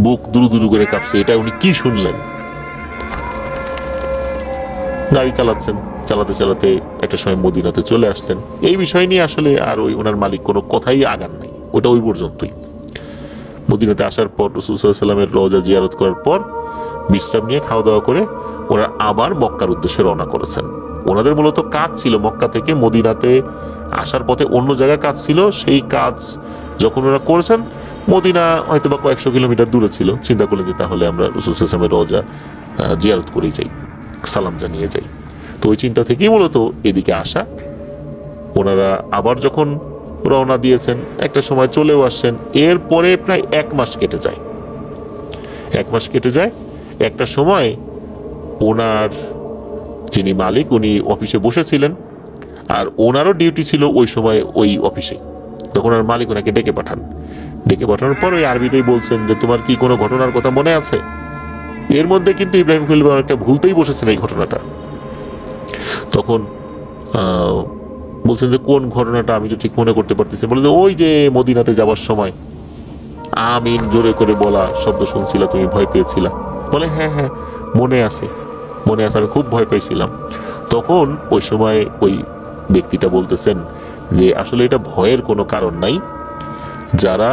বুক দুরু দুরু করে কাঁপছে, এটা উনি কি শুনলেন। গাড়ি চালাচ্ছেন, চালাতে চালাতে একটা সময় মদিনাতে চলে আসলেন। এই বিষয় নিয়ে আসলে আর ওই ওনার মালিক কোনো কথাই আগান নাই, ওটা ওই পর্যন্তই। মদিনাতে আসার পর রাসূল সাল্লাল্লাহু আলাইহি ওয়াসাল্লামের রওজা জিয়ারত করার পর বিশ্রাম নিয়ে খাওয়া দাওয়া করে ওরা আবার মক্কার উদ্দেশ্যে রওনা করেছেন। ওনাদের মূলত কাজ ছিল মক্কা থেকে মদিনাতে আসার পথে অন্য জায়গায় কাজ ছিল, সেই কাজ যখন ওরা করেছেন, মদিনা হয়তো বা কয়েকশো কিলোমিটার দূরে ছিল, চিন্তা করলেন যে তাহলে আমরা রাসূল সাল্লাল্লাহু আলাইহি ওয়াসাল্লামের রওজা জিয়ারত করেই যাই, সালাম জানিয়ে যাই। তো ওই চিন্তা থেকেই মূলত এদিকে আসা। ওনারা আবার যখন রওনা দিয়েছেন, একটা সময় চলেও আসছেন, এরপরে প্রায় 1 মাস কেটে যায়। 1 মাস কেটে যায়, একটা সময় ওনার যিনি মালিক উনি অফিসে বসেছিলেন, আর ওনারও ডিউটি ছিল ওই সময় ওই অফিসে। তখন ওনার মালিক ওনাকে ডেকে পাঠান। ডেকে পাঠানোর পর ওই আরবিতেই বলছেন যে তোমার কি কোনো ঘটনার কথা মনে আছে? এর মধ্যে কিন্তু ইব্রাহিম খলিল ভাই একটা ভুলতেই বসেছেন এই ঘটনাটা। তখন বলছেন যে কোন ঘটনাটা, আমি তো ঠিক মনে করতে পারতেছি। বলে যে ওই যে মদিনাতে যাওয়ার সময় আমিন জোরে করে বলা শব্দ শুনছিলা, তুমি ভয় পেয়েছিলা। বলে হ্যাঁ হ্যাঁ মনে আছে, আমি খুব ভয় পাইছিলাম। তখন ওই সময় ওই ব্যক্তিটা বলতেছেন যে আসলে এটা ভয়ের কোনো কারণ নাই। যারা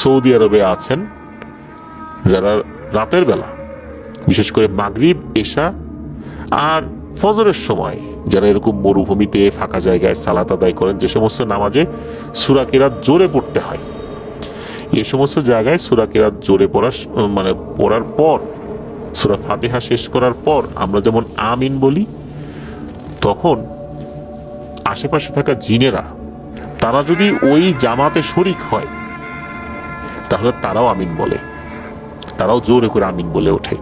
সৌদি আরবে আছেন, যারা রাতের বেলা বিশেষ করে মাগরিব, এশা আর ফজরের সময় যারা এরকম মরুভূমিতে ফাঁকা জায়গায় সালাত আদায় করেন, যে সমস্ত নামাজে সূরা কিরাত জোরে পড়তে হয়, এই সমস্ত জায়গায় সূরা কিরাত জোরে পড়ার পর, সূরা ফাতিহা শেষ করার পর আমরা যেমন আমিন বলি, তখন আশেপাশে থাকা জিনেরা তারা যদি ওই জামাতে শরিক হয় তাহলে তারাও আমিন বলে, তারাও জোরে করে আমিন বলে ওঠে।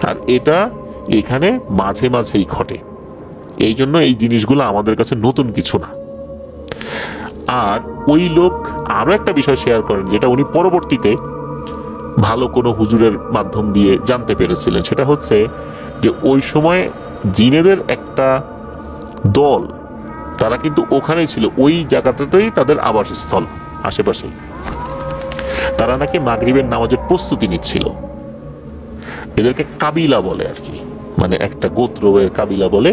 আর এটা এখানে মাঝে মাঝেই ঘটে, এই জন্য এই জিনিসগুলো আমাদের কাছে নতুন কিছু না। আর ওই লোক আরো একটা বিষয় শেয়ার করেন, যেটা উনি পরবর্তীতে ভালো কোনো হুজুরের মাধ্যম দিয়ে জানতে পেরেছিলেন। সেটা হচ্ছে যে ওই সময় জিনেদের একটা দল তারা কিন্তু ওখানেই ছিল, ওই জায়গাটাতেই তাদের আবাসস্থল, আশেপাশেই। তারা নাকি মাগরিবের নামাজের প্রস্তুতি নিচ্ছিল। এদেরকে কাবিলা বলে আর কি, মানে একটা গোত্রের কাবিলা বলে।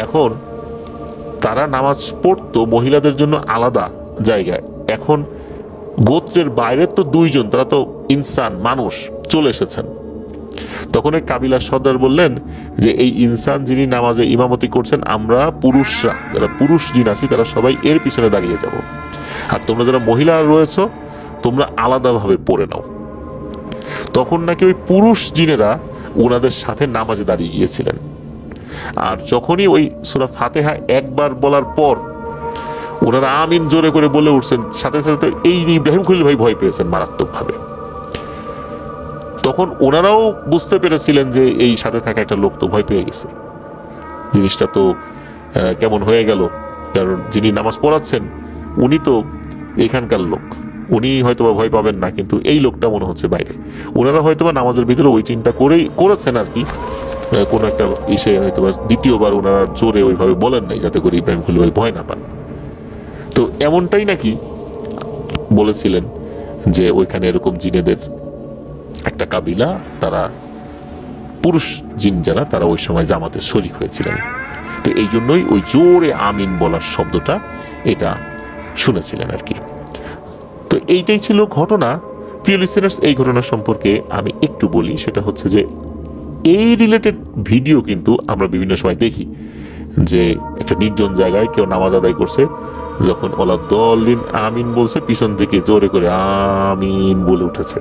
এখন তারা নামাজ পড়তো মহিলাদের জন্য আলাদা জায়গায়। এখন গোত্রের বাইরের তো দুইজন, তারা তো ইনসান, মানুষ চলে এসেছেন। তখন এই কাবিলার সর্দার বললেন যে এই ইনসান যিনি নামাজে ইমামতি করছেন, আমরা পুরুষরা, যারা পুরুষ জিন আছি তারা সবাই এর পিছনে দাঁড়িয়ে যাব, আর তোমরা যারা মহিলা রয়েছো তোমরা আলাদাভাবে পড়ে নাও। তখন নাকি ওই পুরুষ জিনেরা ওনাদের সাথে নামাজে দাঁড়িয়ে গিয়েছিলেন। আর যখনই ওই সূরা ফাতিহা একবার বলার পর ওনারা আমিন জোরে করে বলে উঠছেন, সাথে সাথে এই ইব্রাহিম খলিল ভাই ভয় পেয়েছেন মারাত্মকভাবে। তখন ওনারাও বুঝতে পেরেছিলেন যে এই সাথে থাকা একটা লোক তো ভয় পেয়ে গেছে, জিনিসটা তো কেমন হয়ে গেল। কারণ যিনি নামাজ পড়াচ্ছেন উনি তো এখানকার লোক, উনি হয়তোবা ভয় পাবেন না, কিন্তু এই লোকটা মনে হচ্ছে বাইরে। ওনারা হয়তোবা নামাজের ভিতরে ওই চিন্তা করেছেন আর কি, কোনো একটা ইসে হয়তোবা দ্বিতীয়বার ওনারা জোরে ওইভাবে বলেন নাই যাতে করে ইব্রাহিম খলিল ভাই ভয় না পান। তো এমনটাই নাকি বলেছিলেন যে ওইখানে এরকম জিনেদের একটা কাবিলা, তারা পুরুষ জিন যারা, তারা ওই সময় জামাতে শরীক হয়েছিলেন। তো এই জন্যই ওই জোরে আমিন বলার শব্দটা এটা শুনেছিলেন আর কি। তো এইটাই ছিল ঘটনা। প্রিয় লিসেনার্স, এই ঘটনা সম্পর্কে আমি একটু বলি, সেটা হচ্ছে যে এই রিলেটেড ভিডিও কিন্তু আমরা বিভিন্ন সময় দেখি যে একটা নির্জন জায়গায় কেউ নামাজ আদায় করছে, যখন ওলা দলিন আমিন বলছে পিছন থেকে জোরে করে আমিন বলে উঠেছে,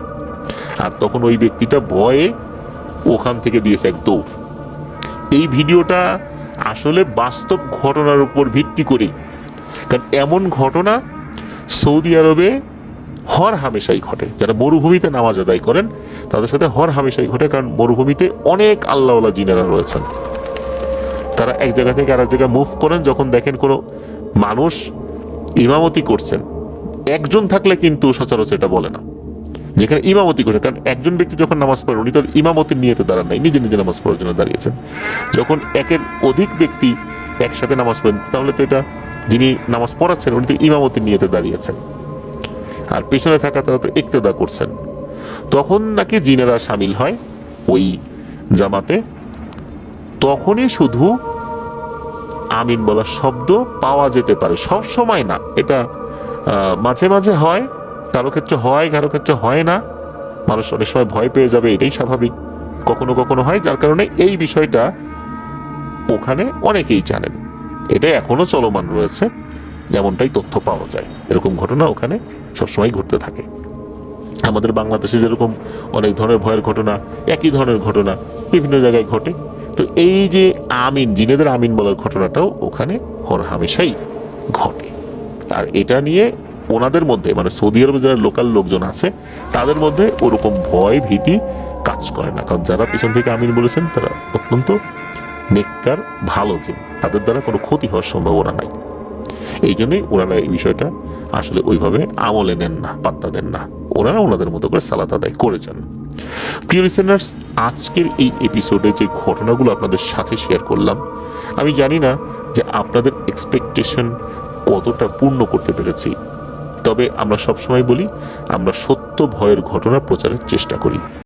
আর তখন ওই ব্যক্তিটা ভয়ে ওখান থেকে দিয়েছে এক দৌড়। এই ভিডিওটা আসলে বাস্তব ঘটনার উপর ভিত্তি করেই, কারণ এমন ঘটনা সৌদি আরবে হর হামেশাই ঘটে। যারা মরুভূমিতে নামাজ আদায় করেন তাদের সাথে হর হামেশাই ঘটে, কারণ মরুভূমিতে অনেক আল্লাহওয়ালা জিনেরা রয়েছেন। তারা এক জায়গা থেকে আরেক জায়গায় মুভ করেন, যখন দেখেন কোনো মানুষ ইমামতি করছেন, একজন থাকলে কিন্তু সচরাচর এটা বলে না যেখানে ইমামতি করছেন, কারণ একজন ব্যক্তি যখন নামাজ পড়েন উনি তো ইমামতির নিয়তে দাঁড়ান নাই, নিজে নিজে নামাজ পড়ার জন্য দাঁড়িয়েছেন। যখন একের অধিক ব্যক্তি একসাথে নামাজ পড়েন তাহলে তো এটা যিনি নামাজ পড়াচ্ছেন উনি তো ইমামতির নিয়তে দাঁড়িয়েছেন, আর পেছনে থাকা তারা তো ইক্তেদা করছেন। তখন নাকি জিনেরা সামিল হয় ওই জামাতে, তখনই শুধু আমিন বলার শব্দ পাওয়া যেতে পারে, সব সময় না। এটা মাঝে মাঝে হয়, কারো ক্ষেত্রে হয়, কারো ক্ষেত্রে হয় না। মানুষ অনেক সময় ভয় পেয়ে যাবে, এটাই স্বাভাবিক। কখনো কখনো হয়, যার কারণে এই বিষয়টা ওখানে অনেকেই জানেন। এটা এখনো চলমান রয়েছে, যেমনটাই তথ্য পাওয়া যায়। এরকম ঘটনা ওখানে সবসময় ঘটতে থাকে। আমাদের বাংলাদেশে যেরকম অনেক ধরনের ভয়ের ঘটনা, একই ধরনের ঘটনা বিভিন্ন জায়গায় ঘটে। তো এই যে আমিন, জিনেদের আমিন বলার ঘটনাটাও ওখানে হর হামেশাই ঘটে। আর এটা নিয়ে ওনাদের মধ্যে, মানে সৌদি আরবে যারা লোকাল লোকজন আছে তাদের মধ্যে ওরকম ভয় ভীতি কাজ করে না, কারণ যারা পিছন থেকে আমিন বলেছেন তারা অত্যন্ত নেককার ভালো জিন, তাদের দ্বারা কোনো ক্ষতি হওয়ার সম্ভাবনা নাই। এই জন্যই ওনারা এই বিষয়টা আসলে ওইভাবে আমলে নেন না, পাত্তা দেন না। ওনারা ওনাদের মতো করে সালাত আদায় করে যান। প্রিয় লিসেনার্স, আজকের এই এপিসোডে যে ঘটনাগুলো আপনাদের সাথে শেয়ার করলাম, আমি জানি না যে আপনাদের এক্সপেকটেশন কতটা পূর্ণ করতে পেরেছি। তবে আমরা সবসময় বলি, আমরা সত্য ভয়ের ঘটনা প্রচারের চেষ্টা করি।